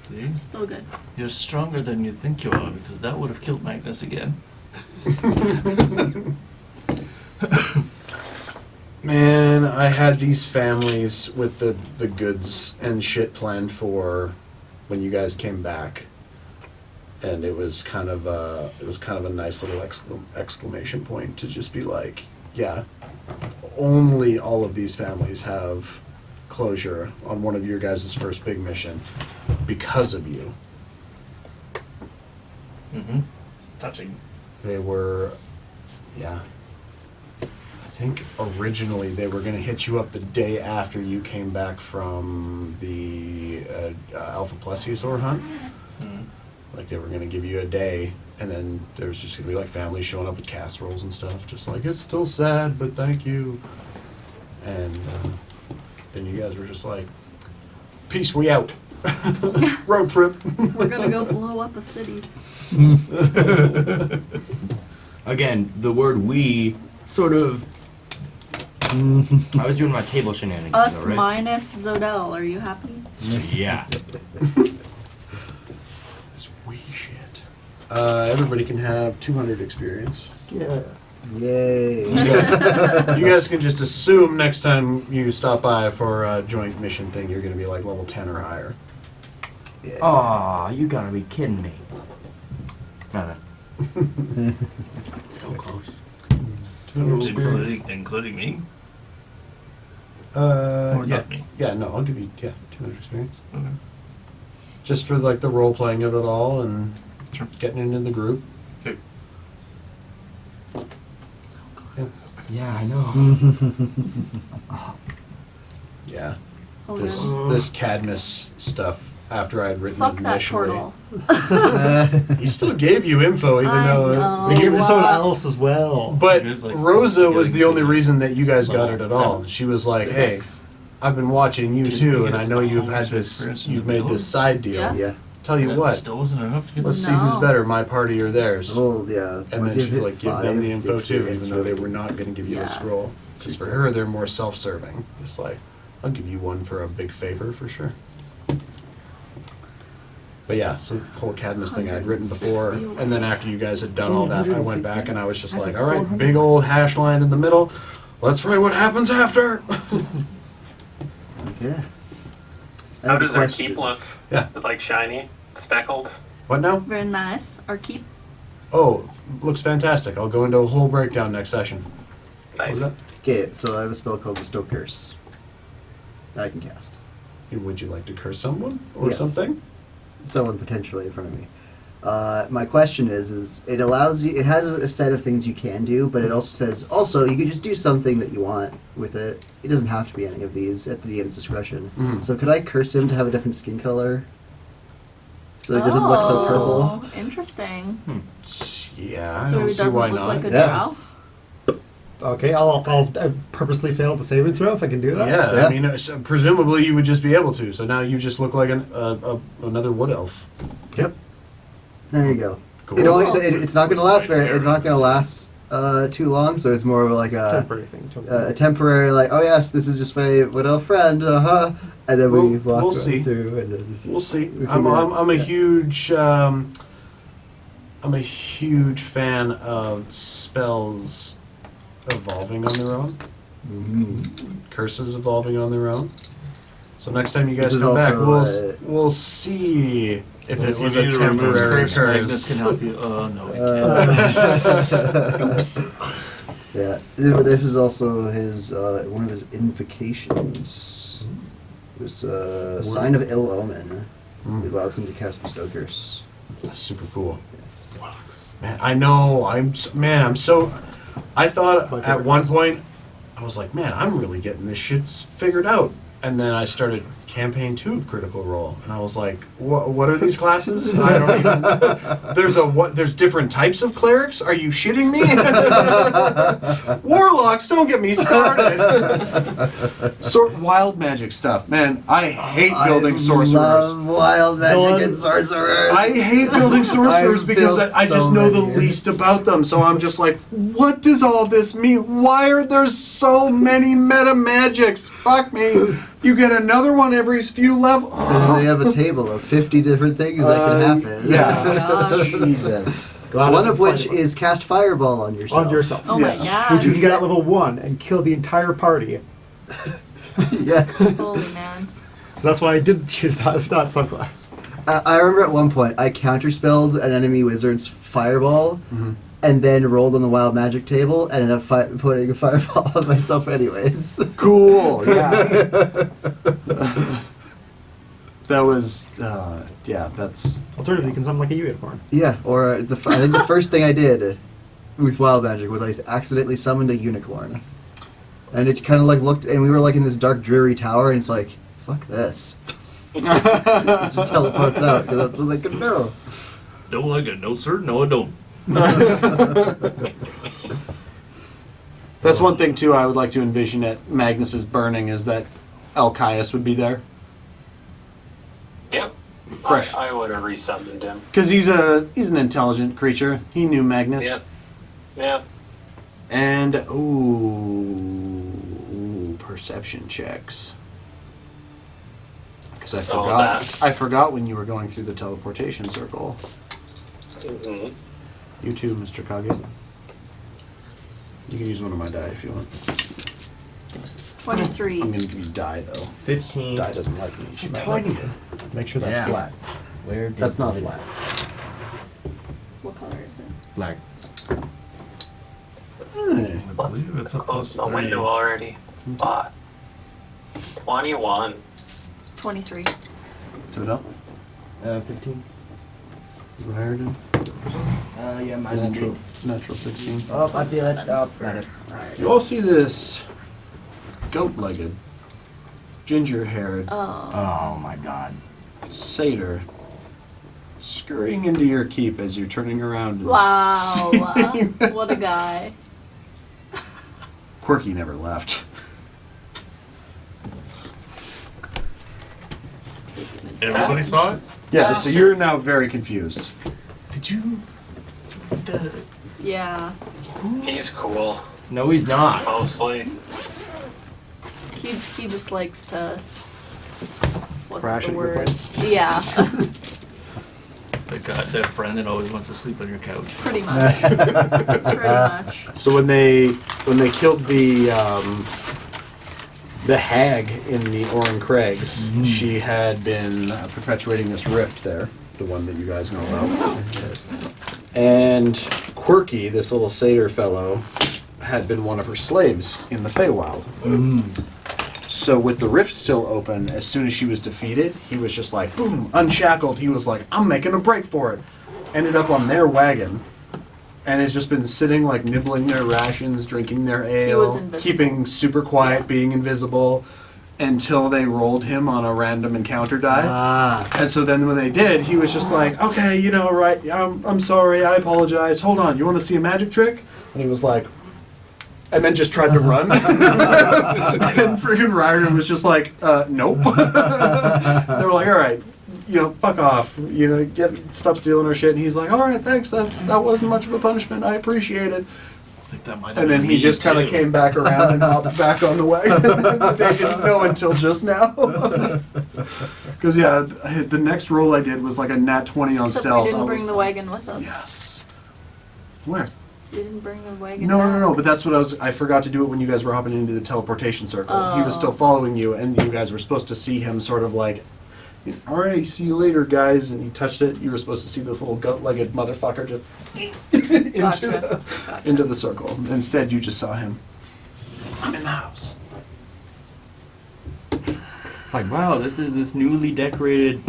See? Still good. You're stronger than you think you are, because that would have killed Magnus again. Man, I had these families with the goods and shit planned for when you guys came back, and it was kind of a nice little exclamation point to just be like, yeah, only all of these families have closure on one of your guys' first big mission because of you. Mm-hmm. It's touching. They were, yeah. I think originally they were going to hit you up the day after you came back from the Alpha Plesiosaur hunt. Mm. Like they were going to give you a day, and then there was just going to be like families showing up with casseroles and stuff, just like, it's still sad, but thank you. And then you guys were just like, peace, we out. Road trip. We're gonna go blow up a city. Again, the word "we" sort of. I was doing my table shenanigans. Us though, right? minus Zodell. Are you happy? Yeah. This wee shit. Everybody can have 200 experience. Yeah. Yay. You guys can just assume next time you stop by for a joint mission thing, you're going to be like level 10 or higher. Yeah. Aw, you gotta be kidding me. No. So close. Including me? Yeah. not me? Yeah, no, I'll give you 200 experience. Okay. Just for like the role playing of it all and Sure. getting into the group. Okay. So Yeah. Yeah, I know. Yeah. Oh, This good. this Cadmus stuff after I had written Fuck it that initially. portal. He still gave you info even I though know. They gave it to someone Wow. else as well. But It is like Rosa was getting the only to reason that you guys got it level at all. 7. She was like, Six. "Hey, I've been watching you Didn't too, we and get I know a you've whole had bunch of this, experience in you've the made middle? this side deal. Yeah. Yeah. Tell you That what, still wasn't enough to get let's the see who's No. better, my party or theirs." Oh, yeah. And Once then you've she hit like give them 5, the info too, experience even though they really- were not going to give you Yeah. a scroll. Because for her, they're more self-serving. It's like, I'll give you one for a big favor for sure. But yeah, so the whole Cadmus thing I'd written before, 160. and then after you guys had done all that, I went back and I was just I like, think all right, 400. big old hash line in the middle. Let's write what happens after. Okay. I How have a does our question. keep look? Yeah. Like shiny, speckled. What now? Very nice. Our keep. Oh, looks fantastic. I'll go into a whole breakdown next session. What Nice. was that? Okay, so I have a spell called Bestow Curse that I can cast. Would you like to curse someone or Yes. something? Someone potentially in front of me. My question is it allows you, it has a set of things you can do, but it also says, also, you can just do something that you want with it. It doesn't have to be any of these at the DM's discretion. Mhm. So could I curse him to have a different skin color? So it doesn't look so purple? Oh, interesting. Yeah, I So don't he see doesn't why look not. like a Yeah. drow. Okay, I'll purposely fail the saving throw if I can do that. Yeah, Yeah. I mean, presumably you would just be able to. So now you just look like another wood elf. Yep. There you go. Cool. It's not going to last it's not going to last too long, so it's more of like a Temporary thing. a temporary, like, oh yes, this is just my wood elf friend, and then we We'll walk see. through, and then We'll see. we I'm figure out- a yeah. huge I'm a huge fan of spells evolving on their own, Mhm. curses evolving on their own. So next time you guys This is come back, also, we'll see if If it you was a need to remove temporary curse, Magnus curse. can help you. Oh no, I can't. Oops. Yeah, this is also his one of his invocations. It was sign of ill omen. Mm. It allows him to cast Bestow Curse. That's super cool. Yes. Man, I know. I'm so. I thought My at favorite one class. point, I was like, man, I'm really getting this shit figured out. And then I started campaign 2 of Critical Role, and I was like, what are these classes? I don't even. There's different types of clerics. Are you shitting me? Warlocks, don't get me started. Wild magic stuff, man. I hate building sorcerers. Love wild magic Dylan. and sorcerers. I hate building sorcerers I've because built I just so know the many. least about them. So I'm just like, what does all this mean? Why are there so many meta magics? Fuck me. You get another one every few levels. And then they have a table of 50 different things that can happen. Yeah. Oh my gosh. Jesus. Glad One I of which played it. is cast fireball on yourself. on yourself. Oh Yes. my god. Which you can get at level 1 and kill the entire party. Yes. Holy man. So that's why I did choose that subclass. I remember at one point I counterspelled an enemy wizard's fireball and then rolled on the wild magic table and ended up putting a fireball on myself anyways. Cool. Yeah. That was. Yeah. That's. Alternatively, you can summon like a unicorn. Yeah, or I think the first thing I did with wild magic was I accidentally summoned a unicorn. And it kind of like looked, and we were like in this dark dreary tower and it's like, fuck this. It just teleports out because that's what they can do. Don't like it, no sir, no I don't. That's one thing too. I would like to envision at Magnus's burning is that Elchias would be there. Yeah. fresh. I would have resummoned him. Because he's an intelligent creature. He knew Magnus. Yeah. Yeah. And ooh, perception checks. Because I forgot when you were going through the teleportation circle. Mm-hmm. You too, Mr. Kage. You can use one of my die if you want. 23. I'm gonna give you die though. 15. Die doesn't like me. It's You might tiny. like it. Make sure that's Yeah. flat. Where did That's not it- flat. What color is it? Black. Hmm. I believe it's a Close plus the window 3. already. But 21. 23. Two it up. 15. Raritan. Yeah, mine Natural. Natural 16. Oh, I feel it. Oh, for- got it. You all see this goat-legged, ginger-haired Oh. Oh my god. satyr scurrying into your keep as you're turning around. And Wow. seeing- What a guy. Quirky never left. Everybody saw it? Yeah, so you're now very confused. Did you? Yeah. He's cool. No, he's not. Mostly. He just likes to. What's Crash the at your word? place. Yeah. The goddamn friend that always wants to sleep on your couch. Pretty much. Pretty much. So when they killed the hag in the Oran Craigs, she had been perpetuating this rift there, the one that you guys know about. And Quirky, this little satyr fellow, had been one of her slaves in the Feywild. So with the rift still open, as soon as she was defeated, he was just like, boom, unshackled. He was like, I'm making a break for it. Ended up on their wagon, and has just been sitting like nibbling their rations, drinking their ale, was invisible. keeping super quiet, Yeah. being invisible, until they rolled him on a random encounter die. Ah. And so then when they did, he was just like, okay, you know, right, I'm sorry, I apologize. Hold on, you want to see a magic trick? And he was like, and then just tried to run. And friggin' Ryder was just like, nope. They were like, all right, you know, fuck off. You know, stop stealing our shit. And he's like, all right, thanks. That wasn't much of a punishment. I appreciate it. I think that might have And then been he me just kind of too. came back around and hopped back on the wagon. They didn't know until just now. Because, yeah, the next roll I did was like a nat 20 on Except stealth. we I didn't was bring the like, wagon with us. Yes. Where? We didn't bring the wagon. No, back. but that's what I forgot to do it when you guys were hopping into the teleportation circle. He was Oh. still following you, and you guys were supposed to see him sort of like, all right, see you later, guys. And he touched it. You were supposed to see this little goat-legged motherfucker just Gotcha. into the circle. Instead, you just saw him. I'm in the house. It's like, wow, this is this newly decorated.